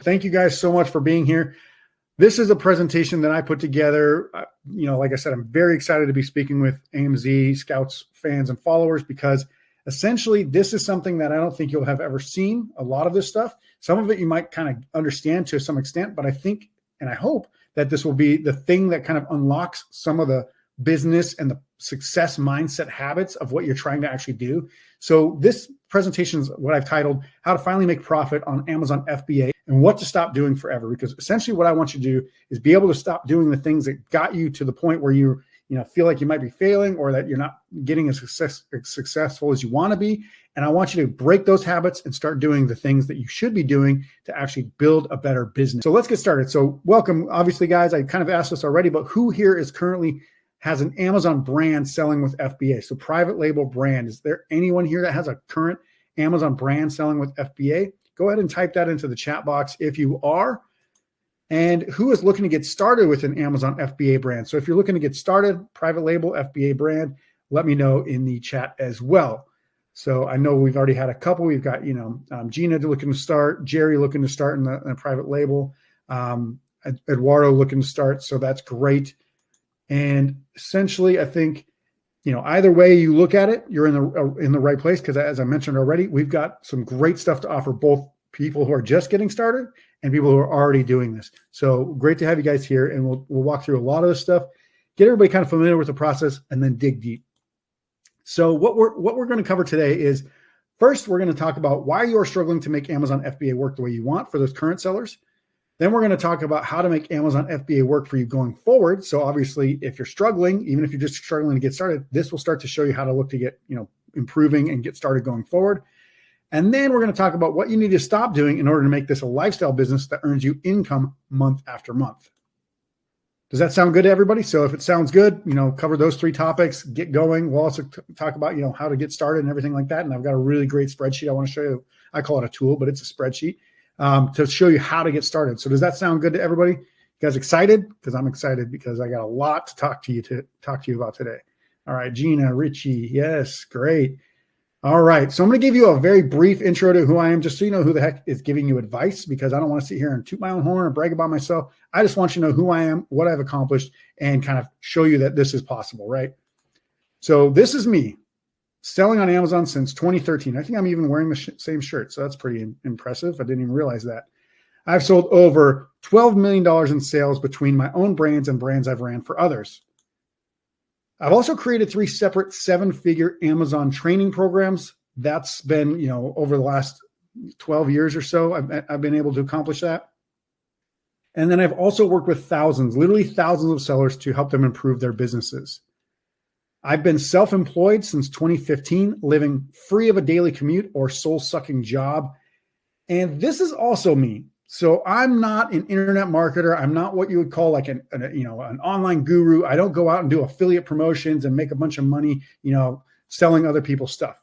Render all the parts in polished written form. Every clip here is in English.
Thank you guys so much for being here. This is a presentation that I put together. Like I said, I'm very excited to be speaking with AMZ Scouts fans and followers because essentially this is something that I don't think you'll have ever seen. A lot of this stuff, some of it you might kind of understand to some extent, but I think and I hope that this will be the thing that kind of unlocks some of the business and the success mindset habits of what you're trying to actually do. So this presentation is what I've titled How to Finally Make Profit on Amazon FBA and What to Stop Doing Forever. Because essentially what I want you to do is be able to stop doing the things that got you to the point where you feel like you might be failing or that you're not getting as successful as you want to be. And I want you to break those habits and start doing the things that you should be doing to actually build a better business. So let's get started. So welcome. Obviously, guys, I kind of asked this already, but who here is currently has an Amazon brand selling with FBA? So private label brand. Is there anyone here that has a current Amazon brand selling with FBA? Go ahead and type that into the chat box if you are. And who is looking to get started with an Amazon FBA brand? So if you're looking to get started, private label FBA brand, let me know in the chat as well. So I know we've already had a couple. We've got, Gina looking to start, Jerry looking to start in a private label, Eduardo looking to start. So that's great. And essentially, I think, either way you look at it, you're in the right place because, as I mentioned already, we've got some great stuff to offer both people who are just getting started and people who are already doing this. So great to have you guys here, and we'll walk through a lot of this stuff, get everybody kind of familiar with the process, and then dig deep. So what we're going to cover today is, first, we're going to talk about why you are struggling to make Amazon FBA work the way you want for those current sellers. Then we're going to talk about how to make Amazon FBA work for you going forward. So obviously, if you're struggling, even if you're just struggling to get started, this will start to show you how to look to get, improving and get started going forward. And then we're going to talk about what you need to stop doing in order to make this a lifestyle business that earns you income month after month. Does that sound good to everybody? So if it sounds good, cover those three topics, get going. We'll also talk about, how to get started and everything like that. And I've got a really great spreadsheet I want to show you. I call it a tool, but it's a spreadsheet. To show you how to get started. So does that sound good to everybody? You guys excited? Because I'm excited because I got a lot to talk to you about today. All right, Gina, Richie, yes, great. All right, so I'm going to give you a very brief intro to who I am, just so you know who the heck is giving you advice, because I don't want to sit here and toot my own horn or brag about myself. I just want you to know who I am, what I've accomplished, and kind of show you that this is possible, right? So this is me. Selling on Amazon since 2013. I think I'm even wearing the same shirt, so that's pretty impressive. I didn't even realize that. I've sold over $12 million in sales between my own brands and brands I've ran for others. I've also created 3 separate 7-figure Amazon training programs. That's been, over the last 12 years or so, I've been able to accomplish that. And then I've also worked with literally thousands of sellers to help them improve their businesses. I've been self-employed since 2015, living free of a daily commute or soul-sucking job. And this is also me. So I'm not an internet marketer. I'm not what you would call like an online guru. I don't go out and do affiliate promotions and make a bunch of money, selling other people's stuff.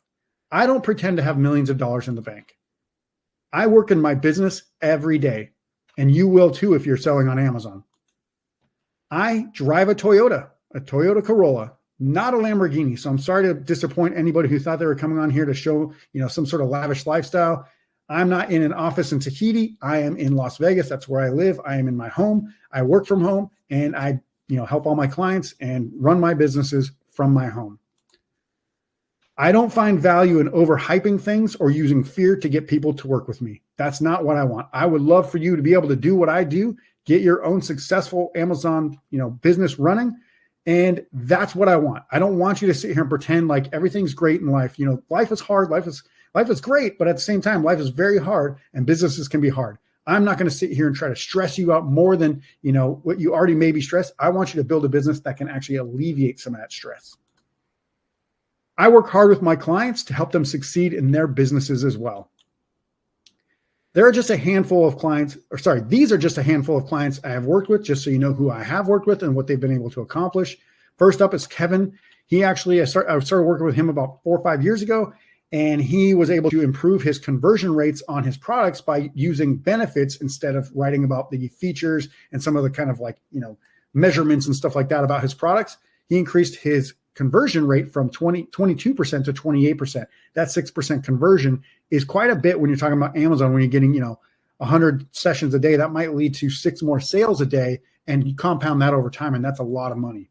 I don't pretend to have millions of dollars in the bank. I work in my business every day, and you will too if you're selling on Amazon. I drive a Toyota Corolla. Not a Lamborghini. So I'm sorry to disappoint anybody who thought they were coming on here to show, some sort of lavish lifestyle. I'm not in an office in Tahiti. I am in Las Vegas. That's where I live. I am in my home. I work from home, and I, help all my clients and run my businesses from my home. I don't find value in overhyping things or using fear to get people to work with me. That's not what I want. I would love for you to be able to do what I do, get your own successful Amazon, business running. And that's what I want. I don't want you to sit here and pretend like everything's great in life. Life is hard. Life is great. But at the same time, life is very hard and businesses can be hard. I'm not going to sit here and try to stress you out more than, what you already may be stressed. I want you to build a business that can actually alleviate some of that stress. I work hard with my clients to help them succeed in their businesses as well. These are just a handful of clients I have worked with, just so you know who I have worked with and what they've been able to accomplish. First up is Kevin. I started working with him about 4 or 5 years ago, and he was able to improve his conversion rates on his products by using benefits instead of writing about the features and some of the kind of measurements and stuff like that about his products. He increased his conversion rate from 22% to 28%. That 6% conversion is quite a bit when you're talking about Amazon, when you're getting, 100 sessions a day, that might lead to 6 more sales a day, and you compound that over time, and that's a lot of money.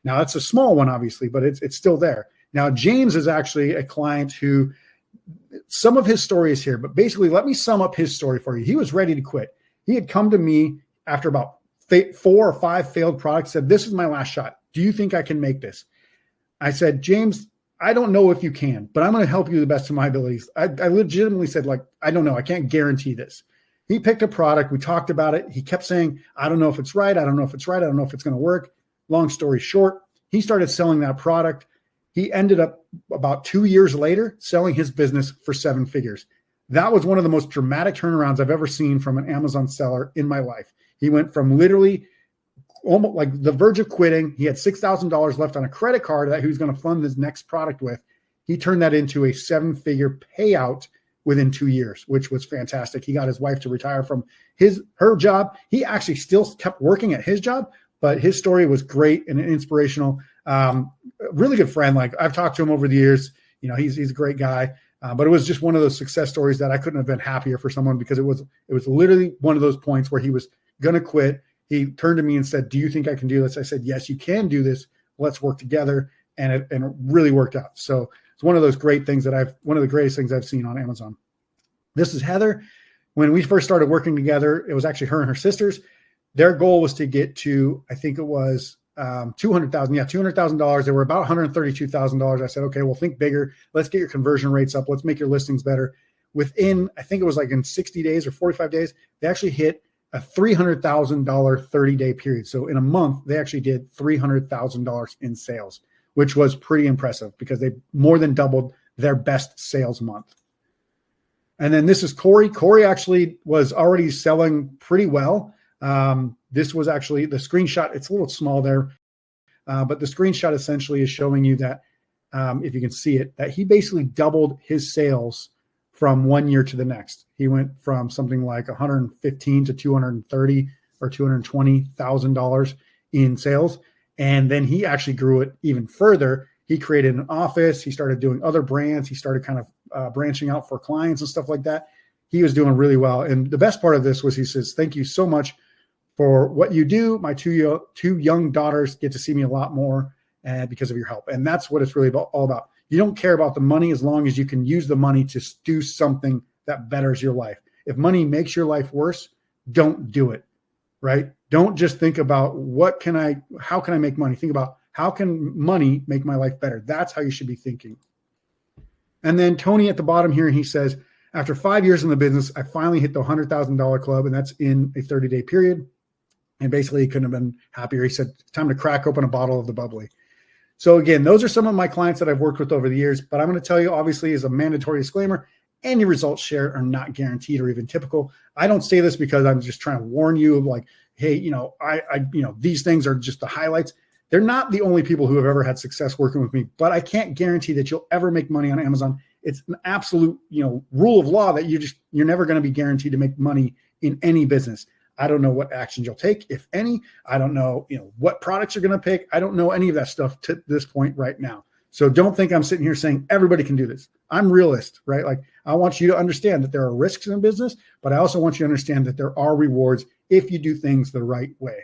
Now, that's a small one, obviously, but it's still there. Now, James is actually a client who, some of his story is here, but basically, let me sum up his story for you. He was ready to quit. He had come to me after about 4 or 5 failed products, said, this is my last shot. Do you think I can make this? I said, James, I don't know if you can, but I'm going to help you the best of my abilities. I legitimately said, like, I don't know. I can't guarantee this. He picked a product. We talked about it. He kept saying, I don't know if it's right. I don't know if it's right. I don't know if it's going to work. Long story short, he started selling that product. He ended up about 2 years later selling his business for 7 figures. That was one of the most dramatic turnarounds I've ever seen from an Amazon seller in my life. He went from literally almost like the verge of quitting. He had $6,000 left on a credit card that he was going to fund his next product with. He turned that into a 7-figure payout within 2 years, which was fantastic. He got his wife to retire from her job. He actually still kept working at his job, but his story was great and inspirational. Really good friend. Like, I've talked to him over the years. You know, he's a great guy. But it was just one of those success stories that I couldn't have been happier for someone, because it was literally one of those points where he was going to quit. He turned to me and said, do you think I can do this? I said, yes, you can do this. Let's work together. And it really worked out. So it's one of those great things one of the greatest things I've seen on Amazon. This is Heather. When we first started working together, it was actually her and her sisters. Their goal was to get to, I think it was $200,000. Yeah, $200,000. They were about $132,000. I said, okay, well, think bigger. Let's get your conversion rates up. Let's make your listings better. Within, I think it was like in 60 days or 45 days, they actually hit a $300,000 30-day period. So in a month, they actually did $300,000 in sales, which was pretty impressive because they more than doubled their best sales month. And then this is Corey. Corey actually was already selling pretty well. This was actually the screenshot. It's a little small there, but the screenshot essentially is showing you that, if you can see it, that he basically doubled his sales from 1 year to the next. He went from something like 115 to 230 or $220,000 in sales. And then he actually grew it even further. He created an office. He started doing other brands. He started kind of branching out for clients and stuff like that. He was doing really well. And the best part of this was, he says, thank you so much for what you do. My two young daughters get to see me a lot more because of your help. And that's what it's really all about. You don't care about the money as long as you can use the money to do something that betters your life. If money makes your life worse, don't do it, right? Don't just think about how can I make money? Think about, how can money make my life better? That's how you should be thinking. And then Tony at the bottom here, he says, after 5 years in the business, I finally hit the $100,000 club, and that's in a 30-day period. And basically, he couldn't have been happier. He said, it's time to crack open a bottle of the bubbly. So again, those are some of my clients that I've worked with over the years. But I'm going to tell you, obviously, as a mandatory disclaimer, any results shared are not guaranteed or even typical. I don't say this because I'm just trying to warn you of like, hey, these things are just the highlights. They're not the only people who have ever had success working with me, but I can't guarantee that you'll ever make money on Amazon. It's an absolute, rule of law that you're never going to be guaranteed to make money in any business. I don't know what actions you'll take, if any. I don't know, what products you're going to pick. I don't know any of that stuff to this point right now. So don't think I'm sitting here saying everybody can do this. I'm realist, right? Like, I want you to understand that there are risks in business, but I also want you to understand that there are rewards if you do things the right way.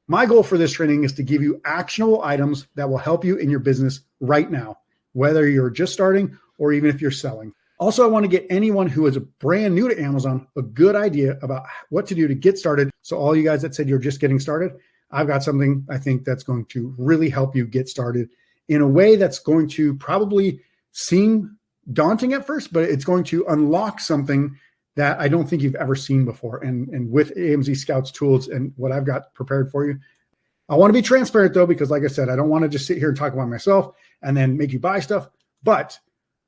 My goal for this training is to give you actionable items that will help you in your business right now, whether you're just starting or even if you're selling. Also, I want to get anyone who is brand new to Amazon a good idea about what to do to get started. So all you guys that said you're just getting started, I've got something I think that's going to really help you get started in a way that's going to probably seem daunting at first, but it's going to unlock something that I don't think you've ever seen before. And with AMZ Scout's tools and what I've got prepared for you, I want to be transparent though, because like I said, I don't want to just sit here and talk about myself and then make you buy stuff, but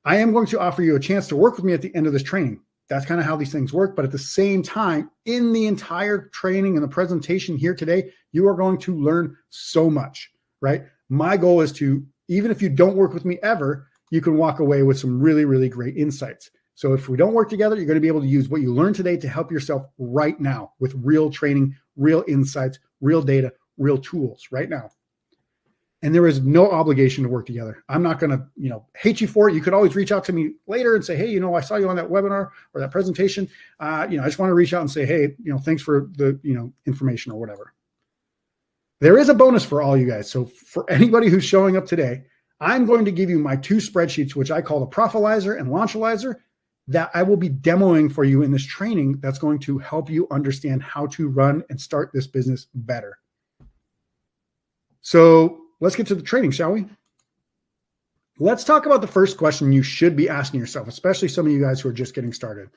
I am going to offer you a chance to work with me at the end of this training. That's kind of how these things work. But at the same time, in the entire training and the presentation here today, you are going to learn so much, right? My goal is to, even if you don't work with me ever, you can walk away with some really, really great insights. So if we don't work together, you're going to be able to use what you learned today to help yourself right now with real training, real insights, real data, real tools right now. And there is no obligation to work together. I'm not going to, hate you for it. You could always reach out to me later and say, hey, I saw you on that webinar or that presentation. I just want to reach out and say, hey, thanks for the, information or whatever. There is a bonus for all you guys. So for anybody who's showing up today, I'm going to give you my 2 spreadsheets, which I call the Profilizer and Launchalizer, that I will be demoing for you in this training that's going to help you understand how to run and start this business better. So let's get to the training, shall we? Let's talk about the first question you should be asking yourself, especially some of you guys who are just getting started.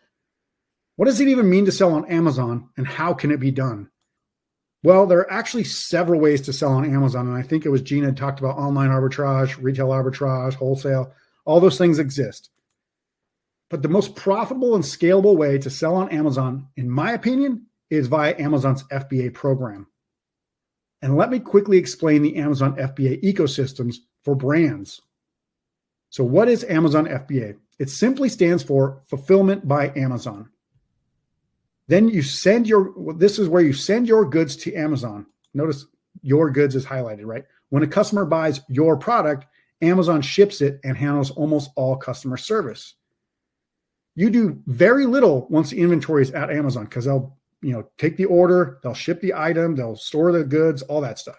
What does it even mean to sell on Amazon, and how can it be done? Well, there are actually several ways to sell on Amazon, and I think it was Gina talked about online arbitrage, retail arbitrage, wholesale. All those things exist. But the most profitable and scalable way to sell on Amazon, in my opinion, is via Amazon's FBA program. And let me quickly explain the Amazon FBA ecosystems for brands. So what is Amazon FBA? It simply stands for Fulfillment by Amazon. Then this is where you send your goods to Amazon. Notice your goods is highlighted, right? When a customer buys your product, Amazon ships it and handles almost all customer service. You do very little once the inventory is at Amazon, because they'll take the order, they'll ship the item, they'll store the goods, all that stuff.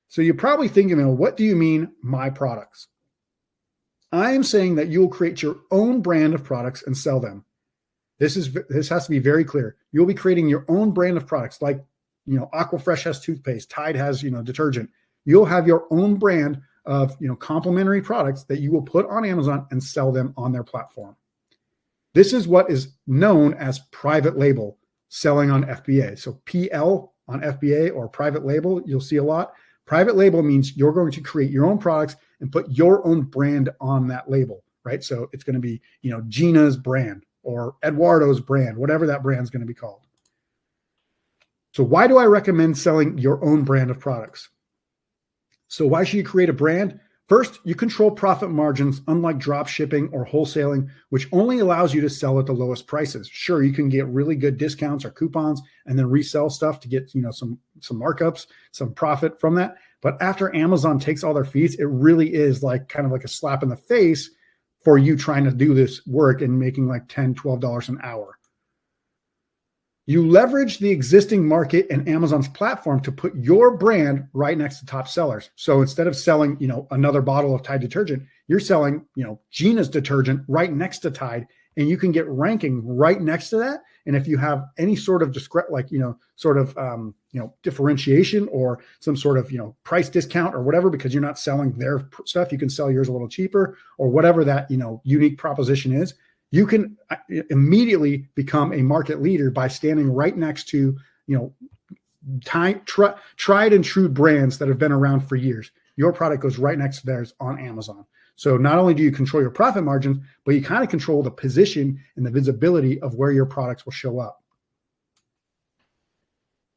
So you're probably thinking, what do you mean, my products? I am saying that you will create your own brand of products and sell them. This has to be very clear. You'll be creating your own brand of products, like, Aquafresh has toothpaste, Tide has, detergent. You'll have your own brand of, complementary products that you will put on Amazon and sell them on their platform. This is what is known as private label selling on FBA. So PL on FBA or private label, you'll see a lot. Private label means you're going to create your own products and put your own brand on that label, right? So it's going to be, Gina's brand or Eduardo's brand, whatever that brand is going to be called. So why do I recommend selling your own brand of products? So why should you create a brand? First, you control profit margins, unlike drop shipping or wholesaling, which only allows you to sell at the lowest prices. Sure, you can get really good discounts or coupons and then resell stuff to get, some markups, some profit from that. But after Amazon takes all their fees, it really is kind of like a slap in the face for you trying to do this work and making like $10, $12 an hour. You leverage the existing market and Amazon's platform to put your brand right next to top sellers. So instead of selling, another bottle of Tide detergent, you're selling, Gina's detergent right next to Tide, and you can get ranking right next to that. And if you have any sort of differentiation or some sort of, price discount or whatever, because you're not selling their stuff, you can sell yours a little cheaper or whatever that, unique proposition is. You can immediately become a market leader by standing right next to, tried and true brands that have been around for years. Your product goes right next to theirs on Amazon. So not only do you control your profit margins, but you kind of control the position and the visibility of where your products will show up.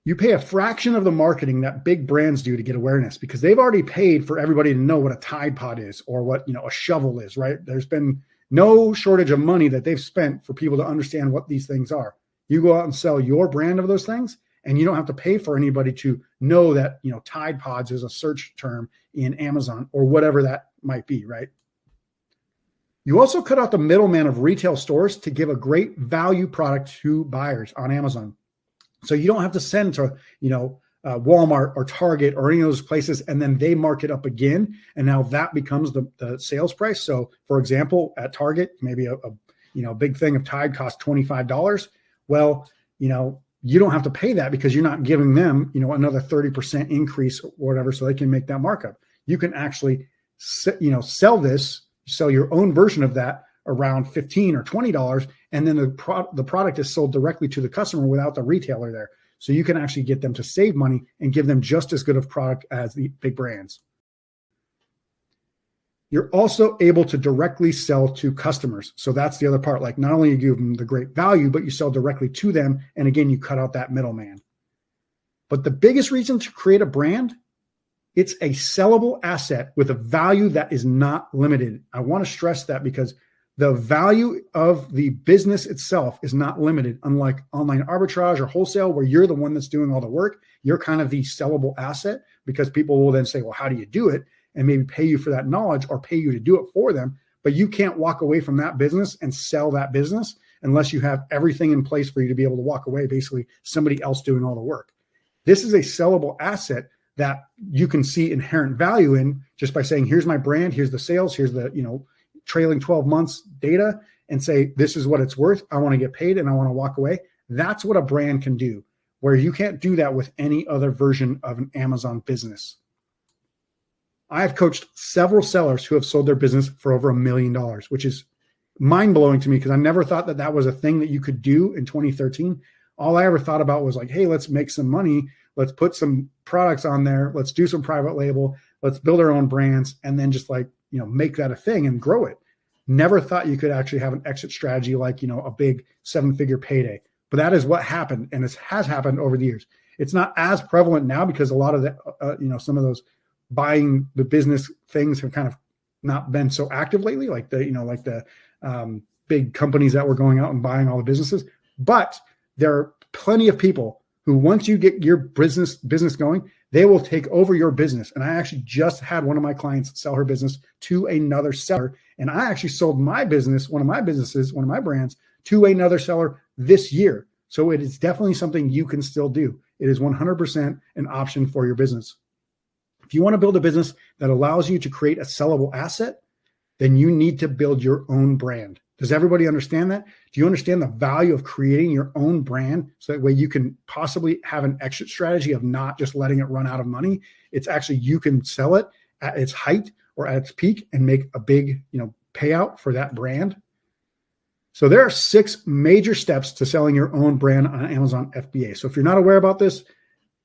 You pay a fraction of the marketing that big brands do to get awareness, because they've already paid for everybody to know what a Tide Pod is or what, a shovel is, right? There's been no shortage of money that they've spent for people to understand what these things are. You go out and sell your brand of those things, and you don't have to pay for anybody to know that, Tide Pods is a search term in Amazon or whatever that might be, right? You also cut out the middleman of retail stores to give a great value product to buyers on Amazon. So you don't have to send to, Walmart or Target or any of those places, and then they mark it up again. And now that becomes the sales price. So for example, at Target, maybe a big thing of Tide costs $25. Well, you don't have to pay that because you're not giving them, another 30% increase or whatever, so they can make that markup. You can actually, sell your own version of that around $15 or $20, and then the product is sold directly to the customer without the retailer there. So you can actually get them to save money and give them just as good of product as the big brands. You're also able to directly sell to customers. So that's the other part. Like, not only you give them the great value, but you sell directly to them. And again, you cut out that middleman. But the biggest reason to create a brand, it's a sellable asset with a value that is not limited. I want to stress that, because The value of the business itself is not limited, unlike online arbitrage or wholesale, where you're the one that's doing all the work. You're kind of the sellable asset, because people will then say, well, how do you do it? And maybe pay you for that knowledge or pay you to do it for them. But you can't walk away from that business and sell that business unless you have everything in place for you to be able to walk away, basically somebody else doing all the work. This is a sellable asset that you can see inherent value in just by saying, here's my brand, here's the sales, here's the, trailing 12 months data, and say, this is what it's worth. I want to get paid and I want to walk away. That's what a brand can do, where you can't do that with any other version of an Amazon business. I have coached several sellers who have sold their business for over $1 million, which is mind blowing to me, because I never thought that that was a thing that you could do in 2013. All I ever thought about was like, hey, let's make some money. Let's put some products on there. Let's do some private label. Let's build our own brands, and then just like, make that a thing and grow it. Never thought you could actually have an exit strategy like, a big 7-figure payday. But that is what happened, and it has happened over the years. It's not as prevalent now because a lot of the, some of those buying the business things have kind of not been so active lately, like the big companies that were going out and buying all the businesses. But there are plenty of people who, once you get your business going, they will take over your business. And I actually just had one of my clients sell her business to another seller. And I actually sold my business, one of my brands, to another seller this year. So it is definitely something you can still do. It is 100% an option for your business. If you want to build a business that allows you to create a sellable asset, then you need to build your own brand. Does everybody understand that? Do you understand the value of creating your own brand, so that way you can possibly have an exit strategy of not just letting it run out of money? It's actually, you can sell it at its height or at its peak and make a big, payout for that brand. So there are 6 major steps to selling your own brand on Amazon FBA. So if you're not aware about this,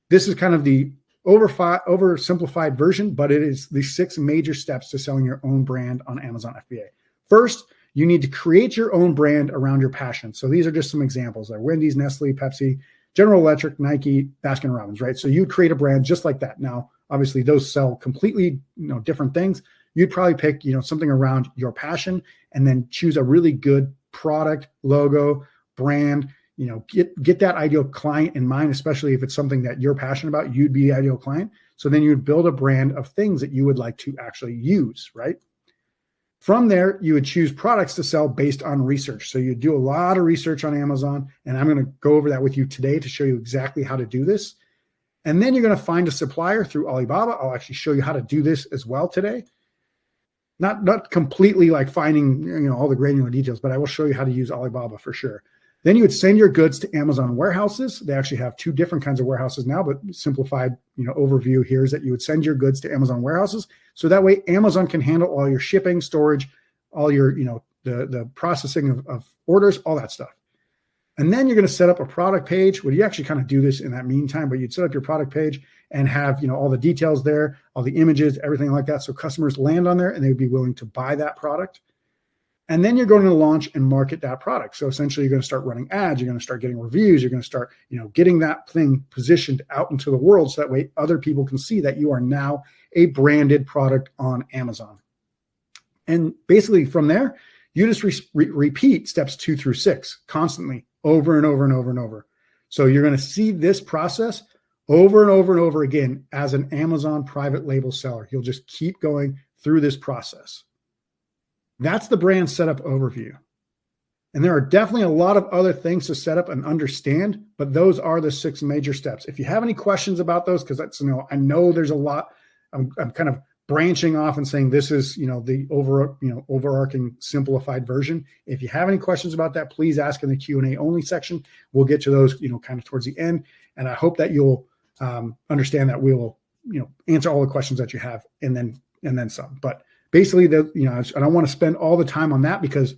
this is kind of the oversimplified version, but it is the 6 major steps to selling your own brand on Amazon FBA. First, you need to create your own brand around your passion. So these are just some examples. They're Wendy's, Nestle, Pepsi, General Electric, Nike, Baskin Robbins, right? So you'd create a brand just like that. Now, obviously those sell completely, different things. You'd probably pick, something around your passion, and then choose a really good product, logo, brand, get that ideal client in mind, especially if it's something that you're passionate about. You'd be the ideal client. So then you'd build a brand of things that you would like to actually use, right? From there, you would choose products to sell based on research. So you do a lot of research on Amazon, and I'm going to go over that with you today to show you exactly how to do this. And then you're going to find a supplier through Alibaba. I'll actually show you how to do this as well today. Not completely like finding, all the granular details, but I will show you how to use Alibaba for sure. Then you would send your goods to Amazon warehouses. They actually have 2 different kinds of warehouses now, but simplified, overview here is that you would send your goods to Amazon warehouses. So that way Amazon can handle all your shipping, storage, all your, the processing of orders, all that stuff. And then you're going to set up a product page. Well, you actually kind of do this in that meantime, but you'd set up your product page and have, all the details there, all the images, everything like that. So customers land on there and they would be willing to buy that product. And then you're going to launch and market that product. So essentially you're going to start running ads. You're going to start getting reviews. You're going to start, getting that thing positioned out into the world. So that way other people can see that you are now a branded product on Amazon. And basically from there, you just repeat steps 2 through 6 constantly, over and over and over and over. So you're going to see this process over and over and over again as an Amazon private label seller. You'll just keep going through this process. That's the brand setup overview. And there are definitely a lot of other things to set up and understand, but those are the 6 major steps. If you have any questions about those, because that's, I know there's a lot, I'm kind of branching off and saying this is, the overarching simplified version. If you have any questions about that, please ask in the Q&A only section. We'll get to those, kind of towards the end. And I hope that you'll understand that we will, answer all the questions that you have and then some. But basically, I don't want to spend all the time on that because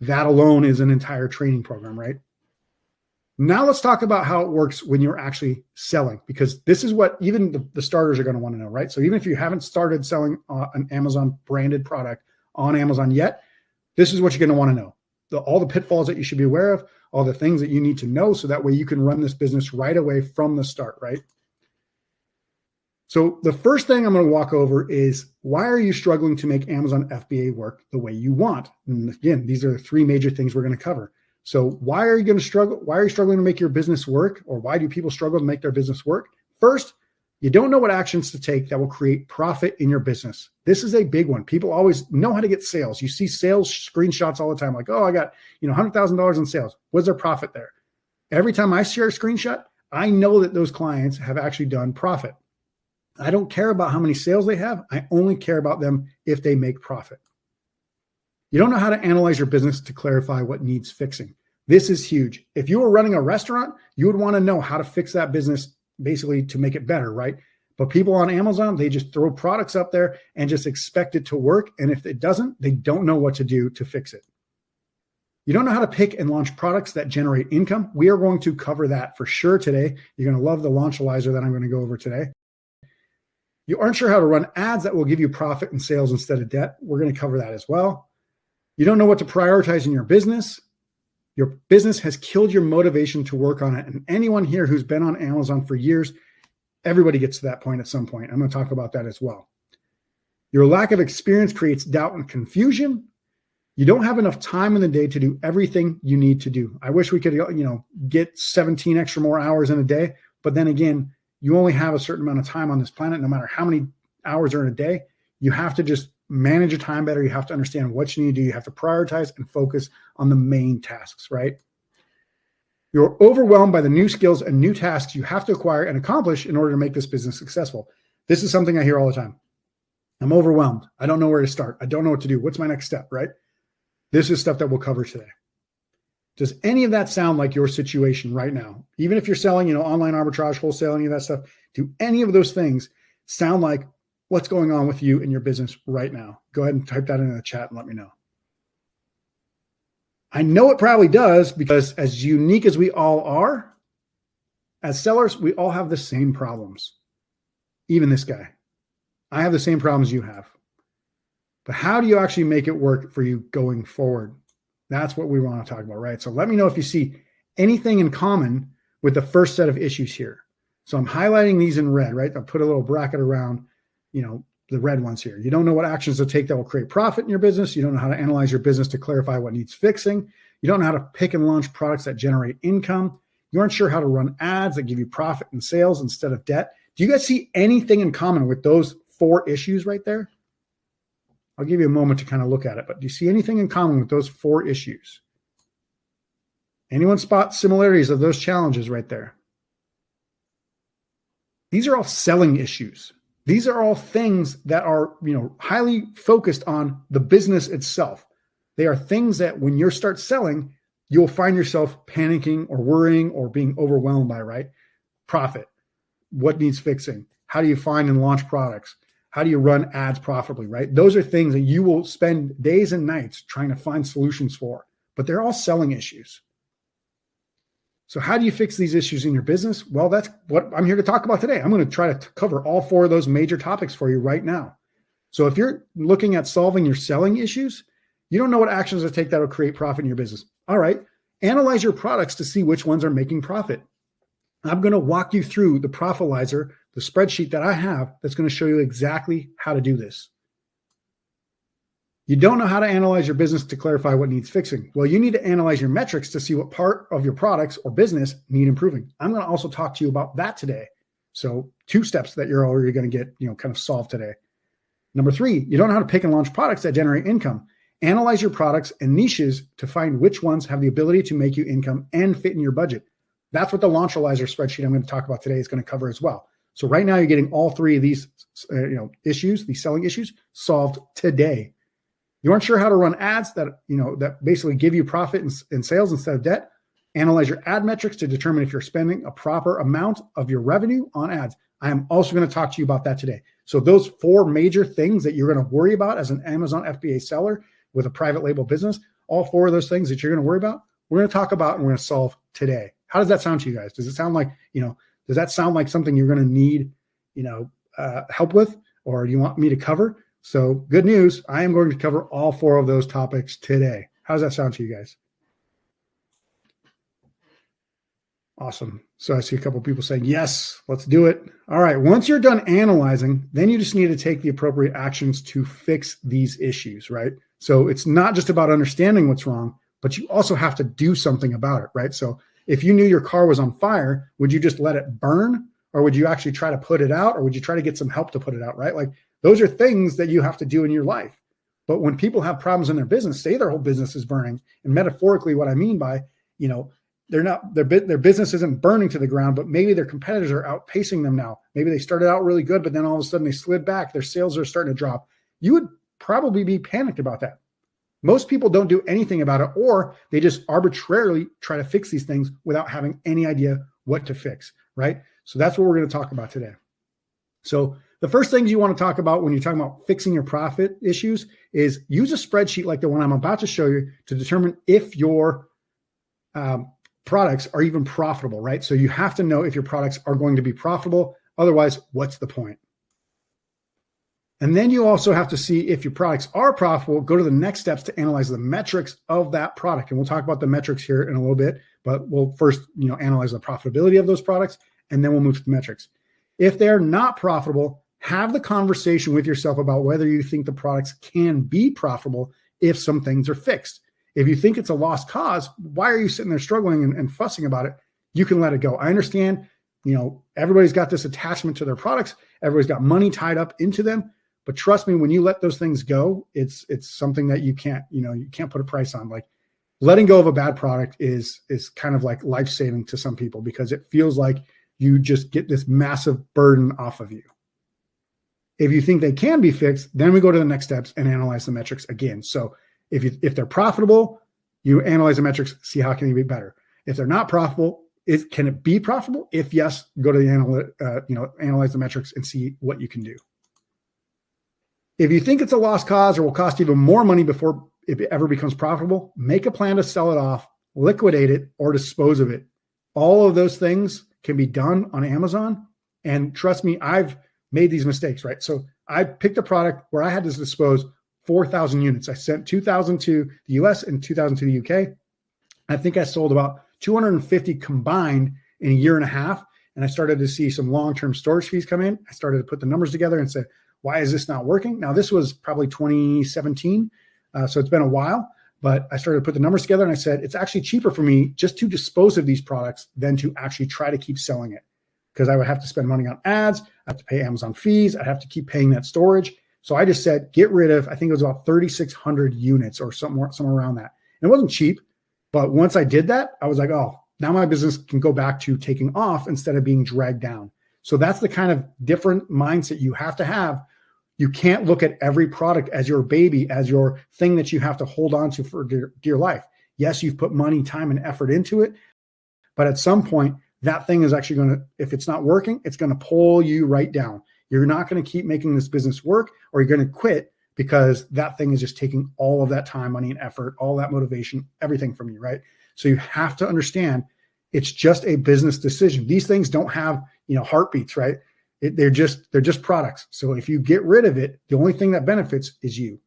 that alone is an entire training program, right? Now let's talk about how it works when you're actually selling, because this is what even the starters are going to want to know, right? So even if you haven't started selling an Amazon branded product on Amazon yet, this is what you're going to want to know. All the pitfalls that you should be aware of, all the things that you need to know, so that way you can run this business right away from the start, right? So the first thing I'm going to walk over is, why are you struggling to make Amazon FBA work the way you want? And again, these are the three major things we're going to cover. So why are you going to struggle? Why are you struggling to make your business work? Or why do people struggle to make their business work? First, you don't know what actions to take that will create profit in your business. This is a big one. People always know how to get sales. You see sales screenshots all the time, like, oh, I got $100,000 in sales. What's their profit there? Every time I share a screenshot, I know that those clients have actually done profit. I don't care about how many sales they have. I only care about them if they make profit. You don't know how to analyze your business to clarify what needs fixing. This is huge. If you were running a restaurant, you would want to know how to fix that business, basically to make it better, right? But people on Amazon, they just throw products up there and just expect it to work. And if it doesn't, they don't know what to do to fix it. You don't know how to pick and launch products that generate income. We are going to cover that for sure today. You're going to love the launchalyzer that I'm going to go over today. You aren't sure how to run ads that will give you profit and sales instead of debt. We're going to cover that as well. You don't know what to prioritize in your business. Your business has killed your motivation to work on it. And anyone here who's been on Amazon for years, everybody gets to that point at some point. I'm going to talk about that as well. Your lack of experience creates doubt and confusion. You don't have enough time in the day to do everything you need to do. I wish we could, get 17 extra more hours in a day. But then again, you only have a certain amount of time on this planet, no matter how many hours are in a day. You have to just manage your time better. You have to understand what you need to do. You have to prioritize and focus on the main tasks, right? You're overwhelmed by the new skills and new tasks you have to acquire and accomplish in order to make this business successful. This is something I hear all the time. I'm overwhelmed. I don't know where to start. I don't know what to do. What's my next step, right? This is stuff that we'll cover today. Does any of that sound like your situation right now? Even if you're selling, online arbitrage, wholesale, any of that stuff, do any of those things sound like what's going on with you in your business right now? Go ahead and type that in the chat and let me know. I know it probably does, because as unique as we all are, as sellers, we all have the same problems. Even this guy. I have the same problems you have. But how do you actually make it work for you going forward? That's what we want to talk about, right? So let me know if you see anything in common with the first set of issues here. So I'm highlighting these in red, right? I'll put a little bracket around, the red ones here. You don't know what actions to take that will create profit in your business. You don't know how to analyze your business to clarify what needs fixing. You don't know how to pick and launch products that generate income. You aren't sure how to run ads that give you profit and sales instead of debt. Do you guys see anything in common with those 4 issues right there? I'll give you a moment to kind of look at it, but do you see anything in common with those 4 issues? Anyone spot similarities of those challenges right there? These are all selling issues. These are all things that are, highly focused on the business itself. They are things that when you start selling, you'll find yourself panicking or worrying or being overwhelmed by, right? Profit. What needs fixing? How do you find and launch products? How do you run ads profitably, right? Those are things that you will spend days and nights trying to find solutions for, but they're all selling issues. So how do you fix these issues in your business? Well, that's what I'm here to talk about today. I'm going to try to cover all 4 of those major topics for you right now. So if you're looking at solving your selling issues, you don't know what actions to take that will create profit in your business. All right, analyze your products to see which ones are making profit. I'm going to walk you through the Profitalyzer, the spreadsheet that I have that's going to show you exactly how to do this. You don't know how to analyze your business to clarify what needs fixing. Well, you need to analyze your metrics to see what part of your products or business need improving. I'm going to also talk to you about that today. So 2 steps that you're already going to get, kind of solved today. Number 3, you don't know how to pick and launch products that generate income. Analyze your products and niches to find which ones have the ability to make you income and fit in your budget. That's what the launchalyzer spreadsheet I'm going to talk about today is going to cover as well. So right now you're getting all 3 of these, issues, these selling issues solved today. You aren't sure how to run ads that, that basically give you profit and sales instead of debt. Analyze your ad metrics to determine if you're spending a proper amount of your revenue on ads. I am also going to talk to you about that today. So those 4 major things that you're going to worry about as an Amazon FBA seller with a private label business, all 4 of those things that you're going to worry about, we're going to talk about and we're going to solve today. How does that sound to you guys? Does it sound like, does that sound like something you're going to need, help with, or do you want me to cover? So good news, I am going to cover all 4 of those topics today. How does that sound to you guys? Awesome. So I see a couple of people saying, yes, let's do it. All right. Once you're done analyzing, then you just need to take the appropriate actions to fix these issues, right? So it's not just about understanding what's wrong, but you also have to do something about it, right? So if you knew your car was on fire, would you just let it burn? Or would you actually try to put it out? Or would you try to get some help to put it out, right? Like those are things that you have to do in your life. But when people have problems in their business, say their whole business is burning. And metaphorically, what I mean by, their business isn't burning to the ground, but maybe their competitors are outpacing them now. Maybe they started out really good, but then all of a sudden they slid back. Their sales are starting to drop. You would probably be panicked about that. Most people don't do anything about it, or they just arbitrarily try to fix these things without having any idea what to fix, right? So that's what we're going to talk about today. So the first things you want to talk about when you're talking about fixing your profit issues is use a spreadsheet like the one I'm about to show you to determine if your products are even profitable, right? So you have to know if your products are going to be profitable. Otherwise, what's the point? And then you also have to see if your products are profitable, go to the next steps to analyze the metrics of that product. And we'll talk about the metrics here in a little bit, but we'll first, analyze the profitability of those products, and then we'll move to the metrics. If they're not profitable, have the conversation with yourself about whether you think the products can be profitable if some things are fixed. If you think it's a lost cause, why are you sitting there struggling and fussing about it? You can let it go. I understand, everybody's got this attachment to their products. Everybody's got money tied up into them. But trust me, when you let those things go, it's something that you can't put a price on. Like letting go of a bad product is kind of like life-saving to some people because it feels like you just get this massive burden off of you. If you think they can be fixed, then we go to the next steps and analyze the metrics again. So if they're profitable, you analyze the metrics, see how can they be better. If they're not profitable, can it be profitable? If yes, go to the analyze the metrics and see what you can do. If you think it's a lost cause or will cost even more money before it ever becomes profitable, make a plan to sell it off, liquidate it, or dispose of it. All of those things can be done on Amazon. And trust me, I've made these mistakes, right? So I picked a product where I had to dispose 4,000 units. I sent 2,000 to the US and 2,000 to the UK. I think I sold about 250 combined in a year and a half. And I started to see some long-term storage fees come in. I started to put the numbers together and say, why is this not working? Now, this was probably 2017. So it's been a while, but I started to put the numbers together and I said, it's actually cheaper for me just to dispose of these products than to actually try to keep selling it. Because I would have to spend money on ads. I have to pay Amazon fees. I'd have to keep paying that storage. So I just said, get rid of, I think it was about 3,600 units or somewhere around that. And it wasn't cheap, but once I did that, I was like, oh, now my business can go back to taking off instead of being dragged down. So that's the kind of different mindset you have to have. You can't look at every product as your baby, as your thing that you have to hold on to for dear life. Yes, you've put money, time, and effort into it, but at some point, that thing is actually going to, if it's not working, it's going to pull you right down. You're not going to keep making this business work, or you're going to quit because that thing is just taking all of that time, money, and effort, all that motivation, everything from you, right? So you have to understand it's just a business decision. These things don't have, heartbeats, right? They're just products. So if you get rid of it, the only thing that benefits is you.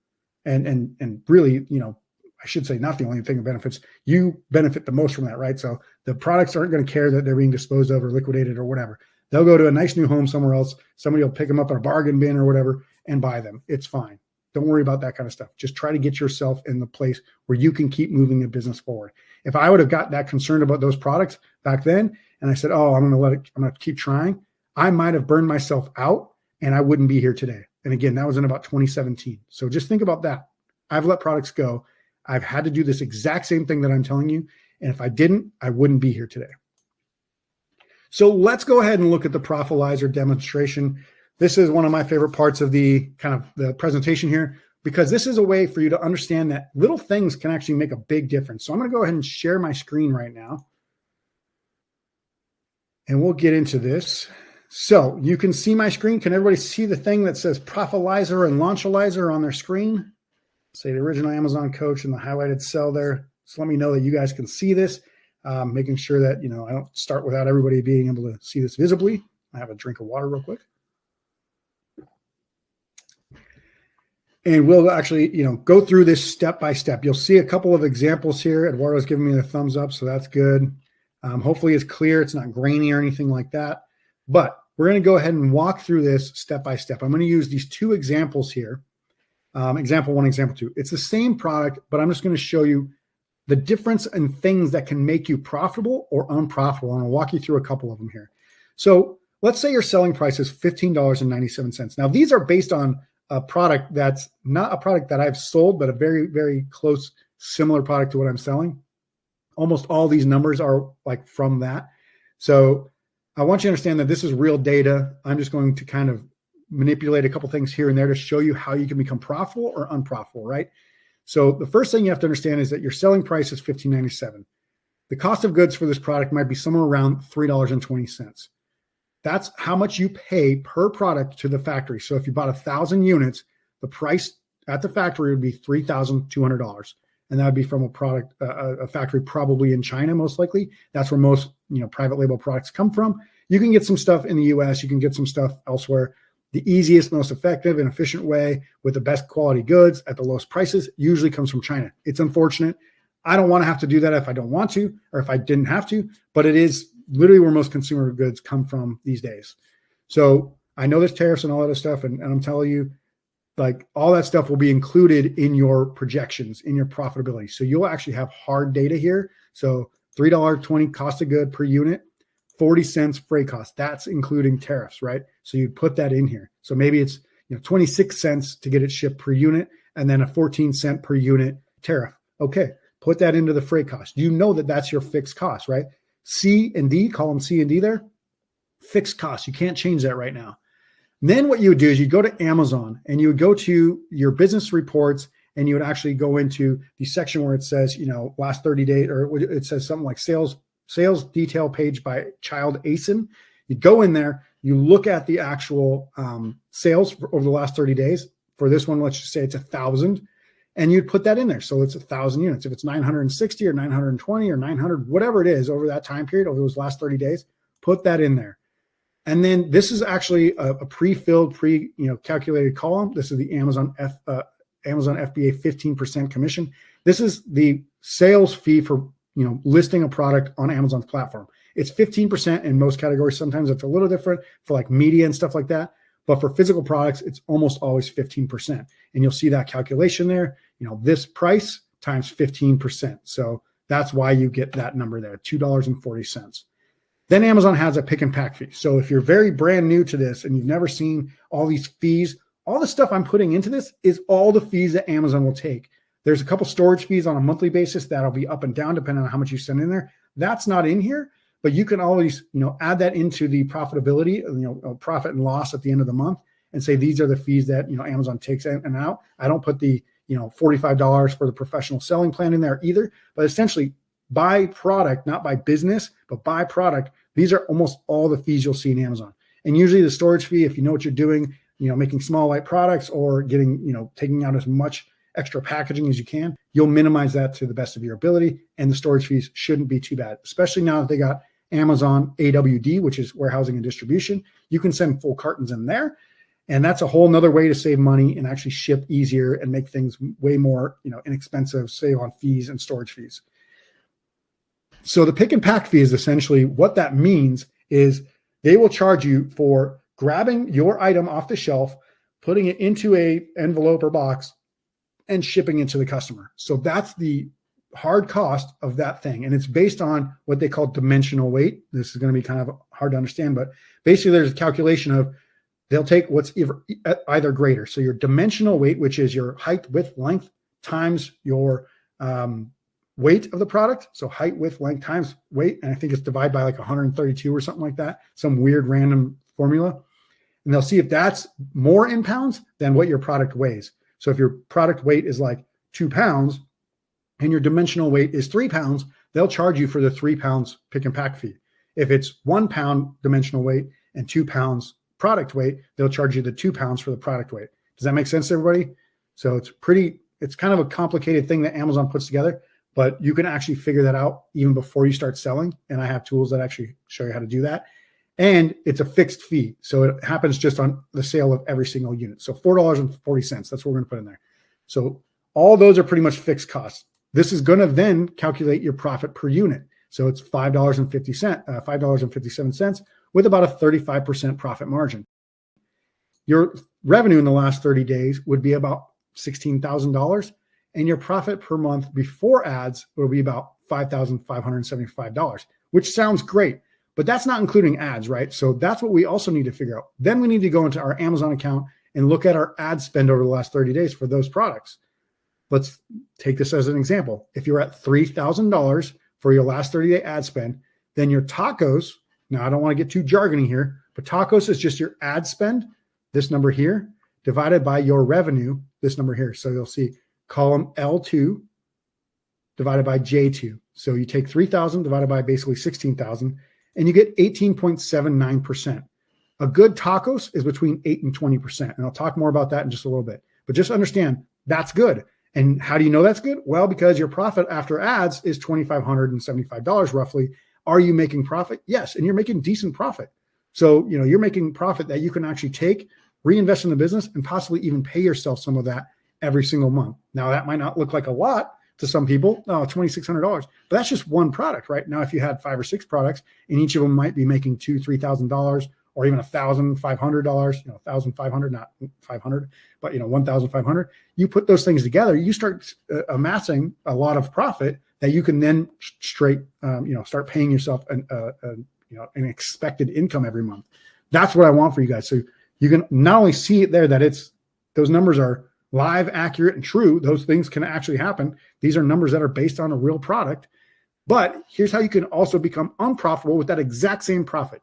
And really, I should say not the only thing that benefits, you benefit the most from that, right? So the products aren't going to care that they're being disposed of or liquidated or whatever. They'll go to a nice new home somewhere else. Somebody will pick them up at a bargain bin or whatever and buy them. It's fine. Don't worry about that kind of stuff. Just try to get yourself in the place where you can keep moving the business forward. If I would have got that concerned about those products back then, and I said, oh, I'm going to keep trying, I might have burned myself out and I wouldn't be here today. And again, that was in about 2017. So just think about that. I've let products go. I've had to do this exact same thing that I'm telling you. And if I didn't, I wouldn't be here today. So let's go ahead and look at the Profilizer demonstration. This is one of my favorite parts of the presentation here, because this is a way for you to understand that little things can actually make a big difference. So I'm going to go ahead and share my screen right now. And we'll get into this. So you can see my screen. Can everybody see the thing that says Profilizer and Launchalizer on their screen? Say the original Amazon coach and the highlighted cell there. So let me know that you guys can see this, making sure that, I don't start without everybody being able to see this visibly. I have a drink of water real quick. And we'll actually, go through this step by step. You'll see a couple of examples here. Eduardo's giving me the thumbs up, so that's good. Hopefully it's clear. It's not grainy or anything like that. But we're going to go ahead and walk through this step by step. I'm going to use these two examples here. Example one, example two. It's the same product, but I'm just going to show you the difference in things that can make you profitable or unprofitable. And I'll walk you through a couple of them here. So let's say your selling price is $15.97. Now, these are based on a product that's not a product that I've sold, but a very, very close, similar product to what I'm selling. Almost all these numbers are like from that. So I want you to understand that this is real data. I'm just going to kind of manipulate a couple things here and there to show you how you can become profitable or unprofitable, right? So the first thing you have to understand is that your selling price is $15.97. The cost of goods for this product might be somewhere around $3.20. That's how much you pay per product to the factory. So if you bought 1,000 units, the price at the factory would be $3,200. And that would be from a product, a factory probably in China, most likely. That's where most, private label products come from. You can get some stuff in the US, you can get some stuff elsewhere. The easiest, most effective and efficient way with the best quality goods at the lowest prices usually comes from China. It's unfortunate. I don't want to have to do that if I don't want to, or if I didn't have to, but it is literally where most consumer goods come from these days. So I know there's tariffs and all that other stuff. And I'm telling you, like all that stuff will be included in your projections, in your profitability. So you'll actually have hard data here. So $3.20 cost of good per unit, 40 cents freight cost. That's including tariffs, right? So you put that in here. So maybe it's 26 cents to get it shipped per unit, and then a 14 cent per unit tariff. Okay, put that into the freight cost. You know that that's your fixed cost, right? C and D, column C and D there, fixed cost. You can't change that right now. And then what you would do is you go to Amazon and you would go to your business reports, and you would actually go into the section where it says, last 30 days, or it says something like sales detail page by Child ASIN. You go in there, you look at the actual sales over the last 30 days. For this one, let's just say it's 1,000, and you'd put that in there. So it's 1,000 units. If it's 960 or 920 or 900, whatever it is over that time period, over those last 30 days, put that in there. And then this is actually a pre-filled, calculated column. This is the Amazon FBA 15% commission. This is the sales fee for listing a product on Amazon's platform. It's 15% in most categories. Sometimes it's a little different for like media and stuff like that. But for physical products, it's almost always 15%. And you'll see that calculation there, this price times 15%. So that's why you get that number there, $2.40. Then Amazon has a pick and pack fee. So if you're very brand new to this and you've never seen all these fees, all the stuff I'm putting into this is all the fees that Amazon will take. There's a couple storage fees on a monthly basis that'll be up and down depending on how much you send in there. That's not in here, but you can always, add that into the profitability, profit and loss at the end of the month, and say these are the fees that Amazon takes in and out. I don't put the $45 for the professional selling plan in there either, but essentially by product, not by business, but by product, these are almost all the fees you'll see in Amazon. And usually the storage fee, if you know what you're doing, making small light products or getting, taking out as much extra packaging as you can, you'll minimize that to the best of your ability. And the storage fees shouldn't be too bad, especially now that they got Amazon AWD, which is warehousing and distribution. You can send full cartons in there. And that's a whole nother way to save money and actually ship easier and make things way more, inexpensive, save on fees and storage fees. So the pick and pack fee is essentially what that means is they will charge you for grabbing your item off the shelf, putting it into a envelope or box, and shipping it to the customer. So that's the hard cost of that thing. And it's based on what they call dimensional weight. This is going to be kind of hard to understand, but basically there's a calculation of they'll take what's either greater. So your dimensional weight, which is your height, width, length, times your weight of the product. So height, width, length times weight. And I think it's divided by like 132 or something like that, some weird random formula. And they'll see if that's more in pounds than what your product weighs. So if your product weight is like 2 pounds and your dimensional weight is 3 pounds, they'll charge you for the 3 pounds pick and pack fee. If it's 1 pound dimensional weight and 2 pounds product weight, they'll charge you the 2 pounds for the product weight. Does that make sense to everybody? So it's kind of a complicated thing that Amazon puts together, but you can actually figure that out even before you start selling. And I have tools that actually show you how to do that. And it's a fixed fee. So it happens just on the sale of every single unit. So $4.40, that's what we're going to put in there. So all those are pretty much fixed costs. This is going to then calculate your profit per unit. So it's $5.57 with about a 35% profit margin. Your revenue in the last 30 days would be about $16,000, and your profit per month before ads will be about $5,575, which sounds great, but that's not including ads, right? So that's what we also need to figure out. Then we need to go into our Amazon account and look at our ad spend over the last 30 days for those products. Let's take this as an example. If you're at $3,000 for your last 30-day ad spend, then your tacos, now I don't want to get too jargony here, but tacos is just your ad spend, this number here, divided by your revenue, this number here. So you'll see column L2 divided by J2. So you take 3,000 divided by basically 16,000, and you get 18.79%. A good tacos is between 8 and 20%. And I'll talk more about that in just a little bit. But just understand, that's good. And how do you know that's good? Well, because your profit after ads is $2,575 roughly. Are you making profit? Yes. And you're making decent profit. So, you're making profit that you can actually take, reinvest in the business, and possibly even pay yourself some of that every single month. Now, that might not look like a lot to some people, $2,600, but that's just one product, right? Now, if you had 5 or 6 products and each of them might be making $2,000, $3,000 or even $1,500, $1,500, not 500, but 1,500, you put those things together, you start amassing a lot of profit that you can then start paying yourself an expected income every month. That's what I want for you guys. So you can not only see it there that those numbers are live, accurate, and true. Those things can actually happen. These are numbers that are based on a real product. But here's how you can also become unprofitable with that exact same profit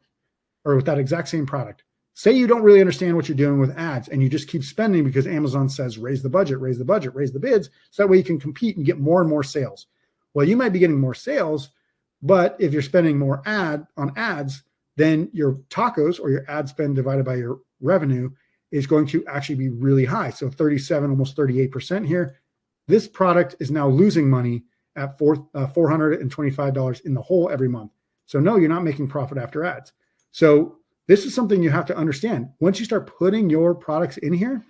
or with that exact same product. Say you don't really understand what you're doing with ads and you just keep spending because Amazon says raise the budget, raise the budget, raise the bids. So that way you can compete and get more and more sales. Well, you might be getting more sales, but if you're spending more on ads, then your tacos or your ad spend divided by your revenue is going to actually be really high. So 37, almost 38% here. This product is now losing money at $425 in the hole every month. So no, you're not making profit after ads. So this is something you have to understand. Once you start putting your products in here,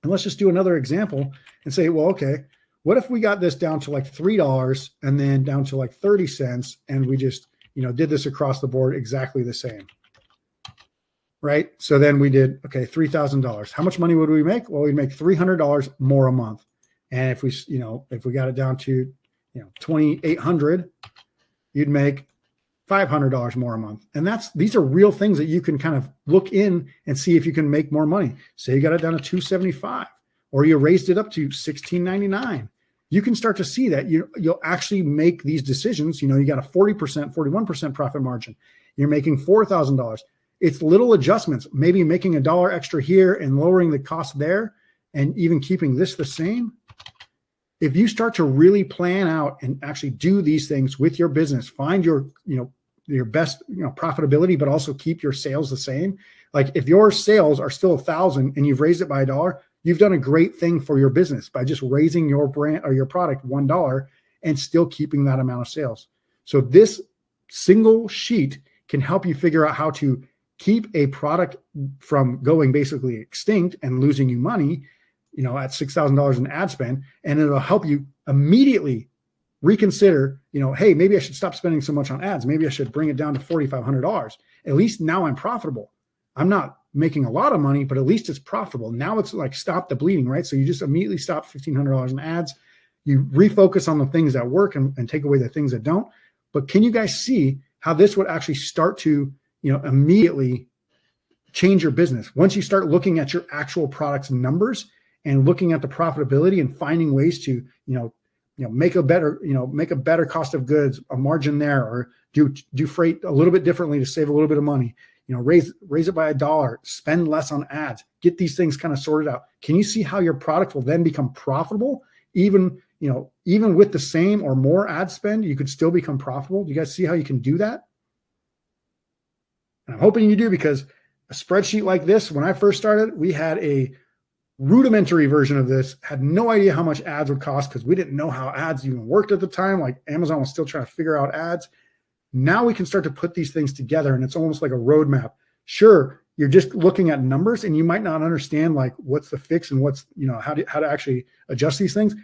and let's just do another example and say, well, okay, what if we got this down to like $3 and then down to like 30 cents and we just, did this across the board exactly the same, right? So then we did, okay, $3,000. How much money would we make? Well, we'd make $300 more a month. And if we got it down to, 2,800, you'd make $500 more a month. And these are real things that you can kind of look in and see if you can make more money. Say you got it down to $275, or you raised it up to $16.99. You can start to see that you'll actually make these decisions. You got a 40%, 41% profit margin. You're making $4,000. It's little adjustments, maybe making $1 extra here and lowering the cost there and even keeping this the same. If you start to really plan out and actually do these things with your business, find your best, profitability, but also keep your sales the same. Like if your sales are still 1,000 and you've raised it by $1, you've done a great thing for your business by just raising your brand or your product $1 and still keeping that amount of sales. So this single sheet can help you figure out how to keep a product from going basically extinct and losing you money, at $6,000 in ad spend, and it'll help you immediately reconsider, hey, maybe I should stop spending so much on ads. Maybe I should bring it down to $4,500. At least now I'm profitable. I'm not making a lot of money, but at least it's profitable. Now it's like stop the bleeding, right? So you just immediately stop $1,500 in ads. You refocus on the things that work and take away the things that don't. But can you guys see how this would actually start to, immediately change your business? Once you start looking at your actual product's numbers and looking at the profitability and finding ways to, make a better cost of goods, a margin there, or do freight a little bit differently to save a little bit of money, raise it by $1, spend less on ads, get these things kind of sorted out. Can you see how your product will then become profitable? Even with the same or more ad spend, you could still become profitable. Do you guys see how you can do that? And I'm hoping you do, because a spreadsheet like this, when I first started, we had a rudimentary version of this, had no idea how much ads would cost because we didn't know how ads even worked at the time. Like Amazon was still trying to figure out ads. Now we can start to put these things together and it's almost like a roadmap. Sure, you're just looking at numbers and you might not understand like what's the fix and what's, how to actually adjust these things.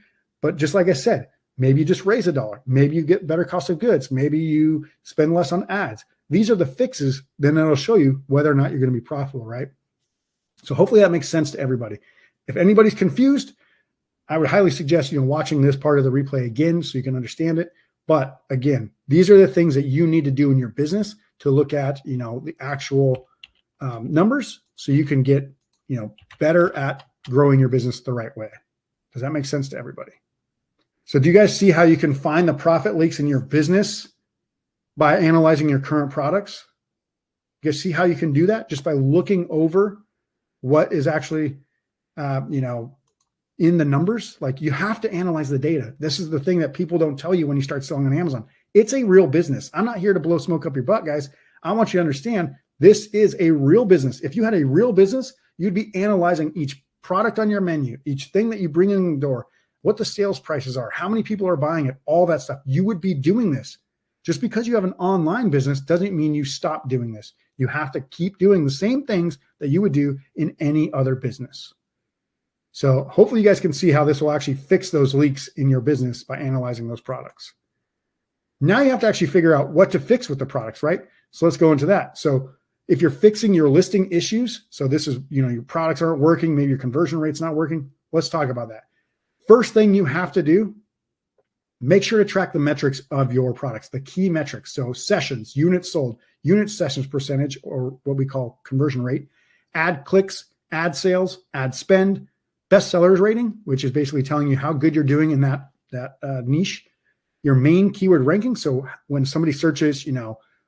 But just like I said, Maybe you just raise $1. Maybe you get better cost of goods. Maybe you spend less on ads. These are the fixes. Then it'll show you whether or not you're going to be profitable, right? So hopefully that makes sense to everybody. If anybody's confused, I would highly suggest, watching this part of the replay again so you can understand it. But again, these are the things that you need to do in your business to look at, the actual numbers so you can get, better at growing your business the right way. Does that make sense to everybody? So do you guys see how you can find the profit leaks in your business by analyzing your current products? You guys see how you can do that just by looking over what is actually, in the numbers? Like, you have to analyze the data. This is the thing that people don't tell you when you start selling on Amazon. It's a real business. I'm not here to blow smoke up your butt, guys. I want you to understand this is a real business. If you had a real business, you'd be analyzing each product on your menu, each thing that you bring in the door, what the sales prices are, how many people are buying it, all that stuff. You would be doing this. Just because you have an online business doesn't mean you stop doing this. You have to keep doing the same things that you would do in any other business. So hopefully you guys can see how this will actually fix those leaks in your business by analyzing those products. Now you have to actually figure out what to fix with the products, right? So let's go into that. So if you're fixing your listing issues, so this is, your products aren't working, maybe your conversion rate's not working. Let's talk about that. First thing you have to do, make sure to track the metrics of your products, the key metrics. So sessions, units sold, unit sessions percentage, or what we call conversion rate, ad clicks, ad sales, ad spend, best sellers rating, which is basically telling you how good you're doing in that niche, your main keyword ranking. So when somebody searches,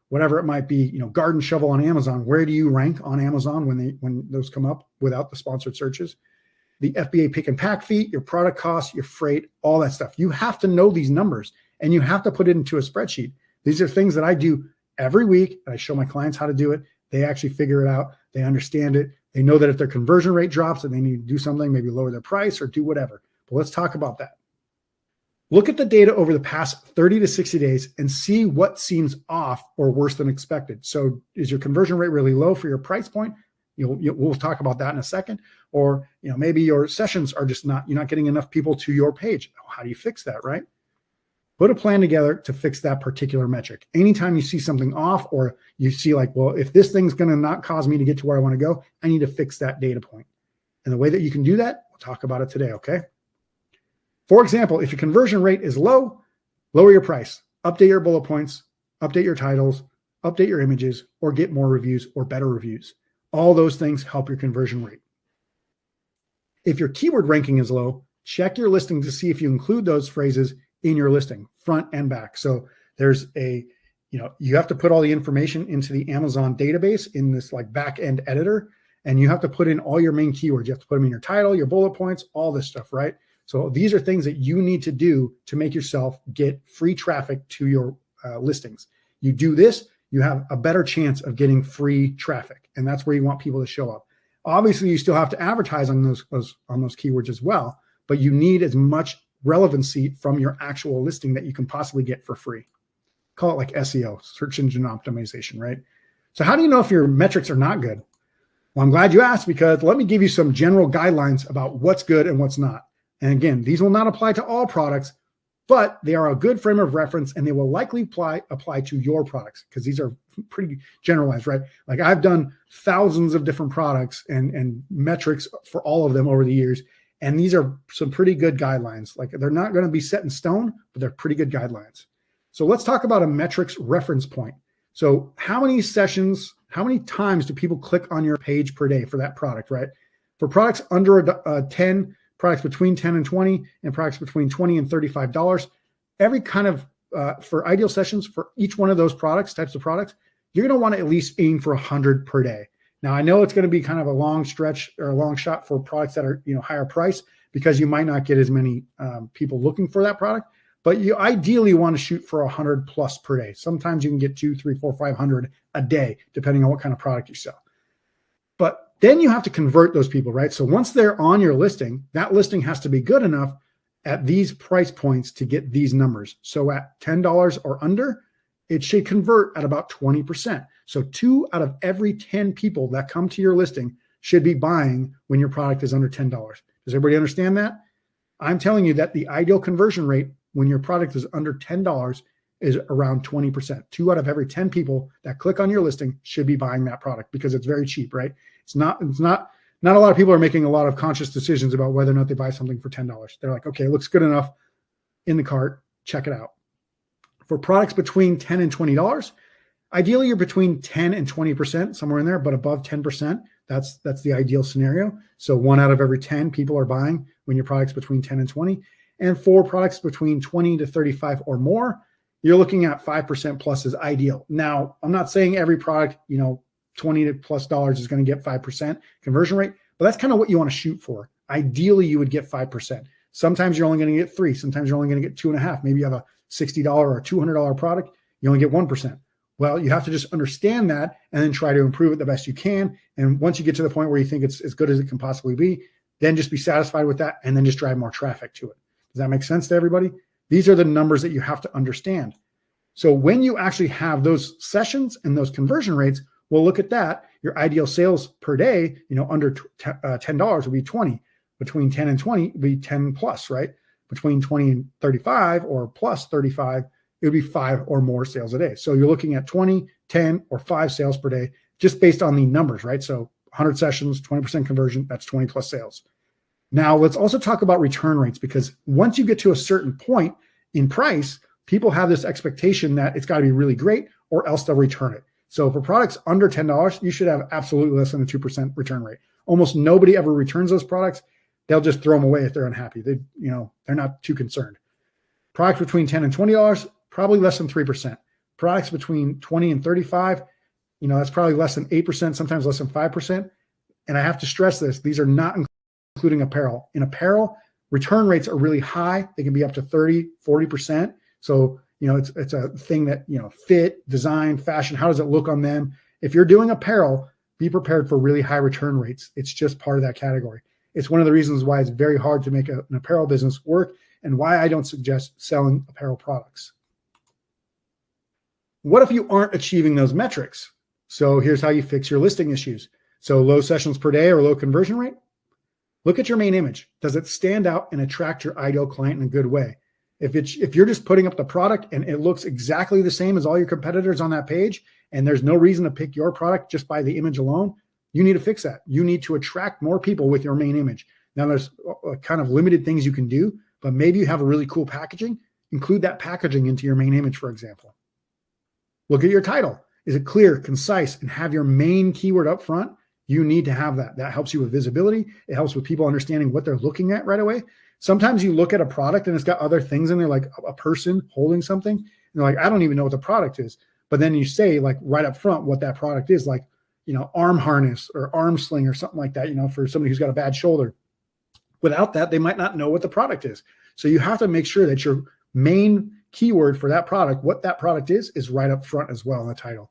whatever it might be, garden shovel on Amazon, where do you rank on Amazon when those come up without the sponsored searches? The FBA pick and pack fee, your product costs, your freight, all that stuff. You have to know these numbers and you have to put it into a spreadsheet. These are things that I do every week. I show my clients how to do it. They actually figure it out. They understand it. They know that if their conversion rate drops and they need to do something, maybe lower their price or do whatever. But let's talk about that. Look at the data over the past 30 to 60 days and see what seems off or worse than expected. So is your conversion rate really low for your price point? We'll talk about that in a second. Or maybe your sessions are just you're not getting enough people to your page. How do you fix that, right? Put a plan together to fix that particular metric. Anytime you see something off or you see if this thing's going to not cause me to get to where I want to go, I need to fix that data point. And the way that you can do that, we'll talk about it today, okay? For example, if your conversion rate is low, lower your price, update your bullet points, update your titles, update your images, or get more reviews or better reviews. All those things help your conversion rate. If your keyword ranking is low, check your listing to see if you include those phrases in your listing, front and back. So there's you have to put all the information into the Amazon database in this back end editor, and you have to put in all your main keywords. You have to put them in your title, your bullet points, all this stuff, right? So these are things that you need to do to make yourself get free traffic to your listings. You do this, you have a better chance of getting free traffic. And that's where you want people to show up. Obviously, you still have to advertise on those keywords as well, but you need as much relevancy from your actual listing that you can possibly get for free. Call it SEO, search engine optimization, right? So how do you know if your metrics are not good? Well, I'm glad you asked, because let me give you some general guidelines about what's good and what's not. And again, these will not apply to all products, but they are a good frame of reference and they will likely apply to your products, because these are pretty generalized, right? I've done thousands of different products and metrics for all of them over the years. And these are some pretty good guidelines. They're not going to be set in stone, but they're pretty good guidelines. So let's talk about a metrics reference point. So how many sessions, how many times do people click on your page per day for that product, right? For products under 10, products between 10 and 20, and products between $20 and $35, every kind of, for ideal sessions for each one of those types of products, you're going to want to at least aim for 100 per day. Now, I know it's going to be kind of a long stretch or a long shot for products that are higher price, because you might not get as many people looking for that product, but you ideally want to shoot for 100 plus per day. Sometimes you can get 200, 300, 400, 500 a day, depending on what kind of product you sell. But then you have to convert those people, right? So once they're on your listing, that listing has to be good enough at these price points to get these numbers. So at $10 or under, it should convert at about 20%. So 2 out of every 10 people that come to your listing should be buying when your product is under $10. Does everybody understand that? I'm telling you that the ideal conversion rate when your product is under $10 is around 20%. 2 out of every 10 people that click on your listing should be buying that product because it's very cheap, right? Not a lot of people are making a lot of conscious decisions about whether or not they buy something for $10. They're like, okay, it looks good enough in the cart, check it out. For products between $10 and $20, ideally you're between 10 and 20%, somewhere in there, but above 10%, that's the ideal scenario. So 1 out of every 10 people are buying when your product's between 10 and 20. And for products between 20 to 35 or more, you're looking at 5% plus is ideal. Now, I'm not saying every product, $20 plus is going to get 5% conversion rate, but that's kind of what you want to shoot for. Ideally, you would get 5%. Sometimes you're only going to get 3. Sometimes you're only going to get 2.5. Maybe you have a $60 or $200 product, you only get 1%. Well, you have to just understand that and then try to improve it the best you can. And once you get to the point where you think it's as good as it can possibly be, then just be satisfied with that and then just drive more traffic to it. Does that make sense to everybody? These are the numbers that you have to understand. So when you actually have those sessions and those conversion rates, well, look at that. Your ideal sales per day, under $10 would be 20. Between 10 and 20 would be 10 plus, right? Between 20 and 35 or plus 35, it would be 5 or more sales a day. So you're looking at 20, 10, or 5 sales per day, just based on the numbers, right? So 100 sessions, 20% conversion, that's 20 plus sales. Now, let's also talk about return rates, because once you get to a certain point in price, people have this expectation that it's got to be really great or else they'll return it. So for products under $10, you should have absolutely less than a 2% return rate. Almost nobody ever returns those products. They'll just throw them away if they're unhappy. They're not too concerned. Products between $10 and $20, probably less than 3%. Products between 20 and 35, that's probably less than 8%, sometimes less than 5%. And I have to stress this, these are not including apparel. In apparel, return rates are really high. They can be up to 30, 40%. So, it's a thing that, fit, design, fashion, how does it look on them? If you're doing apparel, be prepared for really high return rates. It's just part of that category. It's one of the reasons why it's very hard to make an apparel business work and why I don't suggest selling apparel products. What if you aren't achieving those metrics? So here's how you fix your listing issues. So low sessions per day or low conversion rate. Look at your main image. Does it stand out and attract your ideal client in a good way? If you're just putting up the product and it looks exactly the same as all your competitors on that page, and there's no reason to pick your product just by the image alone, you need to fix that. You need to attract more people with your main image. Now, there's kind of limited things you can do, but maybe you have a really cool packaging. Include that packaging into your main image, for example. Look at your title. Is it clear, concise, and have your main keyword up front? You need to have that. That helps you with visibility. It helps with people understanding what they're looking at right away. Sometimes you look at a product and it's got other things in there, like a person holding something. And they're like, I don't even know what the product is. But then you say, like, right up front what that product is, like, arm harness or arm sling or something like that, for somebody who's got a bad shoulder. Without that, they might not know what the product is. So you have to make sure that your main keyword for that product, what that product is right up front as well in the title.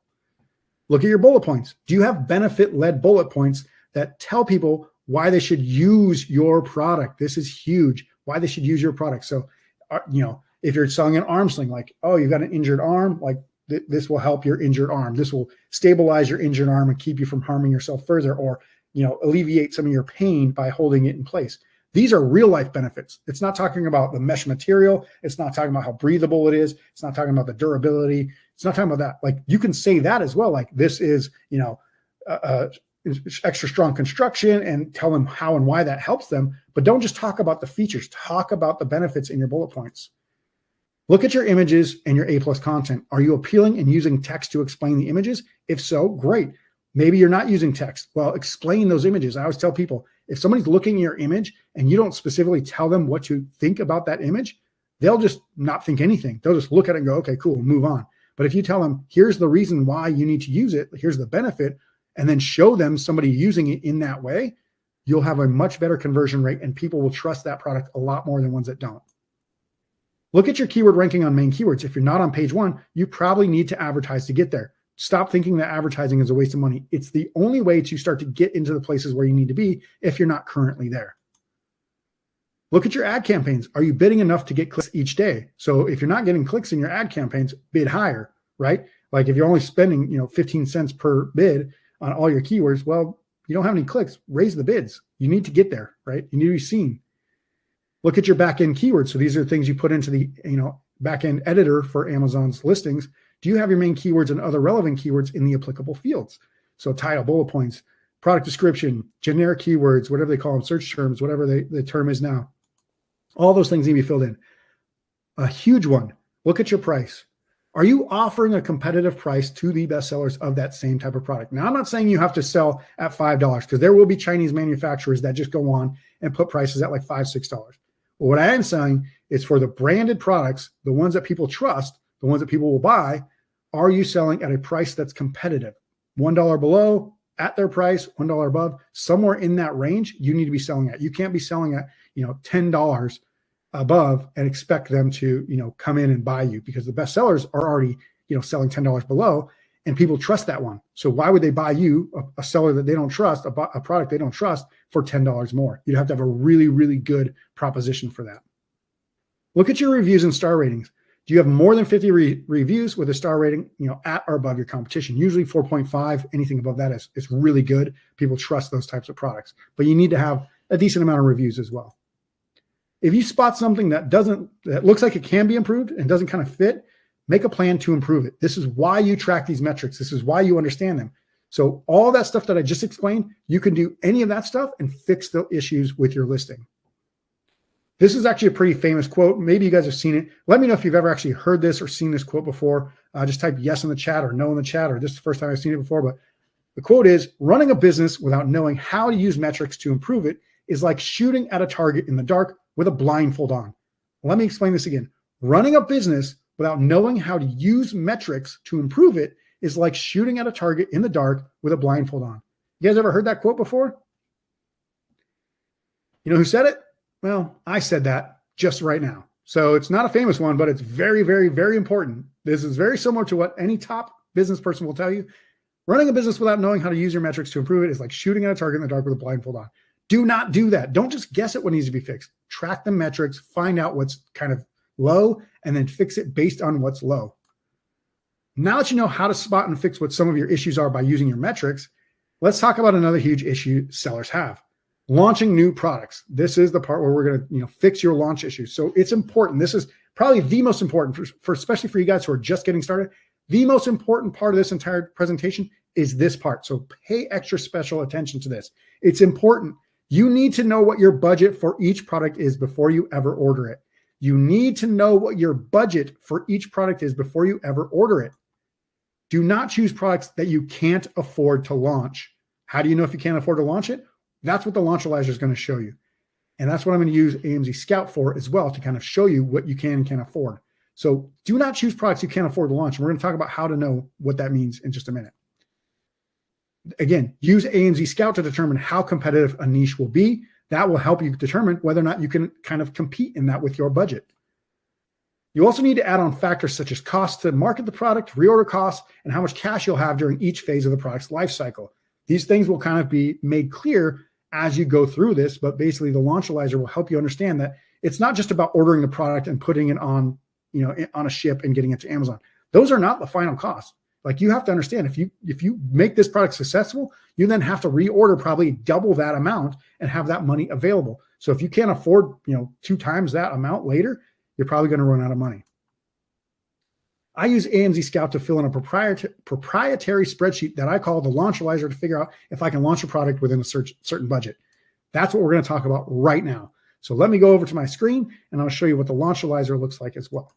Look at your bullet points. Do you have benefit-led bullet points that tell people why they should use your product? This is huge. Why they should use your product. So, if you're selling an arm sling, like, oh, you've got an injured arm, like this will help your injured arm. This will stabilize your injured arm and keep you from harming yourself further, or, alleviate some of your pain by holding it in place. These are real life benefits. It's not talking about the mesh material. It's not talking about how breathable it is. It's not talking about the durability. It's not talking about that. Like, you can say that as well. Like, this is, extra strong construction, and tell them how and why that helps them. But don't just talk about the features. Talk about the benefits in your bullet points. Look at your images and your A+ content. Are you appealing and using text to explain the images? If so, great. Maybe you're not using text. Well, explain those images. I always tell people, if somebody's looking at your image and you don't specifically tell them what to think about that image, they'll just not think anything. They'll just look at it and go, okay, cool, move on. But if you tell them, here's the reason why you need to use it, here's the benefit, and then show them somebody using it in that way, you'll have a much better conversion rate, and people will trust that product a lot more than ones that don't. Look at your keyword ranking on main keywords. If you're not on page 1, you probably need to advertise to get there. Stop thinking that advertising is a waste of money. It's the only way to start to get into the places where you need to be if you're not currently there. Look at your ad campaigns. Are you bidding enough to get clicks each day? So if you're not getting clicks in your ad campaigns, bid higher, right? Like, if you're only spending, 15 cents per bid on all your keywords, well, you don't have any clicks, raise the bids. You need to get there, right? You need to be seen. Look at your back-end keywords. So these are things you put into the back-end editor for Amazon's listings. Do you have your main keywords and other relevant keywords in the applicable fields? So title, bullet points, product description, generic keywords, whatever they call them, search terms, whatever the term is now. All those things need to be filled in. A huge one, look at your price. Are you offering a competitive price to the bestsellers of that same type of product? Now, I'm not saying you have to sell at $5 because there will be Chinese manufacturers that just go on and put prices at like $5, $6. But what I am saying is for the branded products, the ones that people trust, the ones that people will buy, are you selling at a price that's competitive? $1 below, at their price, $1 above, somewhere in that range, you need to be selling at. You can't be selling at, $10 above and expect them to, come in and buy you, because the best sellers are already, selling $10 below, and people trust that one. So why would they buy you, a seller that they don't trust, a product they don't trust, for $10 more? You'd have to have a really, really good proposition for that. Look at your reviews and star ratings. Do you have more than 50 reviews with a star rating, at or above your competition? Usually 4.5, anything above that is really good. People trust those types of products, but you need to have a decent amount of reviews as well. If you spot something that looks like it can be improved and doesn't kind of fit, make a plan to improve it. This is why you track these metrics. This is why you understand them. So all that stuff that I just explained, you can do any of that stuff and fix the issues with your listing. This is actually a pretty famous quote. Maybe you guys have seen it. Let me know if you've ever actually heard this or seen this quote before. Just type yes in the chat or no in the chat, or this is the first time I've seen it before. But the quote is, running a business without knowing how to use metrics to improve it is like shooting at a target in the dark with a blindfold on. Let me explain this again. Running a business without knowing how to use metrics to improve it is like shooting at a target in the dark with a blindfold on. You guys ever heard that quote before? You know who said it? Well, I said that just right now. So it's not a famous one, but it's very, very, very important. This is very similar to what any top business person will tell you. Running a business without knowing how to use your metrics to improve it is like shooting at a target in the dark with a blindfold on. Do not do that. Don't just guess at what needs to be fixed. Track the metrics, find out what's kind of low, and then fix it based on what's low. Now that you know how to spot and fix what some of your issues are by using your metrics, let's talk about another huge issue sellers have. Launching new products. This is the part where we're going to, fix your launch issues. So it's important. This is probably the most important for especially for you guys who are just getting started. The most important part of this entire presentation is this part. So pay extra special attention to this. It's important. You need to know what your budget for each product is before you ever order it. You need to know what your budget for each product is before you ever order it. Do not choose products that you can't afford to launch. How do you know if you can't afford to launch it? That's what the Launchalyzer is going to show you. And that's what I'm going to use AMZ Scout for as well, to kind of show you what you can and can't afford. So do not choose products you can't afford to launch. And we're going to talk about how to know what that means in just a minute. Again, use AMZ Scout to determine how competitive a niche will be. That will help you determine whether or not you can kind of compete in that with your budget. You also need to add on factors such as cost to market the product, reorder costs, and how much cash you'll have during each phase of the product's life cycle. These things will kind of be made clear as you go through this, but basically the Launchalyzer will help you understand that it's not just about ordering the product and putting it on, on a ship and getting it to Amazon. Those are not the final costs. Like, you have to understand, if you make this product successful, you then have to reorder probably double that amount and have that money available. So if you can't afford, 2 times that amount later, you're probably going to run out of money. I use AMZ Scout to fill in a proprietary spreadsheet that I call the Launchalyzer to figure out if I can launch a product within a certain budget. That's what we're going to talk about right now. So let me go over to my screen and I'll show you what the Launchalyzer looks like as well.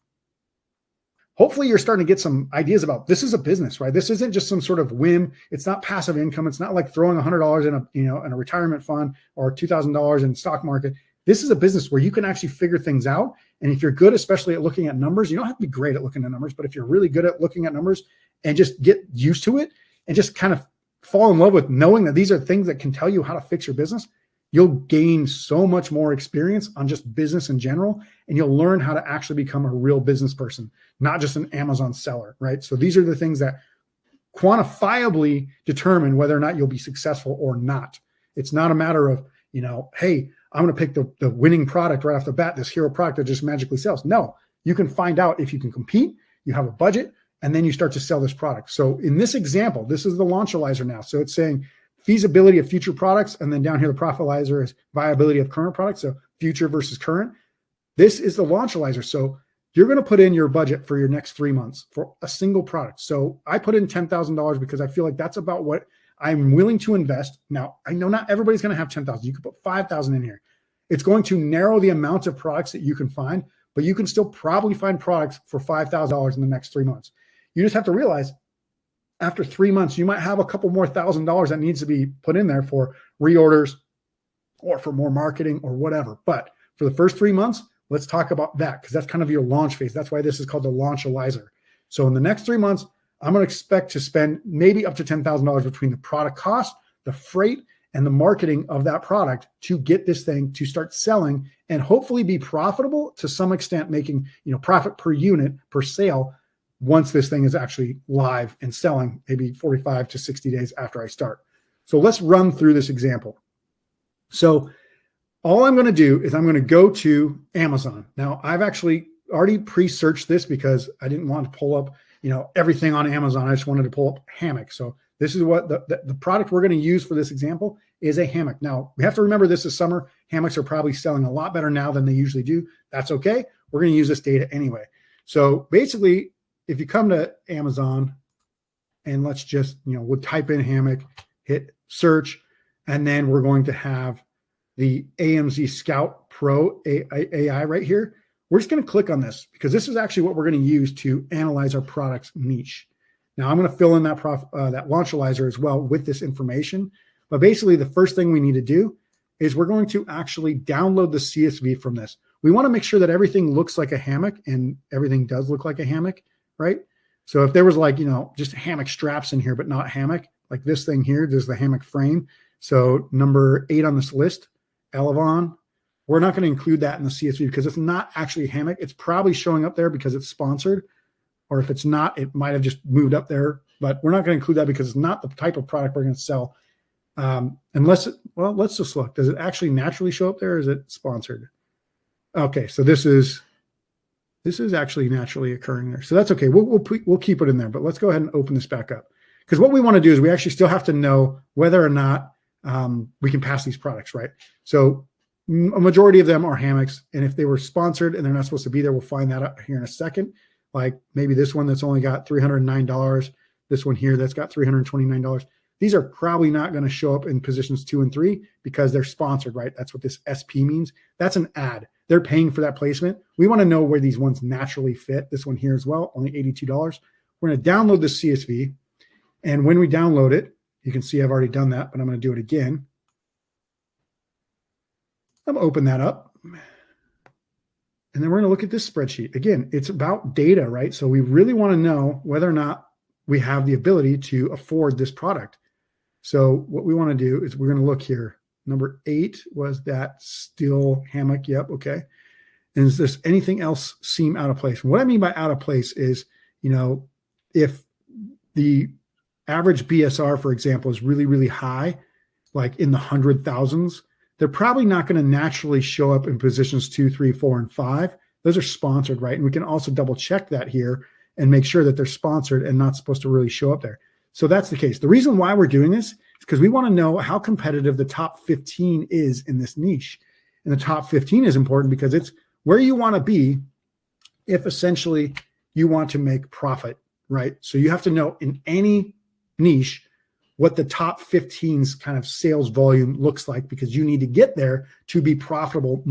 Hopefully you're starting to get some ideas about, this is a business, right? This isn't just some sort of whim. It's not passive income. It's not like throwing $100 in a retirement fund or $2,000 in the stock market. This is a business where you can actually figure things out. And if you're good, especially at looking at numbers, you don't have to be great at looking at numbers, but if you're really good at looking at numbers and just get used to it and just kind of fall in love with knowing that these are things that can tell you how to fix your business, you'll gain so much more experience on just business in general. And you'll learn how to actually become a real business person, not just an Amazon seller, right? So these are the things that quantifiably determine whether or not you'll be successful or not. It's not a matter of, hey, I'm going to pick the winning product right off the bat, this hero product that just magically sells. No, you can find out if you can compete, you have a budget, and then you start to sell this product. So in this example, this is the Launchalyzer now. So it's saying feasibility of future products. And then down here, the profilizer is viability of current products. So future versus current. This is the launchalizer. So you're going to put in your budget for your next 3 months for a single product. So I put in $10,000 because I feel like that's about what I'm willing to invest. Now, I know not everybody's going to have 10,000. You could put 5,000 in here. It's going to narrow the amount of products that you can find, but you can still probably find products for $5,000 in the next 3 months. You just have to realize after 3 months, you might have a couple more $1,000 that needs to be put in there for reorders or for more marketing or whatever. But for the first 3 months, let's talk about that because that's kind of your launch phase. That's why this is called the launchalizer. So in the next 3 months, I'm going to expect to spend maybe up to $10,000 between the product cost, the freight, and the marketing of that product to get this thing to start selling and hopefully be profitable to some extent, making profit per unit per sale once this thing is actually live and selling, maybe 45 to 60 days after I start. So let's run through this example. So all I'm going to do is I'm going to go to Amazon. Now, I've actually already pre-searched this because I didn't want to pull up, everything on Amazon. I just wanted to pull up hammock. So this is what the product we're going to use for this example is a hammock. Now, we have to remember this is summer. Hammocks are probably selling a lot better now than they usually do. That's okay. We're going to use this data anyway. So basically, if you come to Amazon and let's just, we'll type in hammock, hit search, and then we're going to have the AMZ Scout Pro AI right here. We're just going to click on this because this is actually what we're going to use to analyze our product's niche. Now I'm going to fill in that launchalizer as well with this information. But basically the first thing we need to do is we're going to actually download the CSV from this. We want to make sure that everything looks like a hammock and everything does look like a hammock, right? So if there was just hammock straps in here, but not hammock, like this thing here, there's the hammock frame. So number 8 on this list, Elevon, we're not going to include that in the CSV because it's not actually a hammock. It's probably showing up there because it's sponsored, or if it's not, it might have just moved up there, but we're not going to include that because it's not the type of product we're going to sell. Let's just look. Does it actually naturally show up there or is it sponsored? Okay, so this is actually naturally occurring there. So that's okay. We'll keep it in there, but let's go ahead and open this back up. Because what we want to do is we actually still have to know whether or not we can pass these products, right? So a majority of them are hammocks. And if they were sponsored and they're not supposed to be there, we'll find that out here in a second. Like maybe this one that's only got $309, this one here that's got $329. These are probably not going to show up in positions 2 and 3 because they're sponsored, right? That's what this SP means. That's an ad. They're paying for that placement. We want to know where these ones naturally fit. This one here as well, only $82. We're going to download the CSV. And when we download it, you can see I've already done that, but I'm going to do it again. I'm going to open that up. And then we're going to look at this spreadsheet. Again, it's about data, right? So we really want to know whether or not we have the ability to afford this product. So what we want to do is we're going to look here. Number 8 was that steel hammock. Yep. Okay. And does this anything else seem out of place? What I mean by out of place is, if the average BSR, for example, is really, really high, like in the 100,000s, they're probably not going to naturally show up in positions 2, 3, 4, and 5. Those are sponsored, right? And we can also double check that here and make sure that they're sponsored and not supposed to really show up there. So that's the case. The reason why we're doing this is because we want to know how competitive the top 15 is in this niche. And the top 15 is important because it's where you want to be if essentially you want to make profit, right? So you have to know in any niche what the top 15's kind of sales volume looks like because you need to get there to be profitable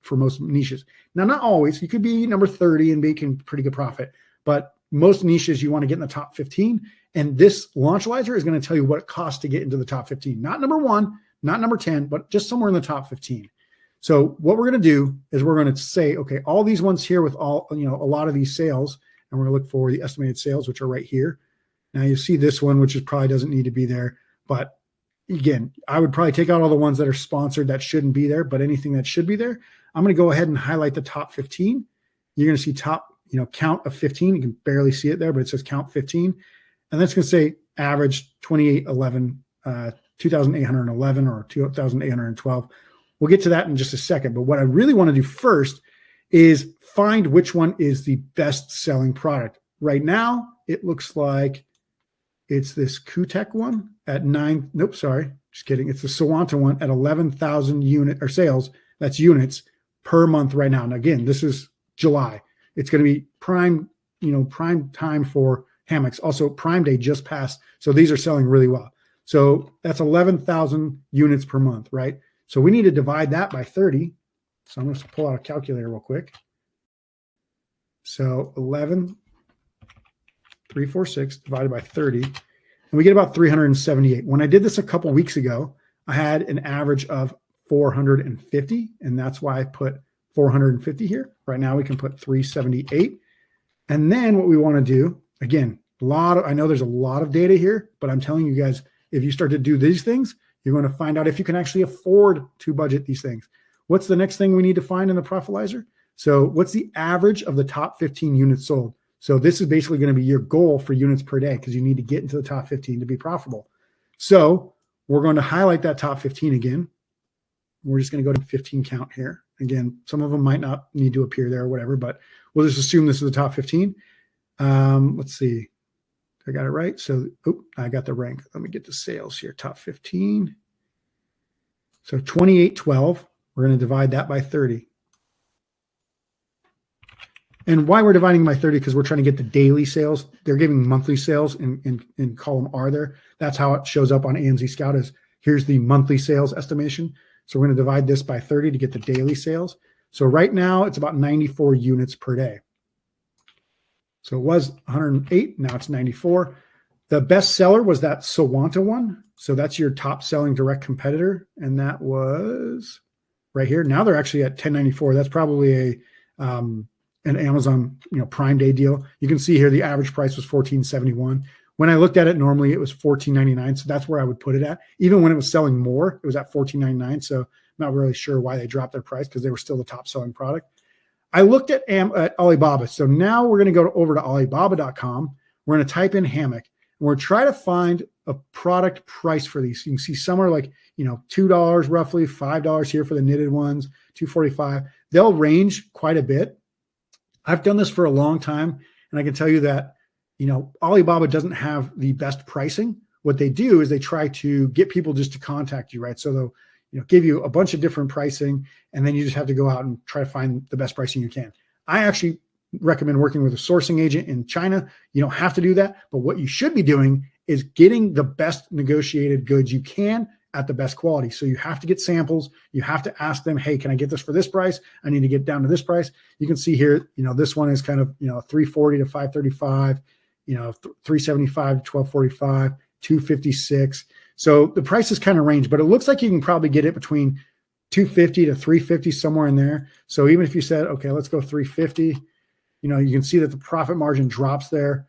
for most niches. Now, not always. You could be number 30 and making pretty good profit, but most niches you want to get in the top 15. And this launchalizer is going to tell you what it costs to get into the top 15. Not number 1, not number 10, but just somewhere in the top 15. So what we're going to do is we're going to say, okay, all these ones here with a lot of these sales, and we're going to look for the estimated sales, which are right here. Now you see this one, which probably doesn't need to be there. But again, I would probably take out all the ones that are sponsored that shouldn't be there, but anything that should be there, I'm going to go ahead and highlight the top 15. You're going to see top, count of 15. You can barely see it there, but it says count 15. And that's going to say average 2,811 or 2,812. We'll get to that in just a second. But what I really want to do first is find which one is the best selling product. Right now, it looks like it's this Kutek one at 9. Nope, sorry. just kidding. It's the Sawanta one at 11,000 unit or sales. That's units per month right now. And again, this is July. It's going to be prime, prime time for hammocks. Also, Prime Day just passed, so these are selling really well. So that's 11,000 units per month, right? So we need to divide that by 30. So I'm going to pull out a calculator real quick. So 11,346 divided by 30, and we get about 378. When I did this a couple weeks ago, I had an average of 450, and that's why I put 450 here. Right now we can put 378. And then what we want to do, again, I know there's a lot of data here, but I'm telling you guys, if you start to do these things, you're going to find out if you can actually afford to budget these things. What's the next thing we need to find in the Profilizer? So what's the average of the top 15 units sold? So this is basically going to be your goal for units per day, because you need to get into the top 15 to be profitable. So we're going to highlight that top 15 again. We're just going to go to 15 count here. Again, some of them might not need to appear there or whatever, but we'll just assume this is the top 15. Let's see. I got it right. So, I got the rank. Let me get the sales here. Top 15. So 2812. We're going to divide that by 30. And why we're dividing by 30, because we're trying to get the daily sales. They're giving monthly sales in column R there. That's how it shows up on ANZ Scout, is here's the monthly sales estimation. So we're going to divide this by 30 to get the daily sales. So right now it's about 94 units per day. So it was 108, now it's 94. The best seller was that Sawanta one. So that's your top selling direct competitor. And that was right here. Now they're actually at 1094. That's probably an Amazon Prime Day deal. You can see here the average price was $14.71. When I looked at it, normally it was $14.99. So that's where I would put it at. Even when it was selling more, it was at $14.99. So I'm not really sure why they dropped their price, because they were still the top selling product. I looked at Alibaba. So now we're going to go over to Alibaba.com. We're going to type in hammock, and we're trying to find a product price for these. You can see some are like, $2 roughly, $5 here for the knitted ones, $2.45. They'll range quite a bit. I've done this for a long time, and I can tell you that, Alibaba doesn't have the best pricing. What they do is they try to get people just to contact you, right? So they'll give you a bunch of different pricing, and then you just have to go out and try to find the best pricing you can. I actually recommend working with a sourcing agent in China. You don't have to do that, but what you should be doing is getting the best negotiated goods you can at the best quality. So you have to get samples. You have to ask them, hey, can I get this for this price? I need to get down to this price. You can see here, this one is kind of, 340 to 535, 375 to 1245, 256. So the prices kind of range, but it looks like you can probably get it between 250 to 350, somewhere in there. So even if you said, okay, let's go 350, you can see that the profit margin drops there.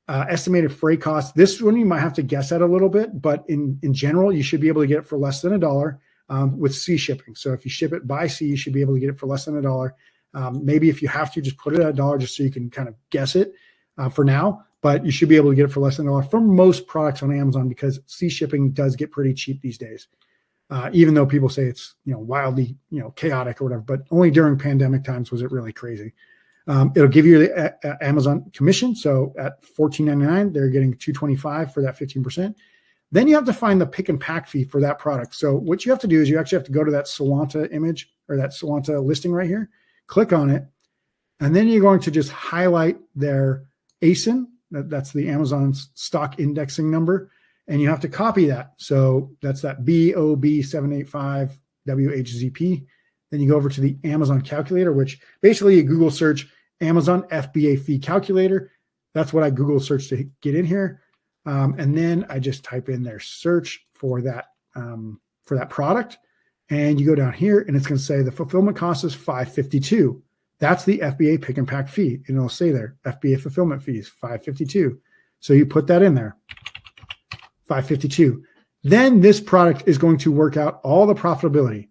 Estimated freight costs. This one you might have to guess at a little bit, but in general, you should be able to get it for less than $1 with sea shipping. So if you ship it by sea, you should be able to get it for less than $1. Maybe if you have to, just put it at $1 just so you can kind of guess it for now. But you should be able to get it for less than $1 for most products on Amazon, because sea shipping does get pretty cheap these days. Even though people say it's wildly chaotic or whatever, but only during pandemic times was it really crazy. It'll give you the Amazon commission. So at $14.99, they're getting $2.25 for that 15%. Then you have to find the pick and pack fee for that product. So what you have to do is you actually have to go to that Sawanta image, or that Sawanta listing right here, click on it, and then you're going to just highlight their ASIN. That's the Amazon stock indexing number. And you have to copy that. So that's that BOB785WHZP. Then you go over to the Amazon calculator, which basically you Google search Amazon FBA fee calculator. That's what I Google search to get in here. And then I just type in their search for that product. And you go down here and it's going to say the fulfillment cost is $552. That's the FBA pick and pack fee. And it'll say there, FBA fulfillment fees, $552. So you put that in there, $552. Then this product is going to work out all the profitability.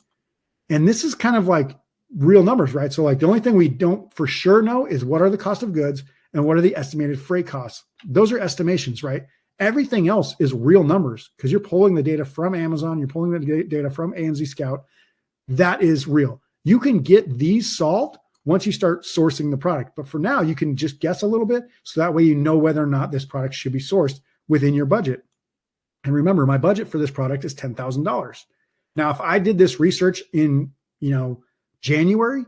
And this is kind of like real numbers, right? So like the only thing we don't for sure know is what are the cost of goods and what are the estimated freight costs. Those are estimations, right? Everything else is real numbers, because you're pulling the data from Amazon, you're pulling the data from ANZ Scout. That is real. You can get these solved once you start sourcing the product. But for now, you can just guess a little bit. So that way you know whether or not this product should be sourced within your budget. And remember, my budget for this product is $10,000. Now, if I did this research in, January,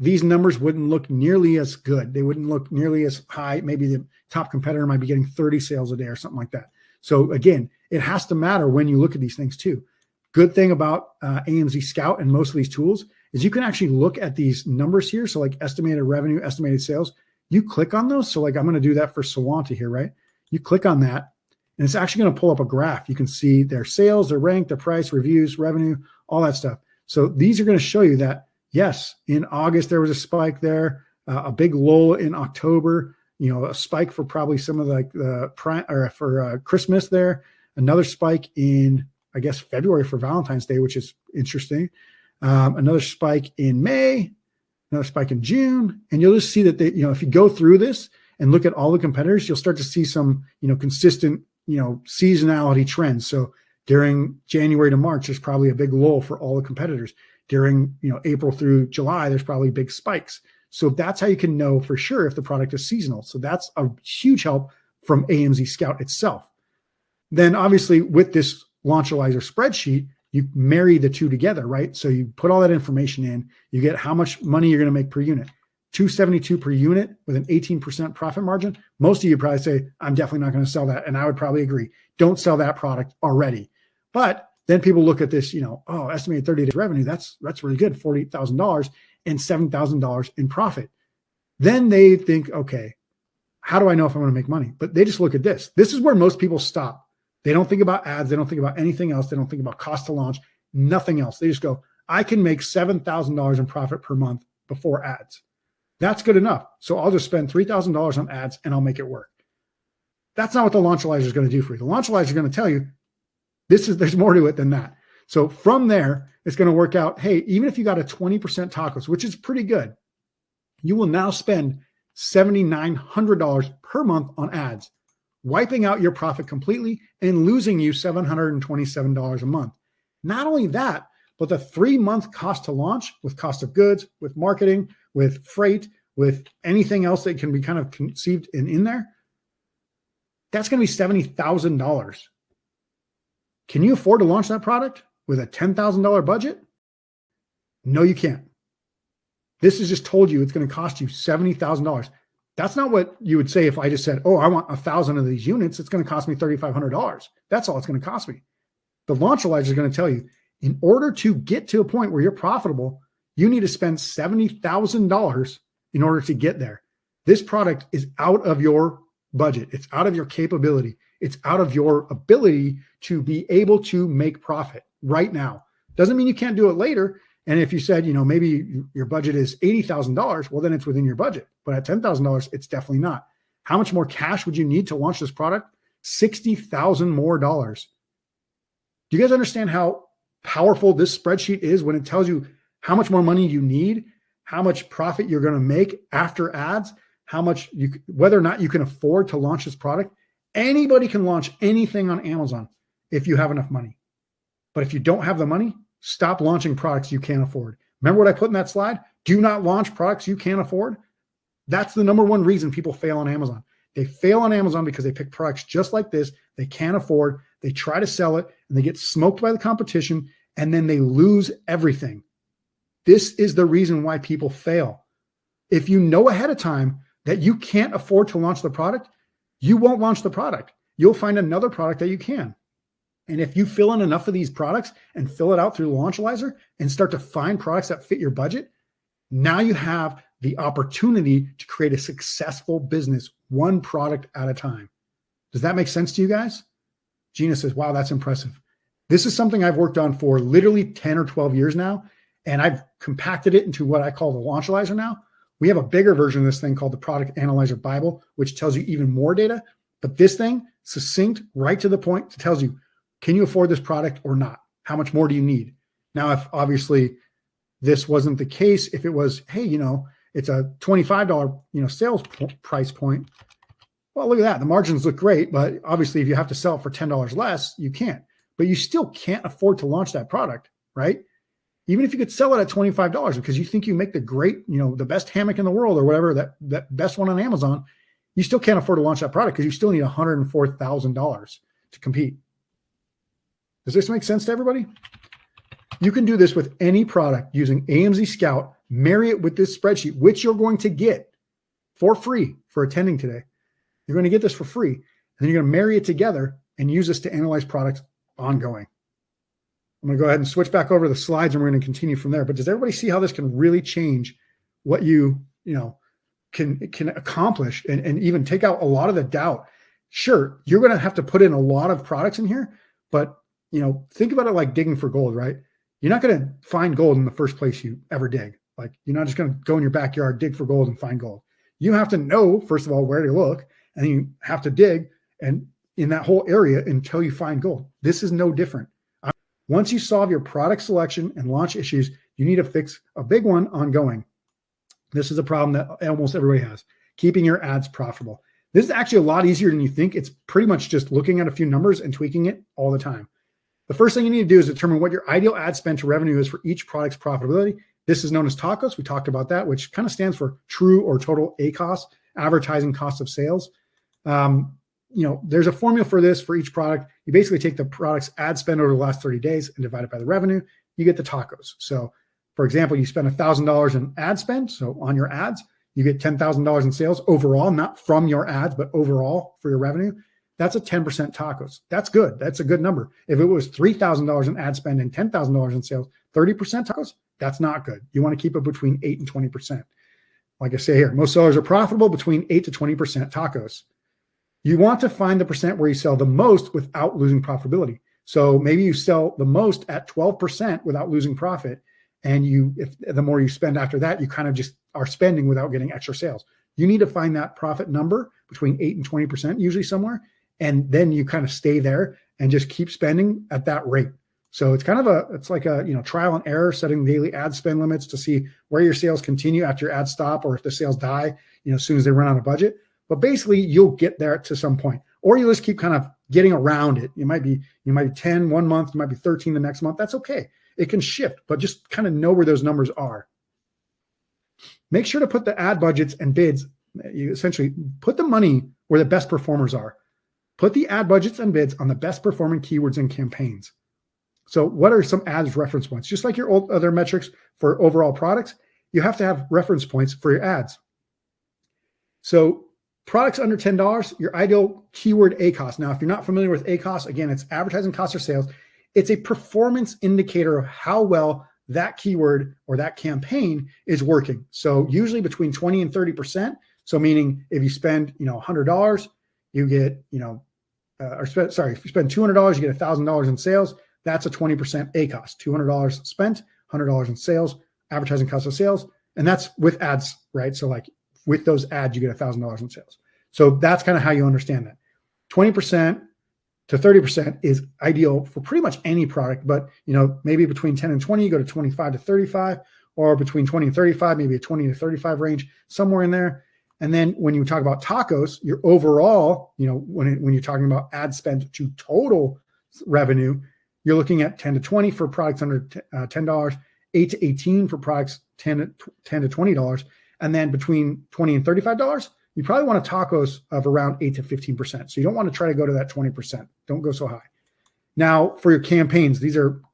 these numbers wouldn't look nearly as good. They wouldn't look nearly as high. Maybe the top competitor might be getting 30 sales a day or something like that. So again, it has to matter when you look at these things too. Good thing about AMZ Scout and most of these tools is you can actually look at these numbers here. So like estimated revenue, estimated sales, you click on those. So like I'm going to do that for Sawanta here, right? You click on that and it's actually going to pull up a graph. You can see their sales, their rank, their price, reviews, revenue, all that stuff. So these are going to show you that, yes, in August, there was a spike there, a big lull in October, a spike for probably some of for Christmas there, another spike in, I guess, February for Valentine's Day, which is interesting. Another spike in May, another spike in June. And you'll just see that if you go through this and look at all the competitors, you'll start to see some, consistent, seasonality trends. So during January to March, there's probably a big lull for all the competitors. During, April through July, there's probably big spikes. So that's how you can know for sure if the product is seasonal. So that's a huge help from AMZ Scout itself. Then obviously with this Launchalyzer spreadsheet, you marry the two together, right? So you put all that information in, you get how much money you're going to make per unit. $272 per unit with an 18% profit margin. Most of you probably say, I'm definitely not going to sell that. And I would probably agree. Don't sell that product already. But then people look at this, estimated 30 days revenue. That's really good. $48,000 and $7,000 in profit. Then they think, okay, how do I know if I'm going to make money? But they just look at this. This is where most people stop. They don't think about ads. They don't think about anything else. They don't think about cost to launch, nothing else. They just go, I can make $7,000 in profit per month before ads. That's good enough. So I'll just spend $3,000 on ads and I'll make it work. That's not what the Launchalyzer is going to do for you. The Launchalyzer is going to tell you, there's more to it than that. So from there, it's going to work out, hey, even if you got a 20% tacos, which is pretty good, you will now spend $7,900 per month on ads, wiping out your profit completely and losing you $727 a month. Not only that, but the 3-month cost to launch with cost of goods, with marketing, with freight, with anything else that can be kind of conceived in there, that's going to be $70,000. Can you afford to launch that product with a $10,000 budget? No, you can't. This has just told you it's going to cost you $70,000. That's not what you would say if I just said, oh, I want 1,000 of these units. It's going to cost me $3,500. That's all it's going to cost me. The Launchalyzer is going to tell you, in order to get to a point where you're profitable, you need to spend $70,000 in order to get there. This product is out of your budget. It's out of your capability. It's out of your ability to be able to make profit right now. Doesn't mean you can't do it later. And if you said, maybe your budget is $80,000, well, then it's within your budget. But at $10,000, it's definitely not. How much more cash would you need to launch this product? $60,000 more dollars. Do you guys understand how powerful this spreadsheet is when it tells you how much more money you need, how much profit you're going to make after ads, whether or not you can afford to launch this product? Anybody can launch anything on Amazon if you have enough money. But if you don't have the money, stop launching products you can't afford. Remember what I put in that slide? Do not launch products you can't afford. That's the number one reason people fail on Amazon. They fail on Amazon because they pick products just like this they can't afford. They try to sell it and they get smoked by the competition and then they lose everything. This is the reason why people fail. If you know ahead of time that you can't afford to launch the product, you won't launch the product. You'll find another product that you can. And if you fill in enough of these products and fill it out through Launchalyzer and start to find products that fit your budget, now you have the opportunity to create a successful business, one product at a time. Does that make sense to you guys? Gina says, wow, that's impressive. This is something I've worked on for literally 10 or 12 years now. And I've compacted it into what I call the Launchalyzer now. We have a bigger version of this thing called the Product Analyzer Bible, which tells you even more data. But this thing, succinct, right to the point, tells you, can you afford this product or not? How much more do you need? Now, if obviously this wasn't the case, if it was, hey, it's a $25, sales price point. Well, look at that. The margins look great, but obviously if you have to sell it for $10 less, you can't. But you still can't afford to launch that product, right? Even if you could sell it at $25 because you think you make the great, the best hammock in the world or whatever, that best one on Amazon, you still can't afford to launch that product because you still need $104,000 to compete. Does this make sense to everybody? You can do this with any product using AMZ Scout, marry it with this spreadsheet, which you're going to get for free for attending today. You're going to get this for free. And then you're going to marry it together and use this to analyze products ongoing. I'm going to go ahead and switch back over to the slides and we're going to continue from there. But does everybody see how this can really change what you can accomplish and even take out a lot of the doubt? Sure, you're going to have to put in a lot of products in here, but think about it like digging for gold, right? You're not going to find gold in the first place you ever dig. Like, you're not just going to go in your backyard, dig for gold and find gold. You have to know, first of all, where to look, and then you have to dig and in that whole area until you find gold. This is no different. Once you solve your product selection and launch issues, you need to fix a big one ongoing. This is a problem that almost everybody has, keeping your ads profitable. This is actually a lot easier than you think. It's pretty much just looking at a few numbers and tweaking it all the time. The first thing you need to do is determine what your ideal ad spend to revenue is for each product's profitability. This is known as TACOS. We talked about that, which kind of stands for true or total ACOS, advertising cost of sales. There's a formula for this for each product. You basically take the product's ad spend over the last 30 days and divide it by the revenue. You get the TACOS. So, for example, you spend $1,000 in ad spend. So on your ads, you get $10,000 in sales overall, not from your ads, but overall for your revenue. That's a 10% TACOS. That's good. That's a good number. If it was $3,000 in ad spend and $10,000 in sales, 30% TACOS, that's not good. You want to keep it between 8 and 20%. Like I say here, most sellers are profitable between 8 to 20% TACOS. You want to find the percent where you sell the most without losing profitability. So maybe you sell the most at 12% without losing profit. And if the more you spend after that, you kind of just are spending without getting extra sales. You need to find that profit number between 8 and 20%, usually somewhere. And then you kind of stay there and just keep spending at that rate. So it's kind of it's like a trial and error, setting daily ad spend limits to see where your sales continue after your ads stop, or if the sales die, as soon as they run out of budget. But basically you'll get there to some point, or you just keep kind of getting around it. You might be 10 one month, you might be 13 the next month. That's okay. It can shift, but just kind of know where those numbers are. Make sure to put the ad budgets and bids. You essentially put the money where the best performers are. Put the ad budgets and bids on the best performing keywords and campaigns. So what are some ads reference points? Just like your other metrics for overall products, you have to have reference points for your ads. So products under $10, your ideal keyword ACOS. Now, if you're not familiar with ACOS, again, it's advertising cost of sales. It's a performance indicator of how well that keyword or that campaign is working. So usually between 20 and 30%. So meaning if you spend, $100, you get, if you spend $200, you get $1,000 in sales. That's a 20% ACOS, $200 spent, $100 in sales, advertising cost of sales. And that's with ads, right? So like with those ads, you get $1,000 in sales. So that's kind of how you understand that. 20% to 30% is ideal for pretty much any product, but maybe between 10 and 20, you go to 25 to 35, or between 20 and 35, maybe a 20 to 35 range, somewhere in there. And then when you talk about TACOS, your overall, when you're talking about ad spend to total revenue, you're looking at 10 to 20 for products under $10, 8 to 18 for products 10 to $20, and then between $20 and $35, you probably want a TACOS of around 8 to 15%. So you don't want to try to go to that 20%. Don't go so high. Now for your campaigns,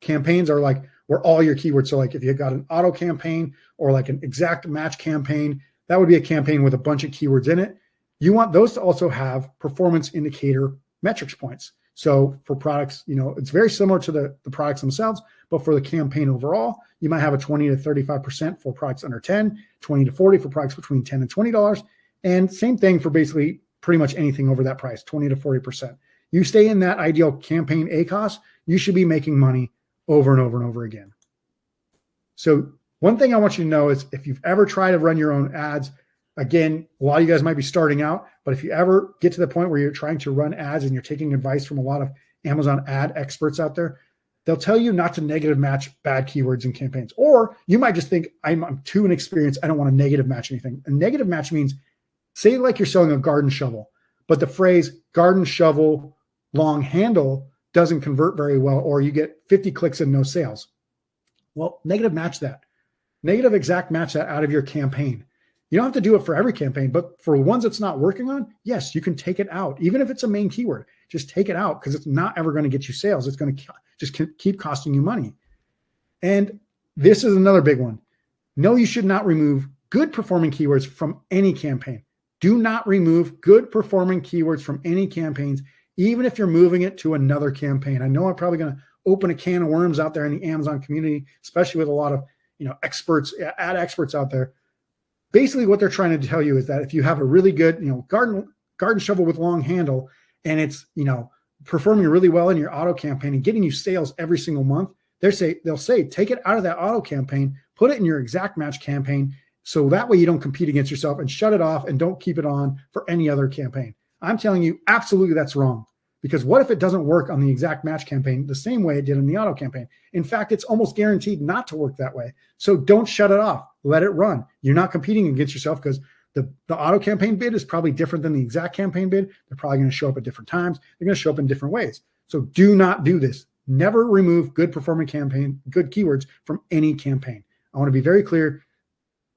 campaigns are like where all your keywords. So like if you got an auto campaign or like an exact match campaign, that would be a campaign with a bunch of keywords in it. You want those to also have performance indicator metrics points. So for products, it's very similar to the products themselves, but for the campaign overall, you might have a 20 to 35% for products under 10, 20 to 40 for products between $10 and $20. And same thing for basically pretty much anything over that price, 20 to 40%. You stay in that ideal campaign ACOS, you should be making money over and over and over again. So one thing I want you to know is if you've ever tried to run your own ads, again, a lot of you guys might be starting out, but if you ever get to the point where you're trying to run ads and you're taking advice from a lot of Amazon ad experts out there, they'll tell you not to negative match bad keywords and campaigns. Or you might just think, I'm too inexperienced, I don't want to negative match anything. A negative match means, say like you're selling a garden shovel, but the phrase garden shovel long handle doesn't convert very well, or you get 50 clicks and no sales. Well, negative match that. Negative exact match that out of your campaign. You don't have to do it for every campaign, but for ones it's not working on, yes, you can take it out. Even if it's a main keyword, just take it out because it's not ever going to get you sales. It's going to just keep costing you money. And this is another big one. No, you should not remove good performing keywords from any campaign. Do not remove good performing keywords from any campaigns, even if you're moving it to another campaign. I know I'm probably going to open a can of worms out there in the Amazon community, especially with a lot of experts, ad experts out there. Basically, what they're trying to tell you is that if you have a really good, garden shovel with long handle, and it's performing really well in your auto campaign and getting you sales every single month, they'll say take it out of that auto campaign, put it in your exact match campaign, so that way you don't compete against yourself, and shut it off and don't keep it on for any other campaign. I'm telling you, absolutely that's wrong. Because what if it doesn't work on the exact match campaign the same way it did in the auto campaign? In fact, it's almost guaranteed not to work that way. So don't shut it off. Let it run. You're not competing against yourself because the auto campaign bid is probably different than the exact campaign bid. They're probably going to show up at different times. They're going to show up in different ways. So do not do this. Never remove good performing campaign, good keywords from any campaign. I want to be very clear.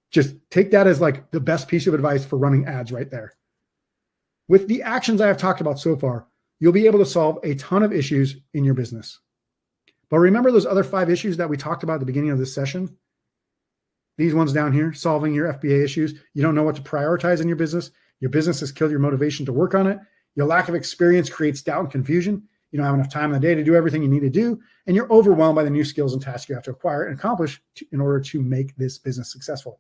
Just take that as like the best piece of advice for running ads right there. With the actions I have talked about so far, you'll be able to solve a ton of issues in your business. But remember those other 5 issues that we talked about at the beginning of this session? These ones down here, solving your FBA issues. You don't know what to prioritize in your business. Your business has killed your motivation to work on it. Your lack of experience creates doubt and confusion. You don't have enough time in the day to do everything you need to do. And you're overwhelmed by the new skills and tasks you have to acquire and accomplish in order to make this business successful.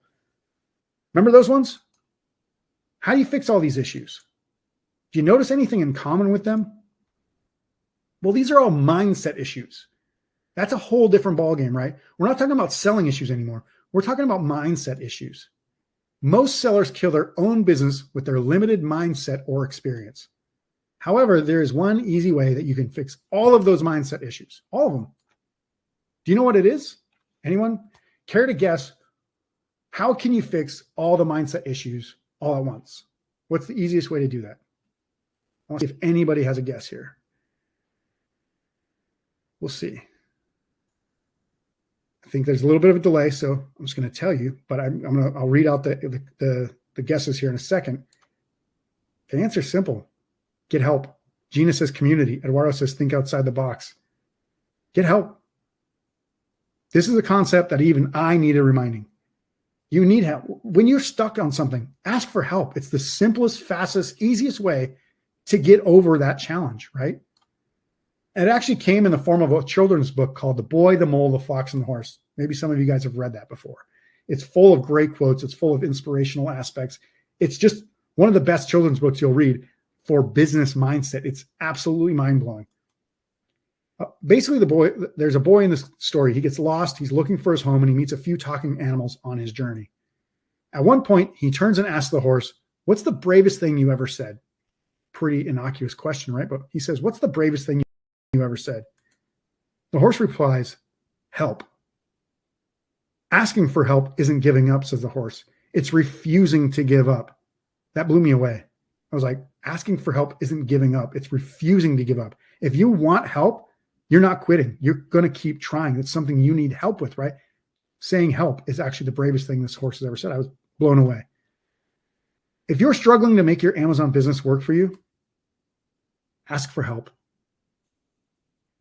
Remember those ones? How do you fix all these issues? Do you notice anything in common with them? Well, these are all mindset issues. That's a whole different ballgame, right? We're not talking about selling issues anymore. We're talking about mindset issues. Most sellers kill their own business with their limited mindset or experience. However, there is one easy way that you can fix all of those mindset issues, all of them. Do you know what it is? Anyone care to guess? How can you fix all the mindset issues all at once? What's the easiest way to do that? I want to see if anybody has a guess here. We'll see. I think there's a little bit of a delay, so I'm just going to tell you, but I'll read out the guesses here in a second. The answer is simple. Get help. Gina says community. Eduardo says think outside the box. Get help. This is a concept that even I needed reminding. You need help. When you're stuck on something, ask for help. It's the simplest, fastest, easiest way to get over that challenge, right? It actually came in the form of a children's book called The Boy, the Mole, the Fox, and the Horse. Maybe some of you guys have read that before. It's full of great quotes. It's full of inspirational aspects. It's just one of the best children's books you'll read for business mindset. It's absolutely mind-blowing. Basically, there's a boy in this story. He gets lost. He's looking for his home, and he meets a few talking animals on his journey. At one point, he turns and asks the horse, "What's the bravest thing you ever said?" Pretty innocuous question, right? But he says, "What's the bravest thing you ever said?" The horse replies, "Help." Asking for help isn't giving up, says the horse. It's refusing to give up. That blew me away. I was like, asking for help isn't giving up. It's refusing to give up. If you want help, you're not quitting. You're going to keep trying. It's something you need help with, right? Saying help is actually the bravest thing this horse has ever said. I was blown away. If you're struggling to make your Amazon business work for you, ask for help.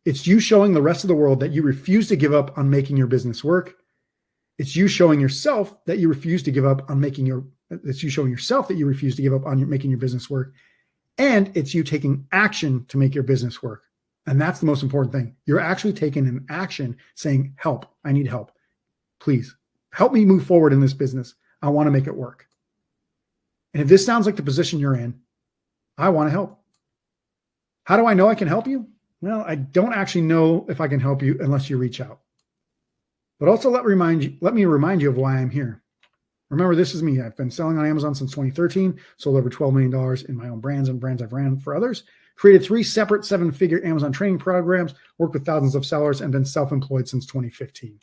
It's you showing the rest of the world that you refuse to give up on making your business work. It's you showing yourself that you refuse to give up on making your business work. And it's you taking action to make your business work. And that's the most important thing. You're actually taking an action saying, help, I need help. Please help me move forward in this business. I want to make it work. And if this sounds like the position you're in, I want to help. How do I know I can help you? Well, I don't actually know if I can help you unless you reach out. But also let me remind you of why I'm here. Remember, this is me. I've been selling on Amazon since 2013, sold over $12 million in my own brands and brands I've ran for others, created 3 separate 7-figure Amazon training programs, worked with thousands of sellers, and been self-employed since 2015.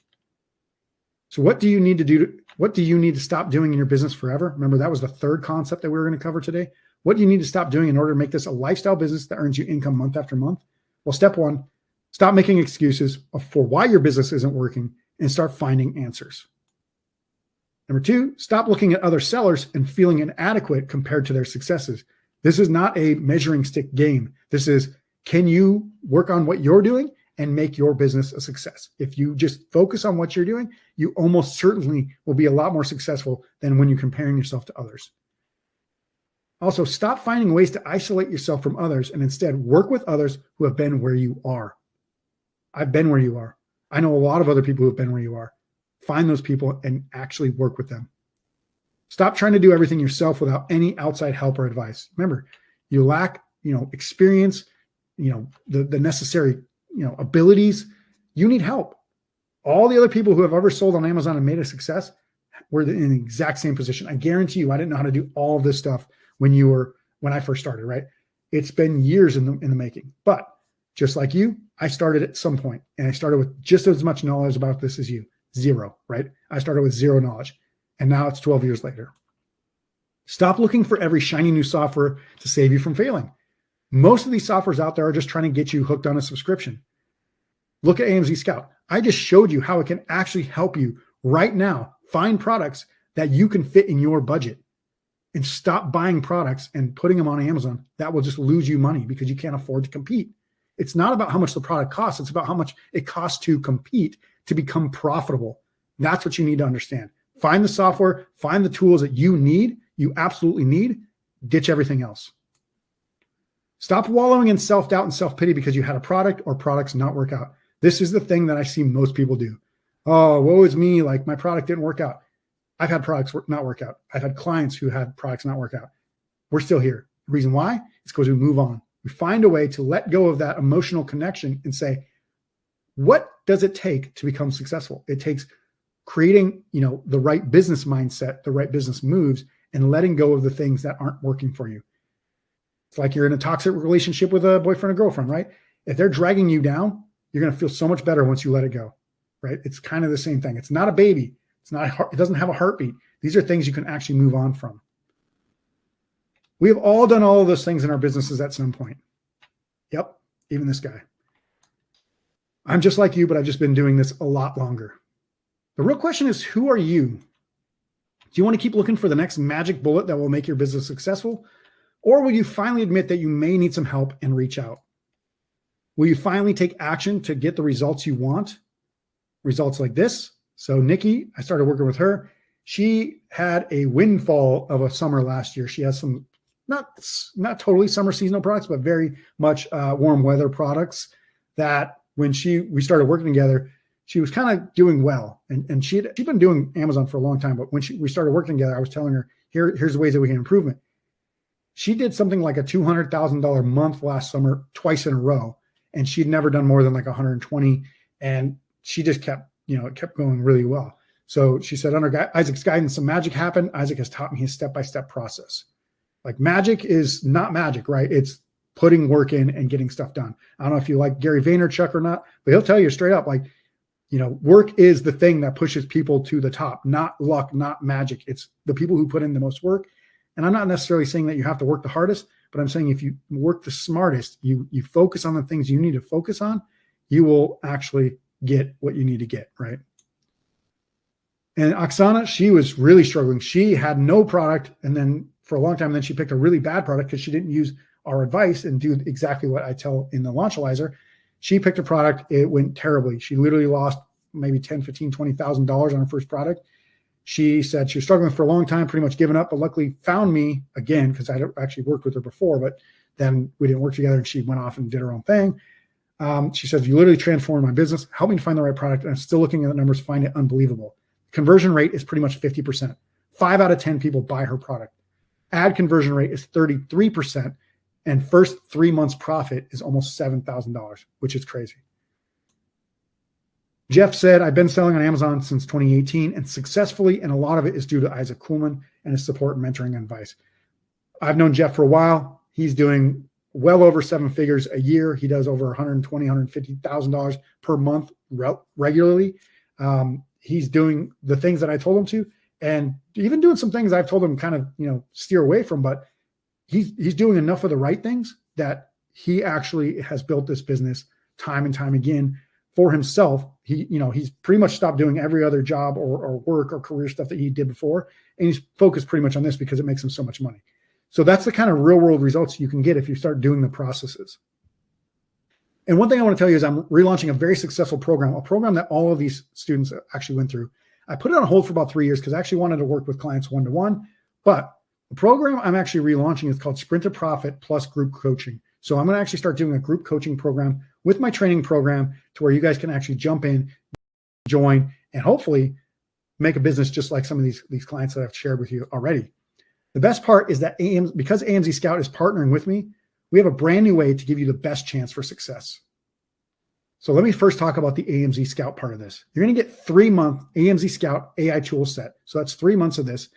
So what do you need to do? What do you need to stop doing in your business forever? Remember, that was the third concept that we were going to cover today. What do you need to stop doing in order to make this a lifestyle business that earns you income month after month? Well, step 1, stop making excuses for why your business isn't working and start finding answers. Number two, stop looking at other sellers and feeling inadequate compared to their successes. This is not a measuring stick game. This is, can you work on what you're doing and make your business a success? If you just focus on what you're doing, you almost certainly will be a lot more successful than when you're comparing yourself to others. Also, stop finding ways to isolate yourself from others and instead work with others who have been where you are. I've been where you are. I know a lot of other people who have been where you are. Find those people and actually work with them. Stop trying to do everything yourself without any outside help or advice. Remember, you lack, experience, the necessary, abilities. You need help. All the other people who have ever sold on Amazon and made a success were in the exact same position. I guarantee you, I didn't know how to do all of this stuff when I first started, right? It's been years in the making, but just like you, I started at some point and I started with just as much knowledge about this as you. Zero, right? I started with zero knowledge and now it's 12 years later. Stop looking for every shiny new software to save you from failing. Most of these softwares out there are just trying to get you hooked on a subscription. Look at AMZ Scout. I just showed you how it can actually help you right now find products that you can fit in your budget, and stop buying products and putting them on Amazon that will just lose you money because you can't afford to compete. It's not about how much the product costs. It's about how much it costs to compete to become profitable. That's what you need to understand. Find the software, find the tools that you absolutely need, ditch everything else. Stop wallowing in self-doubt and self-pity because you had a product or products not work out. This is the thing that I see most people do. Oh, woe is me, like my product didn't work out. I've had products not work out. I've had clients who had products not work out. We're still here. The reason why is because we move on. We find a way to let go of that emotional connection and say, what does it take to become successful? It takes creating, the right business mindset, the right business moves, and letting go of the things that aren't working for you. It's like you're in a toxic relationship with a boyfriend or girlfriend, right? If they're dragging you down, you're going to feel so much better once you let it go, right? It's kind of the same thing. It's not a baby. It doesn't have a heartbeat. These are things you can actually move on from. We have all done all of those things in our businesses at some point. Yep, even this guy. I'm just like you, but I've just been doing this a lot longer. The real question is, who are you? Do you want to keep looking for the next magic bullet that will make your business successful? Or will you finally admit that you may need some help and reach out? Will you finally take action to get the results you want? Results like this. So Nikki, I started working with her. She had a windfall of a summer last year. She has some, not totally summer seasonal products, but very much warm weather products that when we started working together, she was kind of doing well. And she'd been doing Amazon for a long time, but when we started working together, I was telling her, here's the ways that we can improve it. She did something like a $200,000 month last summer, twice in a row. And she'd never done more than like 120. And she just kept, it kept going really well. So she said, under Isaac's guidance, some magic happened. Isaac has taught me his step-by-step process. Like magic is not magic, right? It's putting work in and getting stuff done. I don't know if you like Gary Vaynerchuk or not, but he'll tell you straight up, like, work is the thing that pushes people to the top, not luck, not magic. It's the people who put in the most work. And I'm not necessarily saying that you have to work the hardest, but I'm saying if you work the smartest, you focus on the things you need to focus on, you will actually get what you need to get, right? And Oksana, she was really struggling. She had no product. And then for a long time, then she picked a really bad product because she didn't use our advice and do exactly what I tell in the Launchalyzer. She picked a product. It went terribly. She literally lost maybe $10,000, $15,000, $20,000 on her first product. She said she was struggling for a long time, pretty much giving up, but luckily found me again because I actually worked with her before, but then we didn't work together and she went off and did her own thing. She says, you literally transformed my business, help me to find the right product. And I'm still looking at the numbers, find it unbelievable. Conversion rate is pretty much 50%. 5 out of 10 people buy her product. Ad conversion rate is 33%. And first 3 months profit is almost $7,000, which is crazy. Jeff said, I've been selling on Amazon since 2018 and successfully, and a lot of it is due to Isaac Kuhlman and his support, mentoring, and advice. I've known Jeff for a while. He's doing well over 7 figures a year. He does over $120,000, $150,000 per month regularly. He's doing the things that I told him to, and even doing some things I've told him kind of, steer away from, but he's doing enough of the right things that he actually has built this business time and time again for himself. He's pretty much stopped doing every other job or work or career stuff that he did before. And he's focused pretty much on this because it makes him so much money. So that's the kind of real world results you can get if you start doing the processes. And one thing I want to tell you is I'm relaunching a very successful program, a program that all of these students actually went through. I put it on hold for about 3 years because I actually wanted to work with clients one-to-one. But the program I'm actually relaunching is called Sprint to Profit plus group coaching. So I'm going to actually start doing a group coaching program with my training program to where you guys can actually jump in, join, and hopefully make a business just like some of these clients that I've shared with you already. The best part is that because AMZ Scout is partnering with me, we have a brand new way to give you the best chance for success. So let me first talk about the AMZ Scout part of this. You're going to get 3-month AMZ Scout AI tool set. So that's 3 months of this.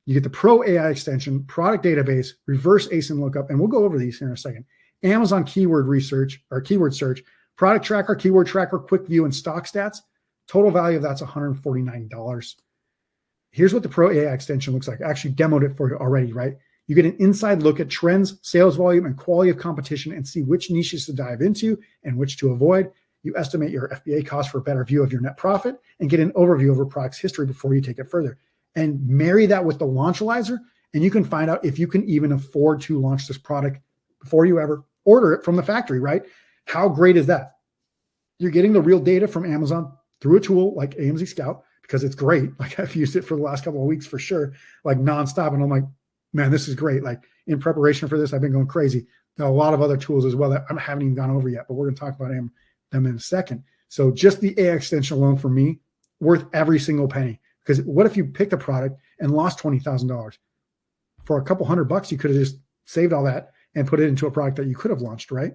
You get the Pro AI extension, product database, reverse ASIN lookup, and we'll go over these here in a second. Amazon keyword research or keyword search, product tracker, keyword tracker, quick view, and stock stats. Total value of that's $149. Here's what the Pro AI extension looks like. I actually demoed it for you already, right? You get an inside look at trends, sales volume, and quality of competition and see which niches to dive into and which to avoid. You estimate your FBA cost for a better view of your net profit and get an overview of a product's history before you take it further. And marry that with the Launchalyzer, and you can find out if you can even afford to launch this product before you ever order it from the factory, right? How great is that? You're getting the real data from Amazon through a tool like AMZ Scout because it's great. Like I've used it for the last couple of weeks for sure, like nonstop. And I'm like, man, this is great. Like in preparation for this, I've been going crazy. There are a lot of other tools as well that I haven't even gone over yet, but we're going to talk about them in a second. So just the AI extension alone for me, worth every single penny. Because what if you picked a product and lost $20,000? For a couple $100, you could have just saved all that and put it into a product that you could have launched, right?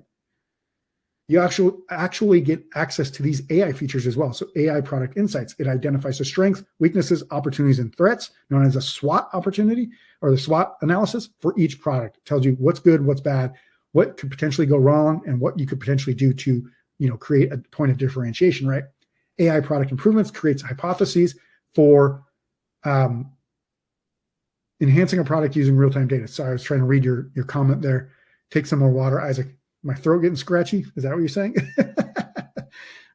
You actually get access to these AI features as well. So AI product insights. It identifies the strengths, weaknesses, opportunities, and threats, known as a SWOT opportunity or the SWOT analysis for each product. It tells you what's good, what's bad, what could potentially go wrong, and what you could potentially do to, create a point of differentiation, right? AI product improvements creates hypotheses for enhancing a product using real-time data. Sorry, I was trying to read your comment there. Take some more water, Isaac. My throat getting scratchy. Is that what you're saying?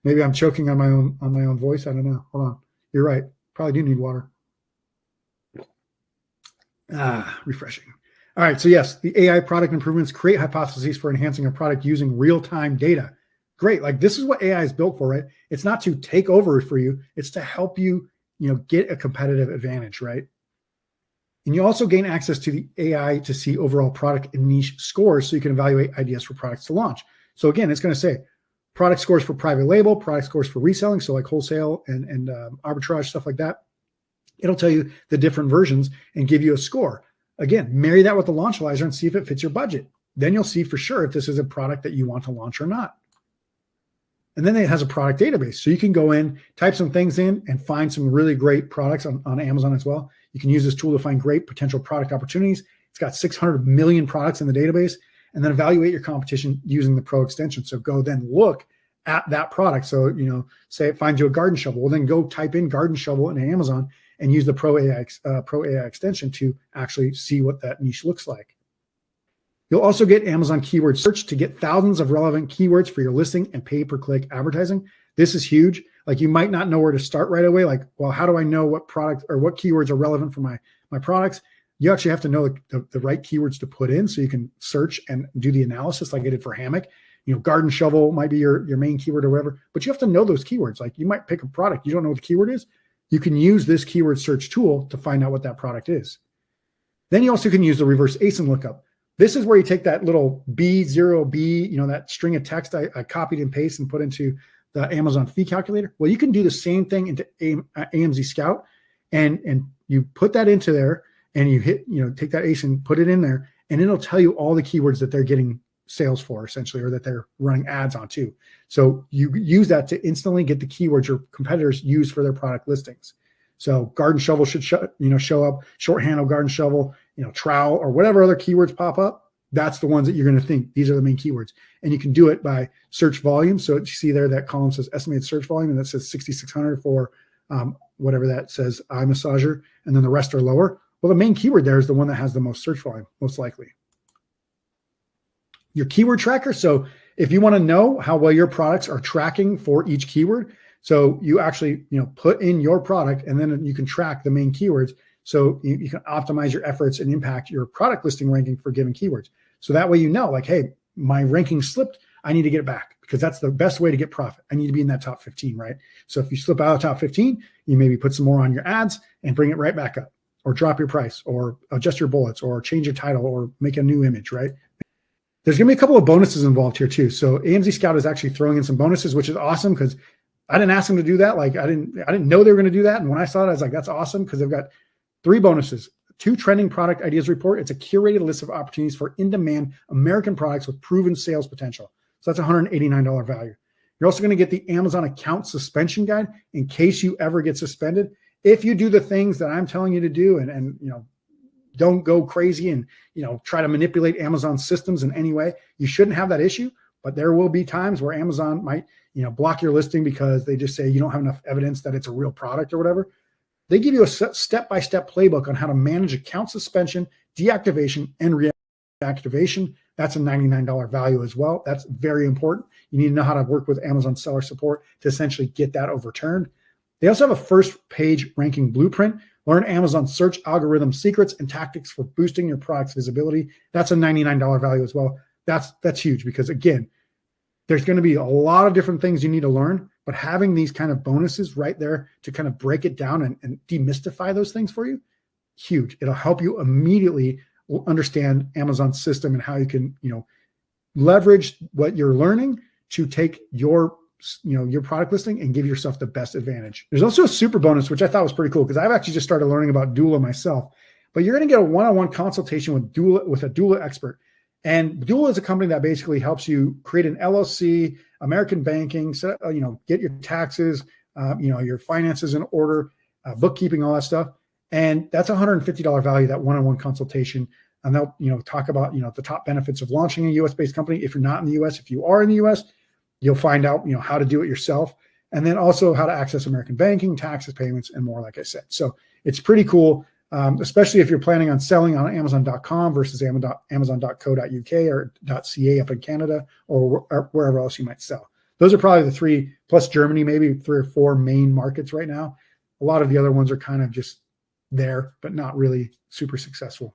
Maybe I'm choking on my own voice. I don't know. Hold on. You're right. Probably do need water. Refreshing. All right. So yes, the AI product improvements create hypotheses for enhancing a product using real-time data. Great. Like this is what AI is built for, right? It's not to take over for you. It's to help you, get a competitive advantage, right? And you also gain access to the AI to see overall product and niche scores so you can evaluate ideas for products to launch. So again, it's going to say product scores for private label, product scores for reselling, so like wholesale and arbitrage, stuff like that. It'll tell you the different versions and give you a score. Again, marry that with the Launchalyzer and see if it fits your budget. Then you'll see for sure if this is a product that you want to launch or not. And then it has a product database. So you can go in, type some things in, and find some really great products on Amazon as well. You can use this tool to find great potential product opportunities. It's got 600 million products in the database, and then evaluate your competition using the Pro extension. So go then look at that product. So, say it finds you a garden shovel. Well, then go type in garden shovel in Amazon and use the Pro AI extension to actually see what that niche looks like. You'll also get Amazon keyword search to get thousands of relevant keywords for your listing and pay-per-click advertising. This is huge. Like you might not know where to start right away. Like, well, how do I know what product or what keywords are relevant for my products? You actually have to know the right keywords to put in so you can search and do the analysis like I did for hammock. Garden shovel might be your main keyword or whatever, but you have to know those keywords. Like you might pick a product, you don't know what the keyword is. You can use this keyword search tool to find out what that product is. Then you also can use the reverse ASIN lookup. This is where you take that little B0B, that string of text I copied and pasted and put into the Amazon fee calculator. Well, you can do the same thing into AMZ Scout and you put that into there and you hit, take that ASIN, put it in there, and it'll tell you all the keywords that they're getting sales for essentially, or that they're running ads on too. So you use that to instantly get the keywords your competitors use for their product listings. So garden shovel should show up, short handle garden shovel, trowel, or whatever other keywords pop up. That's the ones that you're going to think these are the main keywords. And you can do it by search volume. So you see there that column says estimated search volume, and that says 6,600 for whatever that says, eye massager, and then the rest are lower. Well, the main keyword there is the one that has the most search volume, most likely. Your keyword tracker. So If you want to know how well your products are tracking for each keyword, so you actually, put in your product and then you can track the main keywords. So you can optimize your efforts and impact your product listing ranking for given keywords. So that way, like, hey, my ranking slipped. I need to get it back because that's the best way to get profit. I need to be in that top 15, right? So if you slip out of the top 15, you maybe put some more on your ads and bring it right back up, or drop your price, or adjust your bullets, or change your title, or make a new image, right? There's going to be a couple of bonuses involved here too. So AMZ Scout is actually throwing in some bonuses, which is awesome because I didn't ask them to do that. Like I didn't know they were going to do that. And when I saw it, I was like, that's awesome because they've got 3 bonuses. 2 trending product ideas report. It's a curated list of opportunities for in-demand American products with proven sales potential. So that's $189 value. You're also going to get the Amazon account suspension guide in case you ever get suspended. If you do the things that I'm telling you to do and don't go crazy and try to manipulate Amazon systems in any way, you shouldn't have that issue. But there will be times where Amazon might block your listing because they just say you don't have enough evidence that it's a real product or whatever. They give you a step-by-step playbook on how to manage account suspension, deactivation, and reactivation. That's a $99 value as well. That's very important. You need to know how to work with Amazon seller support to essentially get that overturned. They also have a first-page ranking blueprint. Learn Amazon search algorithm secrets and tactics for boosting your product's visibility. That's a $99 value as well. That's huge because, again, there's going to be a lot of different things you need to learn, but having these kind of bonuses right there to kind of break it down and demystify those things for you, huge. It'll help you immediately understand Amazon's system and how you can, leverage what you're learning to take your product listing and give yourself the best advantage. There's also a super bonus, which I thought was pretty cool because I've actually just started learning about Doula myself, but you're going to get a one-on-one consultation with a Doula expert. And Doula is a company that basically helps you create an LLC, American banking, get your taxes, your finances in order, bookkeeping, all that stuff. And that's $150 value, that one-on-one consultation. And they'll, talk about, the top benefits of launching a US-based company. If you're not in the US, if you are in the US, you'll find out, how to do it yourself. And then also how to access American banking, taxes, payments, and more, like I said. So it's pretty cool. Especially if you're planning on selling on Amazon.com versus Amazon.co.uk or .ca up in Canada or wherever else you might sell. Those are probably the 3, plus Germany, maybe 3 or 4 main markets right now. A lot of the other ones are kind of just there, but not really super successful.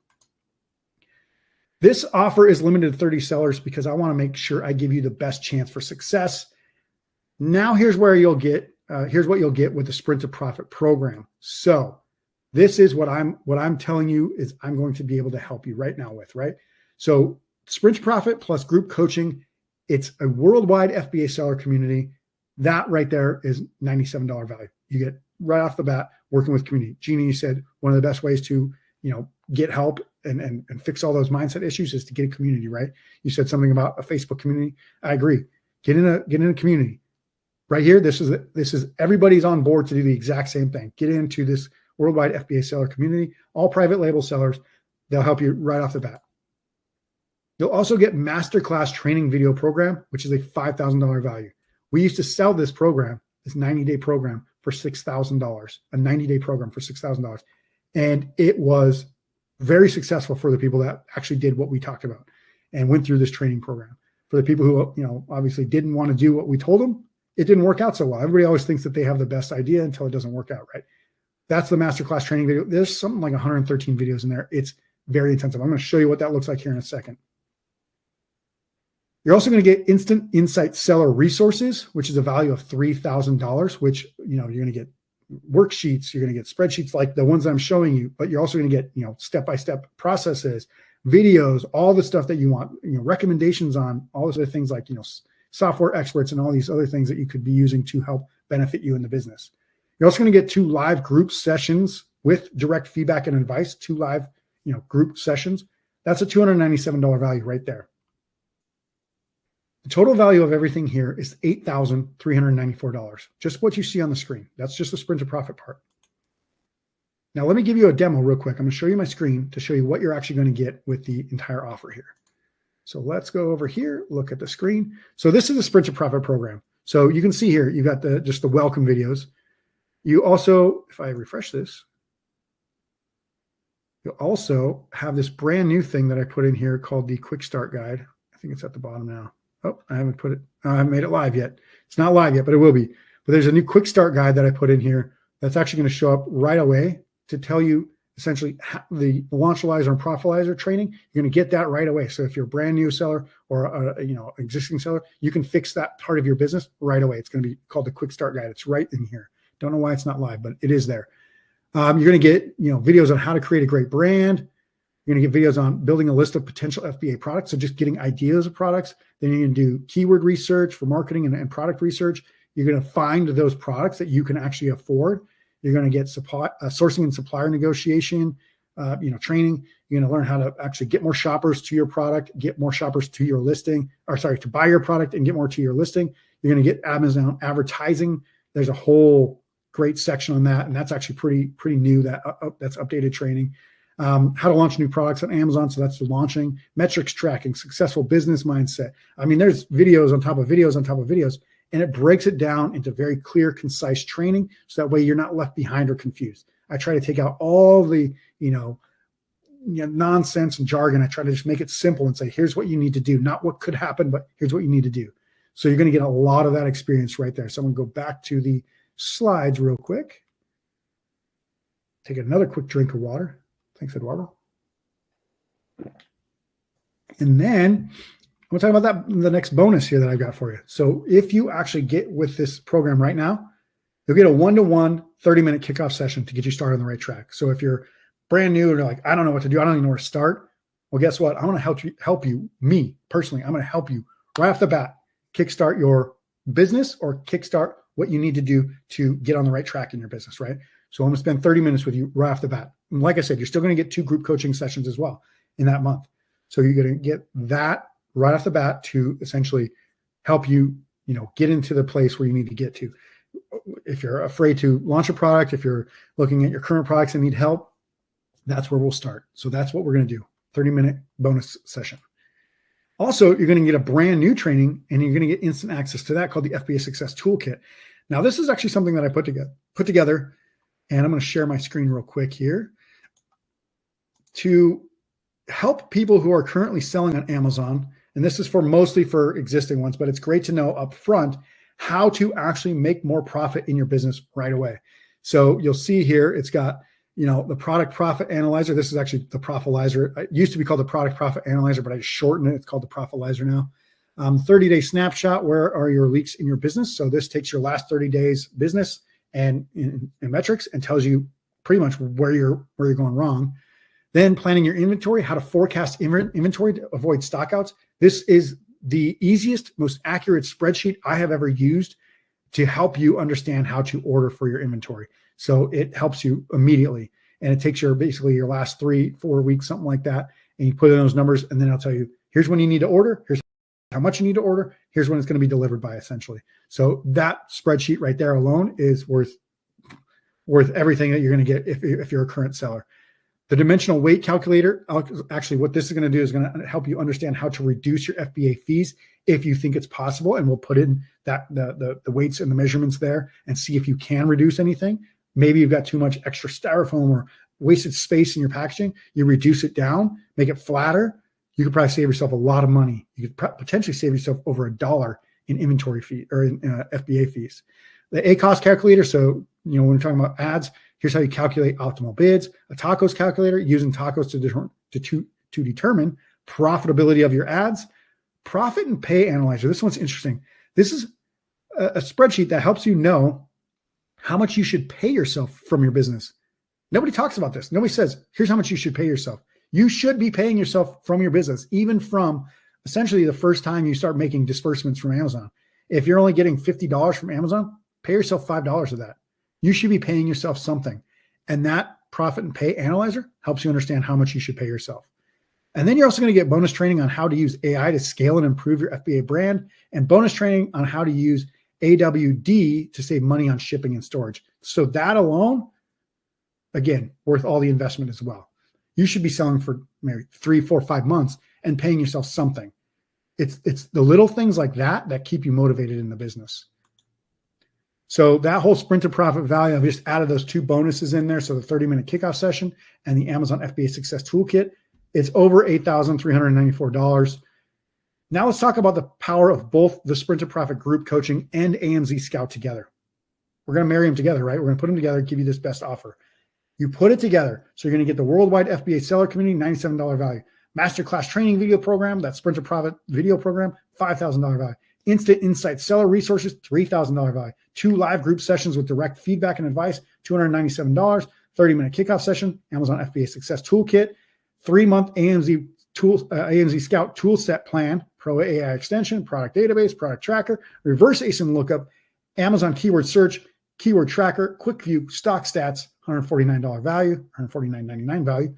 This offer is limited to 30 sellers because I want to make sure I give you the best chance for success. Now here's where here's what you'll get with the Sprint to Profit program. So this is what I'm telling you is I'm going to be able to help you right now with, right? So Sprint to Profit plus group coaching, it's a worldwide FBA seller community. That right there is $97 value. You get right off the bat working with community. Jeannie, you said one of the best ways to, get help and fix all those mindset issues is to get a community, right? You said something about a Facebook community. I agree. Get in a community. Right here, this is everybody's on board to do the exact same thing. Get into this worldwide FBA seller community, all private label sellers. They'll help you right off the bat. You'll also get masterclass training video program, which is a $5,000 value. We used to sell this program, this 90-day program, for $6,000, a 90-day program for $6,000. And it was very successful for the people that actually did what we talked about and went through this training program. For the people who, obviously didn't want to do what we told them, it didn't work out so well. Everybody always thinks that they have the best idea until it doesn't work out, right? That's the masterclass training video. There's something like 113 videos in there. It's very intensive. I'm going to show you what that looks like here in a second. You're also going to get instant insight seller resources, which is a value of $3,000, which, you're going to get worksheets, you're going to get spreadsheets like the ones I'm showing you, but you're also going to get, step-by-step processes, videos, all the stuff that you want, recommendations on all those other things like, software experts and all these other things that you could be using to help benefit you in the business. You're also going to get 2 live group sessions with direct feedback and advice, 2 live, group sessions. That's a $297 value right there. The total value of everything here is $8,394, just what you see on the screen. That's just the Sprint to Profit part. Now, let me give you a demo real quick. I'm going to show you my screen to show you what you're actually going to get with the entire offer here. So let's go over here, look at the screen. So this is the Sprint to Profit program. So you can see here, you got just the welcome videos. You also, if I refresh this, you'll also have this brand new thing that I put in here called the Quick Start Guide. I think it's at the bottom now. Oh, I haven't put it, I haven't made it live yet. It's not live yet, but it will be. But there's a new quick start guide that I put in here that's actually going to show up right away to tell you essentially the launchalizer and profilizer training. You're going to get that right away. So if you're a brand new seller or a existing seller, you can fix that part of your business right away. It's going to be called the quick start guide. It's right in here. Don't know why it's not live, but it is there. You're going to get videos on how to create a great brand. You're going to get videos on building a list of potential FBA products. So just getting ideas of products. Then you're going to do keyword research for marketing and product research. You're going to find those products that you can actually afford. You're going to get sourcing and supplier negotiation, training. You're going to learn how to actually get more shoppers to your product, get more shoppers to your listing, to buy your product and get more to your listing. You're going to get Amazon advertising. There's a whole great section on that, and that's actually pretty new. That's updated training. How to launch new products on Amazon. So that's the launching, metrics tracking, successful business mindset. I mean, there's videos on top of videos on top of videos, and it breaks it down into very clear, concise training. So that way you're not left behind or confused. I try to take out all the, nonsense and jargon. I try to just make it simple and say, here's what you need to do, not what could happen, but here's what you need to do. So you're going to get a lot of that experience right there. So I'm going to go back to the slides real quick. Take another quick drink of water. Thanks, Eduardo. And then I'm going to talk about the next bonus here that I've got for you. So if you actually get with this program right now, you'll get a one-to-one 30-minute kickoff session to get you started on the right track. So if you're brand new and you're like, I don't know what to do, I don't even know where to start. Well, guess what? I'm going to help you, me personally, I'm going to help you right off the bat, kickstart your business or kickstart what you need to do to get on the right track in your business, right? So I'm going to spend 30 minutes with you right off the bat. And like I said, you're still going to get 2 group coaching sessions as well in that month. So you're going to get that right off the bat to essentially help you, get into the place where you need to get to. If you're afraid to launch a product, if you're looking at your current products and need help, that's where we'll start. So that's what we're going to do. 30-minute bonus session. Also, you're going to get a brand new training and you're going to get instant access to that called the FBA Success Toolkit. Now, this is actually something that I put together, and I'm going to share my screen real quick here to help people who are currently selling on Amazon. And this is mostly for existing ones, but it's great to know up front how to actually make more profit in your business right away. So you'll see here, it's got, the product profit analyzer. This is actually the profilizer. It used to be called the product profit analyzer, but I just shortened it. It's called the profilizer now. 30-day snapshot. Where are your leaks in your business? So this takes your last 30 days business and metrics and tells you pretty much where you're going wrong. Then planning your inventory, how to forecast inventory to avoid stockouts. This is the easiest, most accurate spreadsheet I have ever used to help you understand how to order for your inventory. So it helps you immediately. And it takes basically your last 3-4 weeks, something like that. And you put in those numbers, and then I'll tell you, here's when you need to order. Here's how much you need to order. Here's when it's going to be delivered by, essentially. So that spreadsheet right there alone is worth everything that you're going to get if you're a current seller. The dimensional weight calculator, actually what this is going to do is going to help you understand how to reduce your FBA fees if you think it's possible. And we'll put in that the weights and the measurements there and see if you can reduce anything. Maybe you've got too much extra styrofoam or wasted space in your packaging. You reduce it down, make it flatter. You could probably save yourself a lot of money. You could potentially save yourself over $1 in inventory fee or in FBA fees. The ACoS calculator. So, when we're talking about ads, here's how you calculate optimal bids. A tacos calculator, using tacos to determine profitability of your ads. Profit and pay analyzer. This one's interesting. This is a spreadsheet that helps you know how much you should pay yourself from your business. Nobody talks about this. Nobody says, here's how much you should pay yourself. You should be paying yourself from your business, even from essentially the first time you start making disbursements from Amazon. If you're only getting $50 from Amazon, pay yourself $5 of that. You should be paying yourself something. And that profit and pay analyzer helps you understand how much you should pay yourself. And then you're also going to get bonus training on how to use AI to scale and improve your FBA brand, and bonus training on how to use AWD to save money on shipping and storage. So that alone, again, worth all the investment as well. You should be selling for maybe 3, 4, 5 months and paying yourself something. It's the little things like that keep you motivated in the business. So that whole sprint to profit value, I've just added those 2 bonuses in there. So the 30-minute kickoff session and the Amazon FBA Success Toolkit. It's over $8,394. Now let's talk about the power of both the Sprint to Profit group coaching and AMZ Scout together. We're going to marry them together, right? We're going to put them together, give you this best offer. You put it together, so you're going to get the worldwide FBA seller community, $97 value. Masterclass training video program, that Sprint to Profit video program, $5,000 value. Instant Insight seller resources, $3,000 value. 2 live group sessions with direct feedback and advice, $297. 30-minute kickoff session, Amazon FBA Success Toolkit, 3-month AMZ Scout tool set plan, Pro AI extension, product database, product tracker, reverse ASIN lookup, Amazon keyword search, keyword tracker, quick view, stock stats, $149 value, $149.99 value,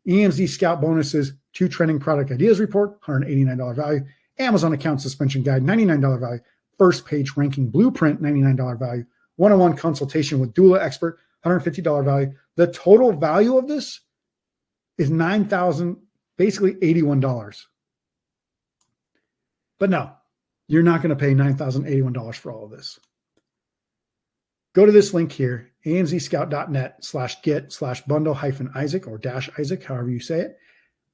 AMZ Scout bonuses, 2 trending product ideas report, $189 value, Amazon account suspension guide, $99 value, first page ranking blueprint, $99 value, one-on-one consultation with doula expert, $150 value. The total value of this is $9,000, basically $81. But no, you're not going to pay $9,081 for all of this. Go to this link here, amzscout.net/get/bundle-isaac or -Isaac, however you say it,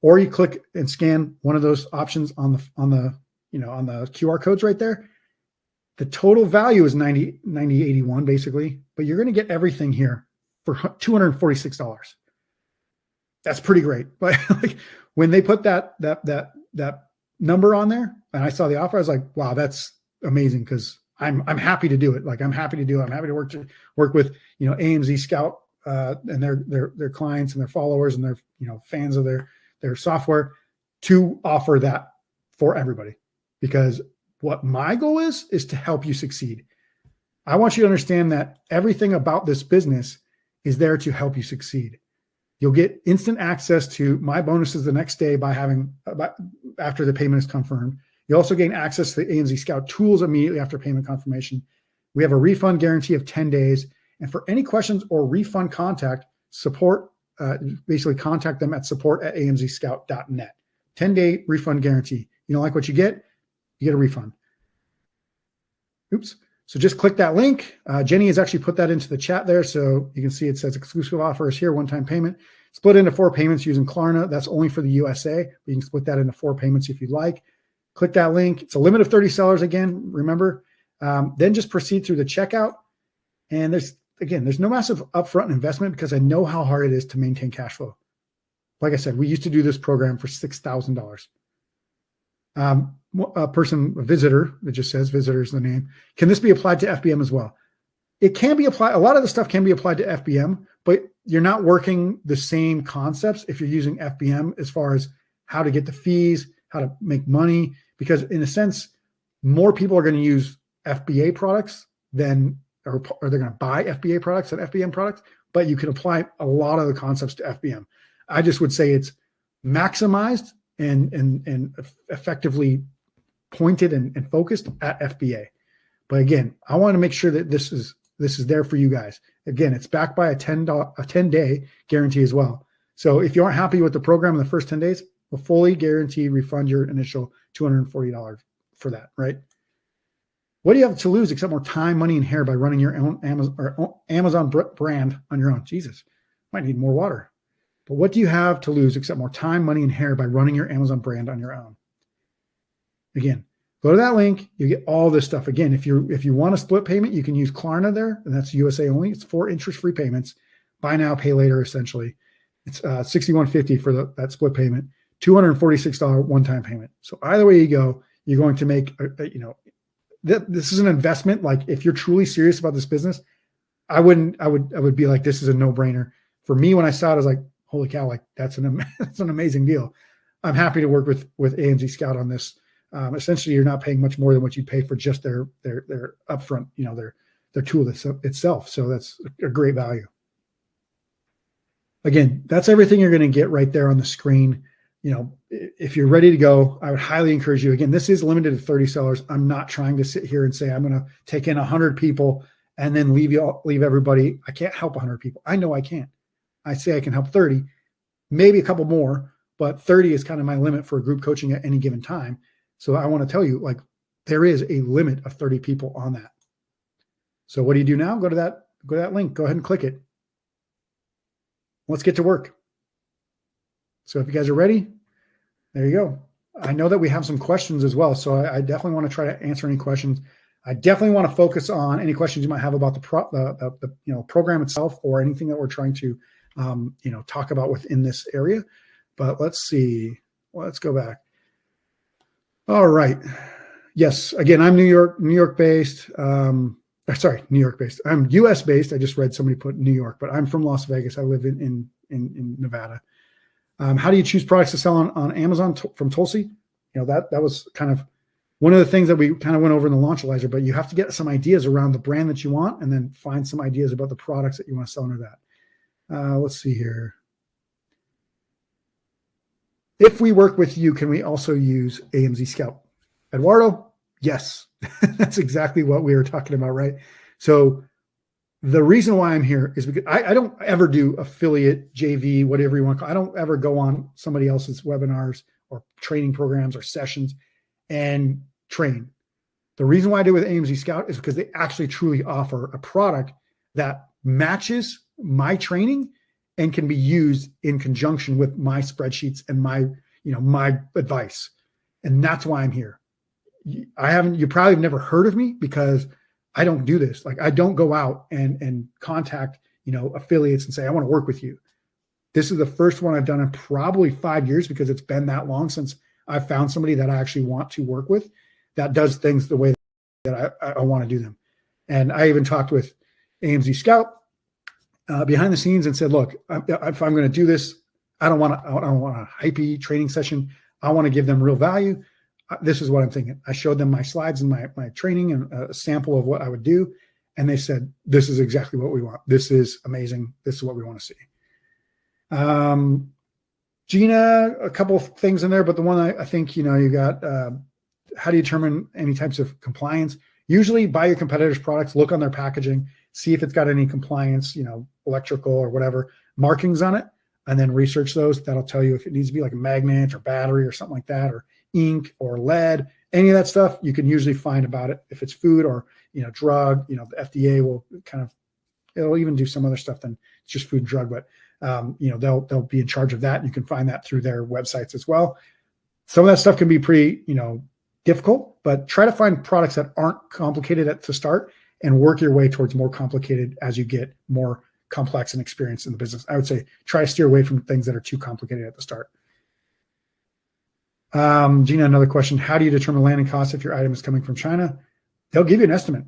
or you click and scan one of those options on the QR codes right there. The total value is $90.81 basically, but you're going to get everything here for $246. That's pretty great. But like when they put that number on there and I saw the offer, I was like, wow, that's amazing, because I'm happy to do it. Like I'm happy to do it. I'm happy to work with AMZ Scout and their clients and their followers and their fans of their software to offer that for everybody. Because what my goal is to help you succeed. I want you to understand that everything about this business is there to help you succeed. You'll get instant access to my bonuses the next day after the payment is confirmed. You also gain access to the AMZ Scout tools immediately after payment confirmation. We have a refund guarantee of 10 days. And for any questions or refund contact, basically contact them at support@amzscout.net. 10-day refund guarantee. You don't like what you get a refund. Oops. So just click that link. Jenny has actually put that into the chat there. So you can see it says exclusive offer is here, one-time payment. Split into 4 payments using Klarna. That's only for the USA. But you can split that into 4 payments if you'd like. Click that link. It's a limit of 30 sellers again, remember. Then just proceed through the checkout. And there's no massive upfront investment because I know how hard it is to maintain cash flow. Like I said, we used to do this program for $6,000. A visitor, it just says visitor is the name. Can this be applied to FBM as well? It can be applied. A lot of the stuff can be applied to FBM, but you're not working the same concepts if you're using FBM as far as how to get the fees, how to make money, because in a sense, more people are going to use FBA products or they're going to buy FBA products than FBM products, but you can apply a lot of the concepts to FBM. I just would say it's maximized and effectively pointed and focused at FBA. But again, I want to make sure that this is there for you guys. Again, it's backed by a 10-day guarantee as well. So if you aren't happy with the program in the first 10 days, we'll fully guarantee refund your initial $240 for that, right? What do you have to lose except more time, money, and hair by running your own Amazon brand on your own? Jesus, might need more water. But what do you have to lose except more time, money, and hair by running your Amazon brand on your own? Again, go to that link. You get all this stuff. Again, if you want a split payment, you can use Klarna there, and that's USA only. It's 4 interest-free payments. Buy now, pay later, essentially. It's $61.50 for that split payment, $246 one-time payment. So either way you go, you're going to make this is an investment. Like if you're truly serious about this business, I would be like, this is a no-brainer. For me, when I saw it, I was like, holy cow, like that's an amazing deal. I'm happy to work with AMZ Scout on this. Essentially, you're not paying much more than what you pay for just their upfront, their tool itself. So that's a great value. Again, that's everything you're going to get right there on the screen. If you're ready to go, I would highly encourage you. Again, this is limited to 30 sellers. I'm not trying to sit here and say I'm going to take in 100 people and then leave everybody. I can't help 100 people. I know I can't. I say I can help 30, maybe a couple more, but 30 is kind of my limit for group coaching at any given time. So I want to tell you, like, there is a limit of 30 people on that. So what do you do now? Go to that link. Go ahead and click it. Let's get to work. So if you guys are ready, there you go. I know that we have some questions as well, so I definitely want to try to answer any questions. I definitely want to focus on any questions you might have about the program itself or anything that we're trying to talk about within this area. But let's see. Let's go back. All right. Yes. Again, I'm New York based. Sorry, New York based. I'm US based. I just read somebody put New York, but I'm from Las Vegas. I live in Nevada. How do you choose products to sell on Amazon from Tulsi? That was kind of one of the things that we kind of went over in the Launchalyzer, but you have to get some ideas around the brand that you want and then find some ideas about the products that you want to sell under that. Let's see here. If we work with you, can we also use AMZ Scout? Eduardo, yes. That's exactly what we were talking about, right? So the reason why I'm here is because I don't ever do affiliate, JV, whatever you want to call it. I don't ever go on somebody else's webinars or training programs or sessions and train. The reason why I do it with AMZ Scout is because they actually truly offer a product that matches my training and can be used in conjunction with my spreadsheets and my advice. And that's why I'm here. You probably have never heard of me because I don't do this. Like I don't go out and contact, affiliates and say, I want to work with you. This is the first one I've done in probably 5 years because it's been that long since I found somebody that I actually want to work with that does things the way that I want to do them. And I even talked with AMZ Scout behind the scenes and said, look, if I'm going to do this, I don't want a hypey training session. I want to give them real value. This is what I'm thinking. I showed them my slides and my training and a sample of what I would do. And they said, this is exactly what we want. This is amazing. This is what we want to see. Gina, a couple of things in there, but the one I think, you got, how do you determine any types of compliance? Usually buy your competitors' products, look on their packaging, see if it's got any compliance, electrical or whatever markings on it, and then research those. That'll tell you if it needs to be like a magnet or battery or something like that, or ink or lead, any of that stuff you can usually find about it. If it's food or, drug, the FDA will it'll even do some other stuff than it's just food and drug, but they'll be in charge of that. And you can find that through their websites as well. Some of that stuff can be pretty, difficult, but try to find products that aren't complicated to start and work your way towards more complicated as you get more complex and experienced in the business. I would say try to steer away from things that are too complicated at the start. Gina, another question. How do you determine landing costs if your item is coming from China? They'll give you an estimate.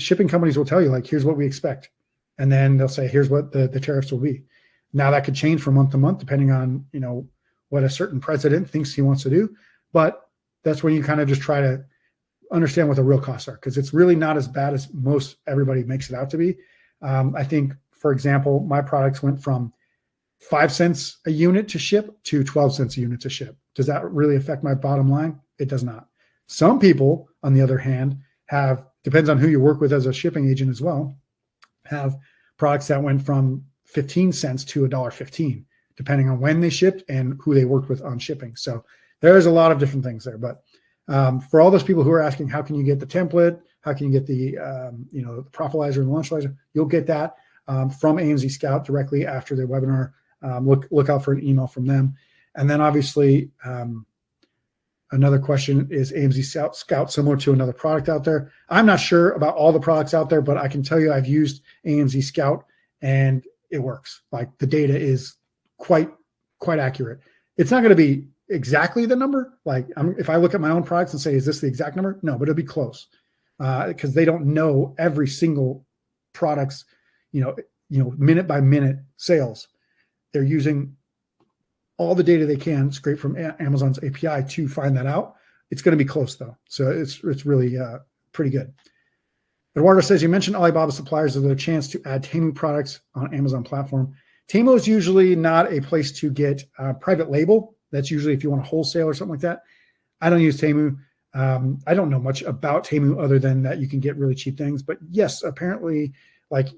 Shipping companies will tell you, like, here's what we expect. And then they'll say, here's what the tariffs will be. Now that could change from month to month, depending on, what a certain president thinks he wants to do. But that's when you kind of just try to understand what the real costs are, because it's really not as bad as most everybody makes it out to be. I think, for example, my products went from 5 cents a unit to ship to 12 cents a unit to ship. Does that really affect my bottom line? It does not. Some people, on the other hand, depends on who you work with as a shipping agent as well, have products that went from 15 cents to $1.15, depending on when they shipped and who they worked with on shipping. So there's a lot of different things there. But for all those people who are asking, how can you get the template? How can you get the the Profilizer and the Launchalyzer? You'll get that from AMZ Scout directly after the webinar. Look out for an email from them. And then obviously, another question, is AMZ Scout similar to another product out there? I'm not sure about all the products out there, but I can tell you I've used AMZ Scout and it works. Like the data is quite accurate. It's not going to be exactly the number. Like if I look at my own products and say, is this the exact number? No, but it'll be close because they don't know every single product's, minute by minute sales. They're using all the data they can scrape from Amazon's API to find that out. It's going to be close though. So it's really pretty good. Eduardo says, you mentioned Alibaba suppliers. Is there a chance to add Temu products on Amazon platform? Temu is usually not a place to get private label. That's usually if you want a wholesale or something like that. I don't use Temu. I don't know much about Temu other than that you can get really cheap things. But yes, apparently, like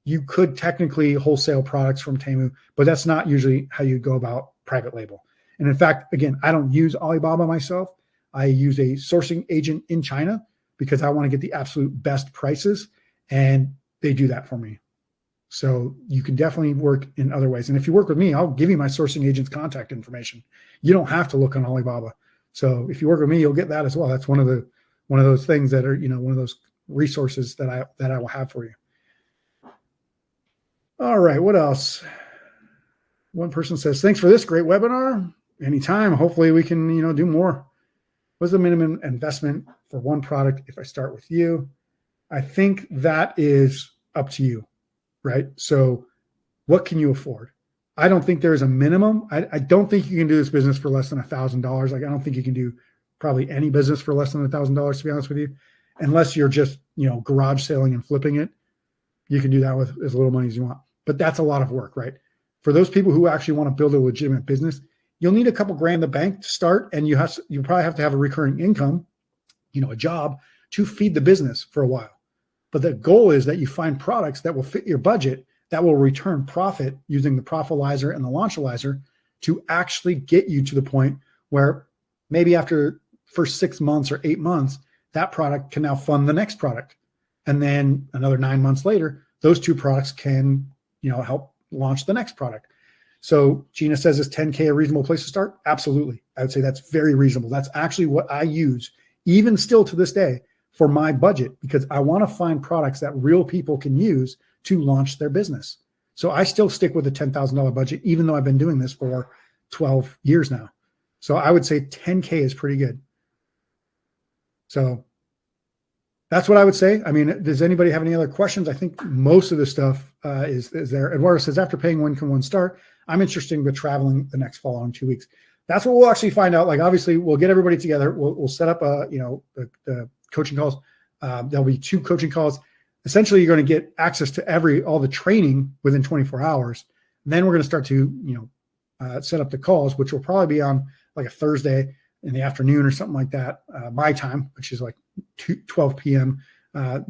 you could technically wholesale products from Temu, but that's not usually how you go about private label. And in fact, again, I don't use Alibaba myself. I use a sourcing agent in China because I want to get the absolute best prices, and they do that for me. So you can definitely work in other ways. And if you work with me, I'll give you my sourcing agent's contact information. You don't have to look on Alibaba. So if you work with me, you'll get that as well. That's one of those things that are, one of those resources that I will have for you. All right. What else? One person says, thanks for this great webinar. Anytime. Hopefully we can, do more. What's the minimum investment for one product if I start with you? I think that is up to you, right? So what can you afford? I don't think there's a minimum. I don't think you can do this business for less than $1,000. Like, I don't think you can do probably any business for less than $1,000, to be honest with you, unless you're just, garage selling and flipping it. You can do that with as little money as you want, but that's a lot of work, right? For those people who actually want to build a legitimate business, you'll need a couple grand in the bank to start, and you probably have to have a recurring income, a job to feed the business for a while. But the goal is that you find products that will fit your budget, that will return profit using the Profilizer and the Launchalizer to actually get you to the point where maybe after first 6 months or 8 months, that product can now fund the next product. And then another 9 months later, those two products can, help launch the next product. So Gina says, is 10K a reasonable place to start? Absolutely. I would say that's very reasonable. That's actually what I use, even still to this day, for my budget, because I want to find products that real people can use to launch their business. So I still stick with a $10,000 budget, even though I've been doing this for 12 years now. So I would say 10K is pretty good. So that's what I would say. I mean, does anybody have any other questions? I think most of the stuff is there. Eduardo says, after paying, when can one start? I'm interested in traveling the next fall in 2 weeks. That's what we'll actually find out. Like, obviously, we'll get everybody together. We'll set up the coaching calls. There'll be 2 coaching calls. Essentially, you're going to get access to all the training within 24 hours. And then we're going to start to set up the calls, which will probably be on like a Thursday in the afternoon or something like that, my time, which is like 12 p.m.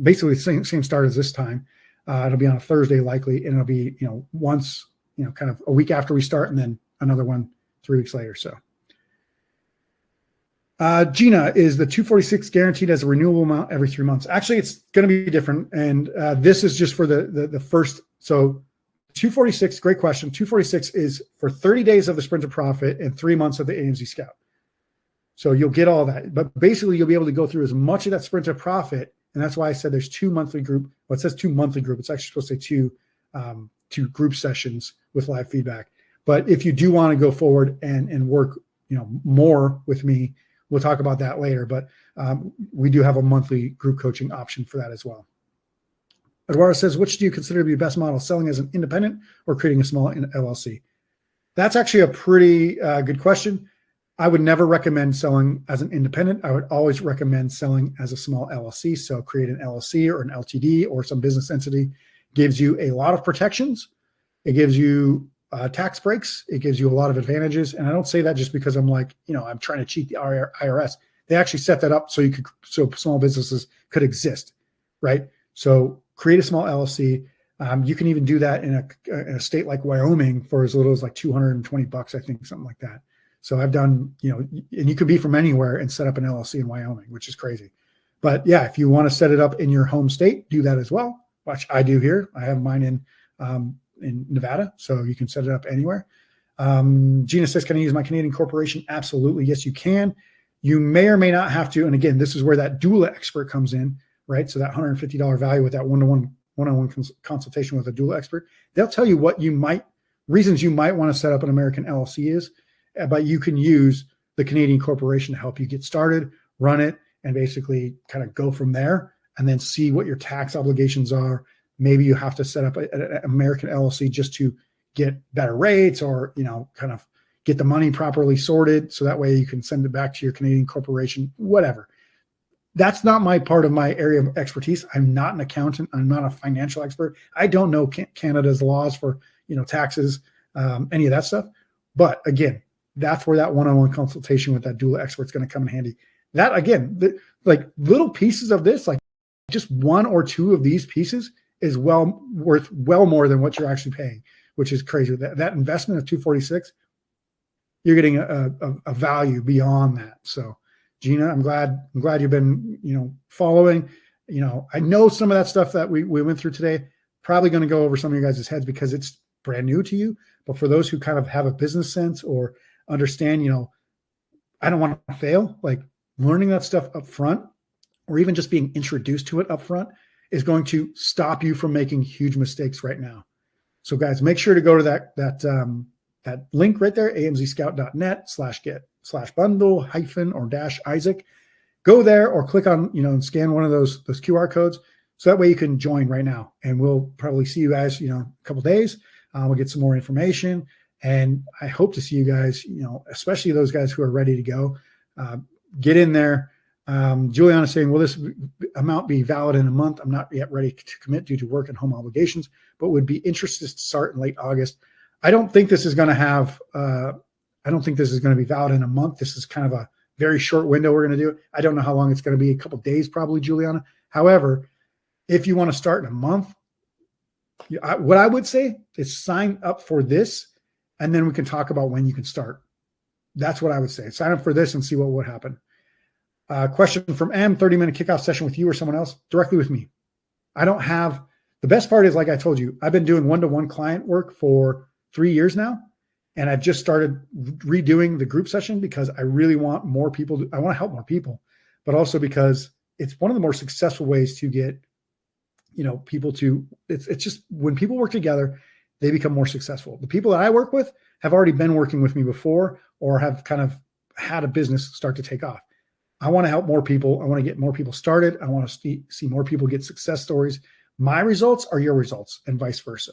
Basically the same start as this time. It'll be on a Thursday likely, and it'll be once kind of a week after we start, and then another one 3 weeks later. So Gina, is the 246 guaranteed as a renewable amount every 3 months? Actually, it's going to be different, and this is just for the first. So 246, great question. 246 is for 30 days of the Sprint to Profit and 3 months of the AMZ Scout. So you'll get all that, but basically you'll be able to go through as much of that Sprint to Profit. And that's why I said there's 2 monthly group. Well, it says 2 monthly group. It's actually supposed to say two group sessions with live feedback. But if you do want to go forward and work, more with me, we'll talk about that later. But we do have a monthly group coaching option for that as well. Eduardo says, which do you consider to be the best model, selling as an independent or creating a small LLC? That's actually a pretty good question. I would never recommend selling as an independent. I would always recommend selling as a small LLC. So create an LLC or an LTD or some business entity. Gives you a lot of protections. It gives you tax breaks. It gives you a lot of advantages. And I don't say that just because I'm like, I'm trying to cheat the IRS. They actually set that up so small businesses could exist, right? So create a small LLC. You can even do that in a state like Wyoming for as little as like $220, I think, something like that. So I've done, and you could be from anywhere and set up an LLC in Wyoming, which is crazy. But yeah, if you want to set it up in your home state, do that as well, which I do here. I have mine in Nevada, so you can set it up anywhere. Gina says, can I use my Canadian corporation? Absolutely. Yes, you can. You may or may not have to. And again, this is where that doula expert comes in, right? So that $150 value with that one-on-one consultation with a doula expert, they'll tell you what reasons you might want to set up an American LLC is. But you can use the Canadian corporation to help you get started, run it, and basically kind of go from there and then see what your tax obligations are. Maybe you have to set up an American LLC just to get better rates or, kind of get the money properly sorted. So that way you can send it back to your Canadian corporation, whatever. That's not my part of my area of expertise. I'm not an accountant. I'm not a financial expert. I don't know Canada's laws for, taxes, any of that stuff. But again, that's where that one-on-one consultation with that doula expert is going to come in handy. That, again, like little pieces of this, like just 1 or 2 of these pieces is worth more than what you're actually paying, which is crazy. That investment of 246, you're getting a value beyond that. So, Gina, I'm glad you've been, following. I know some of that stuff that we went through today, probably going to go over some of you guys' heads because it's brand new to you. But for those who kind of have a business sense or understand, I don't want to fail. Like learning that stuff up front or even just being introduced to it up front is going to stop you from making huge mistakes right now. So guys, make sure to go to that link right there, amzscout.net/get/bundle hyphen or dash Isaac. Go there or click on, and scan one of those QR codes. So that way you can join right now, and we'll probably see you guys, a couple days. We'll get some more information, and I hope to see you guys, especially those guys who are ready to go. Get in there. Juliana saying, will this amount be valid in a month? I'm not yet ready to commit due to work and home obligations, but would be interested to start in late August. I don't think this is going to be valid in a month. This is kind of a very short window we're going to do. I don't know how long it's going to be, a couple of days probably, Juliana. However, if you want to start in a month, what I would say is sign up for this, and then we can talk about when you can start. That's what I would say. Sign up for this and see what would happen. Question from M, 30-minute kickoff session with you or someone else? Directly with me. The best part is, like I told you, I've been doing one-to-one client work for 3 years now, and I've just started redoing the group session because I really want more people. I want to help more people, but also because it's one of the more successful ways to get, people to, it's just when people work together, they become more successful. The people that I work with have already been working with me before or have kind of had a business start to take off. I want to help more people. I want to get more people started. I want to see more people get success stories. My results are your results and vice versa.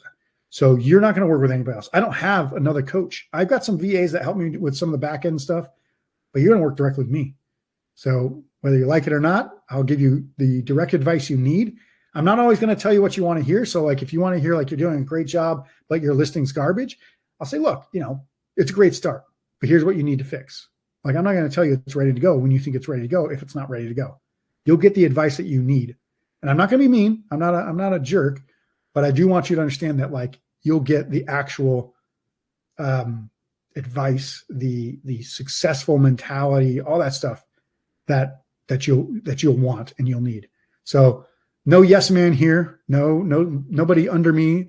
So you're not going to work with anybody else. I don't have another coach. I've got some VAs that help me with some of the back end stuff, but you're going to work directly with me. So whether you like it or not, I'll give you the direct advice you need. I'm not always going to tell you what you want to hear. So like, if you want to hear like you're doing a great job, but your listing's garbage, I'll say, look, it's a great start, but here's what you need to fix. Like, I'm not going to tell you it's ready to go when you think it's ready to go if it's not ready to go. You'll get the advice that you need. And I'm not going to be mean. I'm not a jerk, but I do want you to understand that like you'll get the actual advice, the successful mentality, all that stuff that you'll want and you'll need. So no yes man here. Nobody under me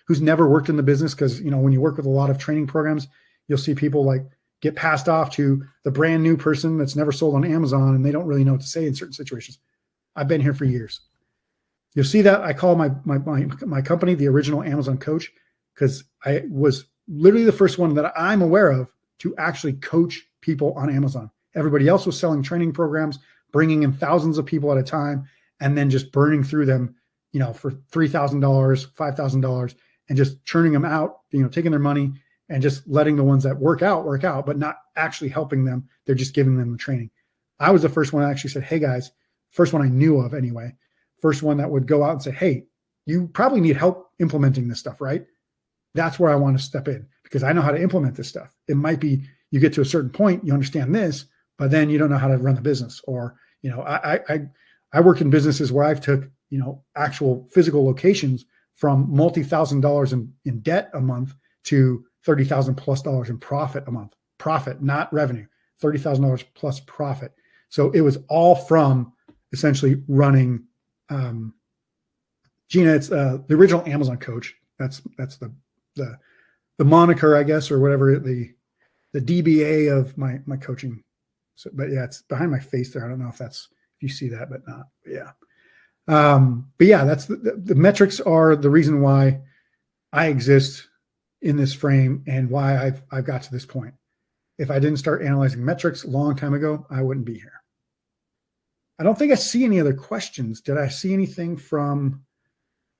who's never worked in the business. Cause when you work with a lot of training programs, you'll see people like get passed off to the brand new person that's never sold on Amazon and they don't really know what to say in certain situations. I've been here for years. You'll see that I call my company the original Amazon coach because I was literally the first one that I'm aware of to actually coach people on Amazon. Everybody else was selling training programs, bringing in thousands of people at a time, and then just burning through them, for $3,000, $5,000, and just churning them out, taking their money and just letting the ones that work out, but not actually helping them. They're just giving them the training. I was the first one that actually said, hey guys, first one I knew of anyway, first one that would go out and say, hey, you probably need help implementing this stuff, right? That's where I want to step in because I know how to implement this stuff. It might be you get to a certain point, you understand this, but then you don't know how to run the business. Or, I work in businesses where I've took, actual physical locations from multi-$1,000s in debt a month to $30,000 plus in profit a month. Profit, not revenue. $30,000 plus profit. So it was all from essentially running. Gina, it's the original Amazon coach. That's the moniker, I guess, or whatever the DBA of my coaching. So, but yeah, it's behind my face there. I don't know if you see that, but not. But yeah. But yeah, that's the metrics are the reason why I exist in this frame and why I've got to this point. If I didn't start analyzing metrics a long time ago, I wouldn't be here. I don't think I see any other questions. Did I see anything from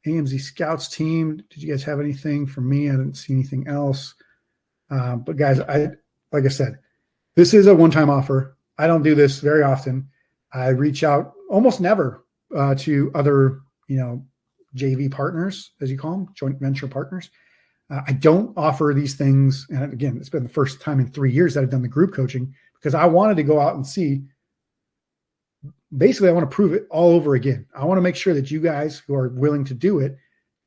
AMZ Scouts team? Did you guys have anything from me? I didn't see anything else. But guys, like I said, this is a one-time offer. I don't do this very often. I reach out almost never to other, JV partners, as you call them, joint venture partners. I don't offer these things. And again, it's been the first time in 3 years that I've done the group coaching because I wanted to go out and see. Basically, I want to prove it all over again. I want to make sure that you guys who are willing to do it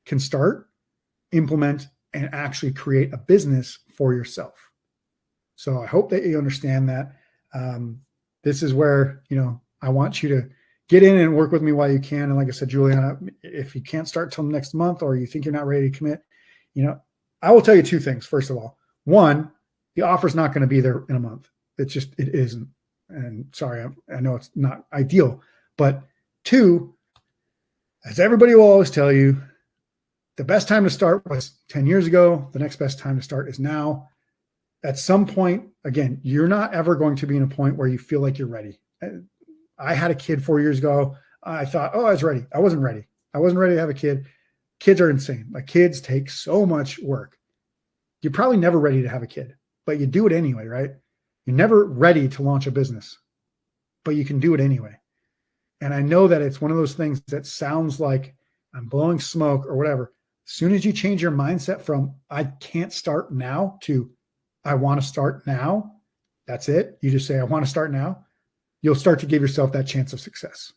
can start, implement, and actually create a business for yourself. So I hope that you understand that. This is where, I want you to get in and work with me while you can. And like I said, Juliana, if you can't start till next month or you think you're not ready to commit, I will tell you two things. First of all, one, the offer's not going to be there in a month. It isn't. And sorry, I know it's not ideal. But two, as everybody will always tell you, the best time to start was 10 years ago. The next best time to start is now. At some point, again, you're not ever going to be in a point where you feel like you're ready. I had a kid 4 years ago. I thought, oh, I was ready. I wasn't ready. I wasn't ready to have a kid. Kids are insane. Like, kids take so much work. You're probably never ready to have a kid, but you do it anyway, right? You're never ready to launch a business, but you can do it anyway. And I know that it's one of those things that sounds like I'm blowing smoke or whatever. As soon as you change your mindset from I can't start now to I want to start now, that's it. You just say, I want to start now. You'll start to give yourself that chance of success.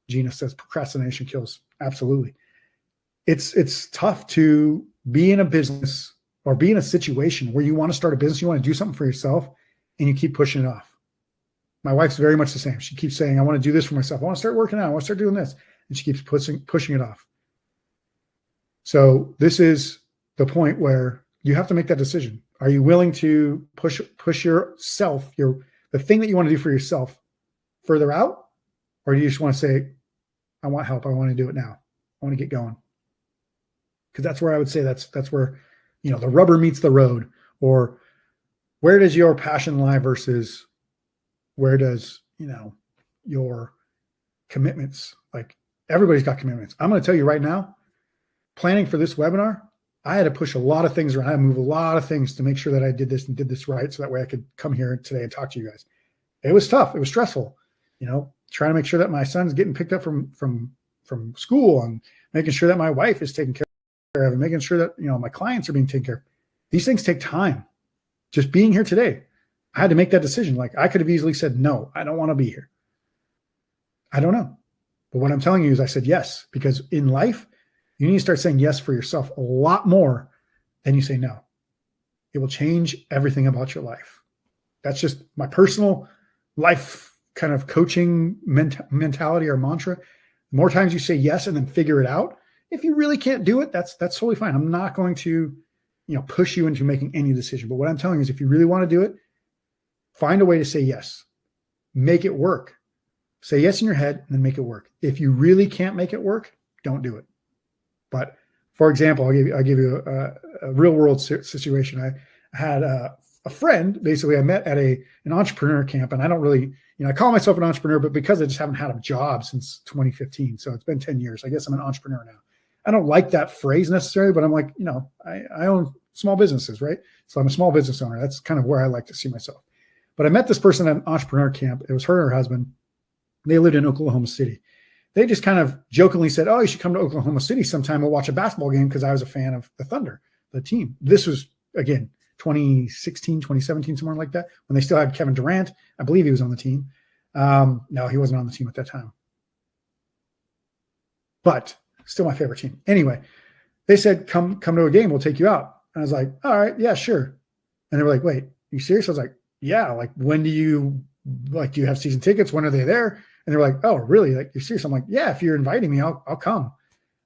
Gina says procrastination kills. Absolutely. It's tough to be in a business or be in a situation where you want to start a business, you want to do something for yourself, and you keep pushing it off. My wife's very much the same. She keeps saying, I want to do this for myself. I want to start working out. I want to start doing this. And she keeps pushing it off. So this is the point where you have to make that decision. Are you willing to push yourself, the thing that you want to do for yourself further out? Or do you just want to say, I want help. I want to do it now. I want to get going. Because that's where I would say that's where, the rubber meets the road. Or where does your passion lie versus where does, your commitments, like everybody's got commitments. I'm going to tell you right now, planning for this webinar, I had to push a lot of things around. I had to move a lot of things to make sure that I did this and did this right. So that way I could come here today and talk to you guys. It was tough. It was stressful, trying to make sure that my son's getting picked up from school and making sure that my wife is taken care of and making sure that, my clients are being taken care of. These things take time. Just being here today, I had to make that decision. Like, I could have easily said, no, I don't want to be here. I don't know. But what I'm telling you is I said yes, because in life, you need to start saying yes for yourself a lot more than you say no. It will change everything about your life. That's just my personal life kind of coaching mentality or mantra. The more times you say yes and then figure it out, if you really can't do it, that's totally fine. I'm not going to, push you into making any decision. But what I'm telling you is if you really want to do it, find a way to say yes. Make it work. Say yes in your head and then make it work. If you really can't make it work, don't do it. But for example, I'll give you a real world situation. I had a friend, basically I met at an entrepreneur camp, and I don't really, I call myself an entrepreneur, but because I just haven't had a job since 2015. So it's been 10 years. I guess I'm an entrepreneur now. I don't like that phrase necessarily, but I'm like, I own small businesses, right? So I'm a small business owner. That's kind of where I like to see myself. But I met this person at an entrepreneur camp. It was her and her husband. They lived in Oklahoma City. They just kind of jokingly said, oh, you should come to Oklahoma City sometime. We'll watch a basketball game, because I was a fan of the Thunder, the team. This was, again, 2016, 2017, somewhere like that, when they still had Kevin Durant. I believe he was on the team. No, he wasn't on the team at that time. But still my favorite team. Anyway, they said, come to a game. We'll take you out. And I was like, all right, yeah, sure. And they were like, wait, you serious? I was like, yeah. Like, when do you have season tickets? When are they there? And they're like, oh, really? Like, you're serious? I'm like, yeah, if you're inviting me, I'll come.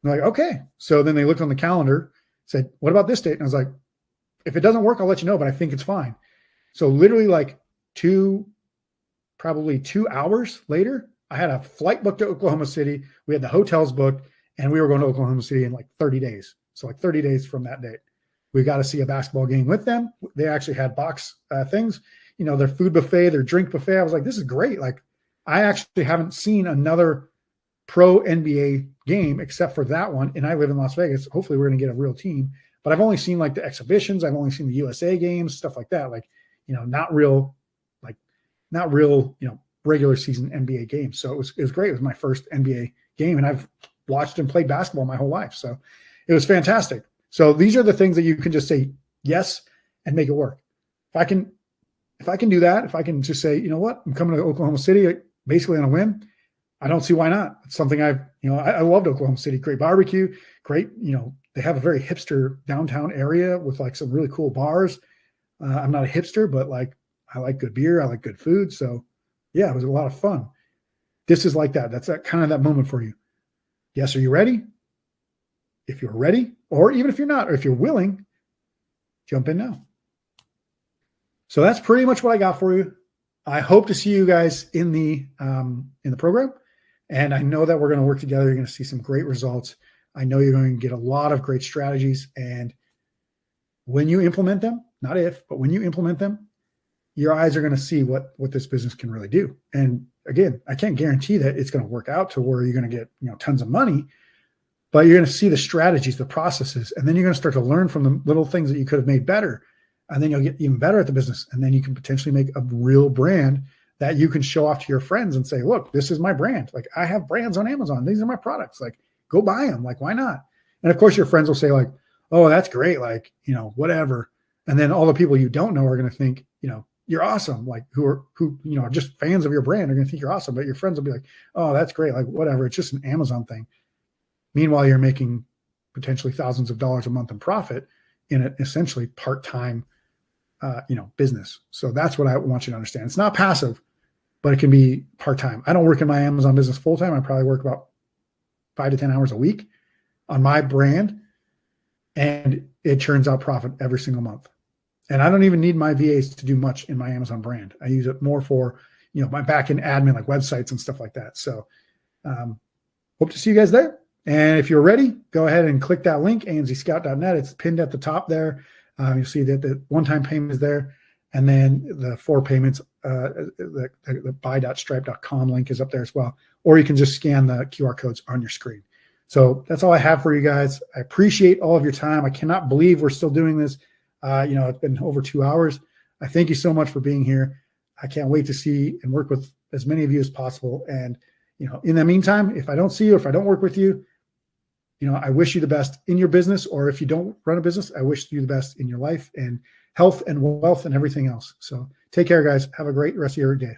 And they're like, okay. So then they looked on the calendar, said, what about this date? And I was like, if it doesn't work, I'll let you know, but I think it's fine. So literally like probably 2 hours later, I had a flight booked to Oklahoma City. We had the hotels booked, and we were going to Oklahoma City in like 30 days. So like 30 days from that date, we got to see a basketball game with them. They actually had box things, their food buffet, their drink buffet. I was like, this is great. Like, I actually haven't seen another pro NBA game except for that one. And I live in Las Vegas. Hopefully we're going to get a real team, but I've only seen like the exhibitions. I've only seen the USA games, stuff like that. Like, not real, regular season NBA games. So it was great. It was my first NBA game, and I've watched and played basketball my whole life. So it was fantastic. So these are the things that you can just say yes and make it work. If I can do that, if I can just say, you know what, I'm coming to Oklahoma City basically on a whim, I don't see why not. It's something I loved Oklahoma City. Great barbecue, great, they have a very hipster downtown area with like some really cool bars. I'm not a hipster, but like, I like good beer. I like good food. So yeah, it was a lot of fun. This is like that. That's that moment for you. Yes. Are you ready? If you're ready, or even if you're not, or if you're willing, jump in now. So that's pretty much what I got for you. I hope to see you guys in the program. And I know that we're going to work together. You're going to see some great results. I know you're going to get a lot of great strategies. And when you implement them, not if, but when you implement them, your eyes are going to see what this business can really do. And again, I can't guarantee that it's going to work out to where you're going to get, tons of money, but you're going to see the strategies, the processes, and then you're going to start to learn from the little things that you could have made better. And then you'll get even better at the business. And then you can potentially make a real brand that you can show off to your friends and say, look, this is my brand. Like, I have brands on Amazon. These are my products. Like, go buy them. Like, why not? And of course, your friends will say like, oh, that's great. Like, whatever. And then all the people you don't know are going to think, you're awesome. Like who are just fans of your brand are going to think you're awesome. But your friends will be like, oh, that's great. Like, whatever. It's just an Amazon thing. Meanwhile, you're making potentially thousands of dollars a month in profit in an essentially part-time business. So that's what I want you to understand. It's not passive, but it can be part-time. I don't work in my Amazon business full-time. I probably work about 5 to 10 hours a week on my brand, and it churns out profit every single month. And I don't even need my VAs to do much in my Amazon brand. I use it more for, my back-end admin, like websites and stuff like that. So hope to see you guys there. And if you're ready, go ahead and click that link, amzscout.net. It's pinned at the top there. You'll see that the one-time payment is there. And then the 4 payments, the buy.stripe.com link is up there as well. Or you can just scan the QR codes on your screen. So that's all I have for you guys. I appreciate all of your time. I cannot believe we're still doing this. It's been over 2 hours. I thank you so much for being here. I can't wait to see and work with as many of you as possible. And, in the meantime, if I don't see you, if I don't work with you, I wish you the best in your business, or if you don't run a business, I wish you the best in your life and health and wealth and everything else. So take care, guys. Have a great rest of your day.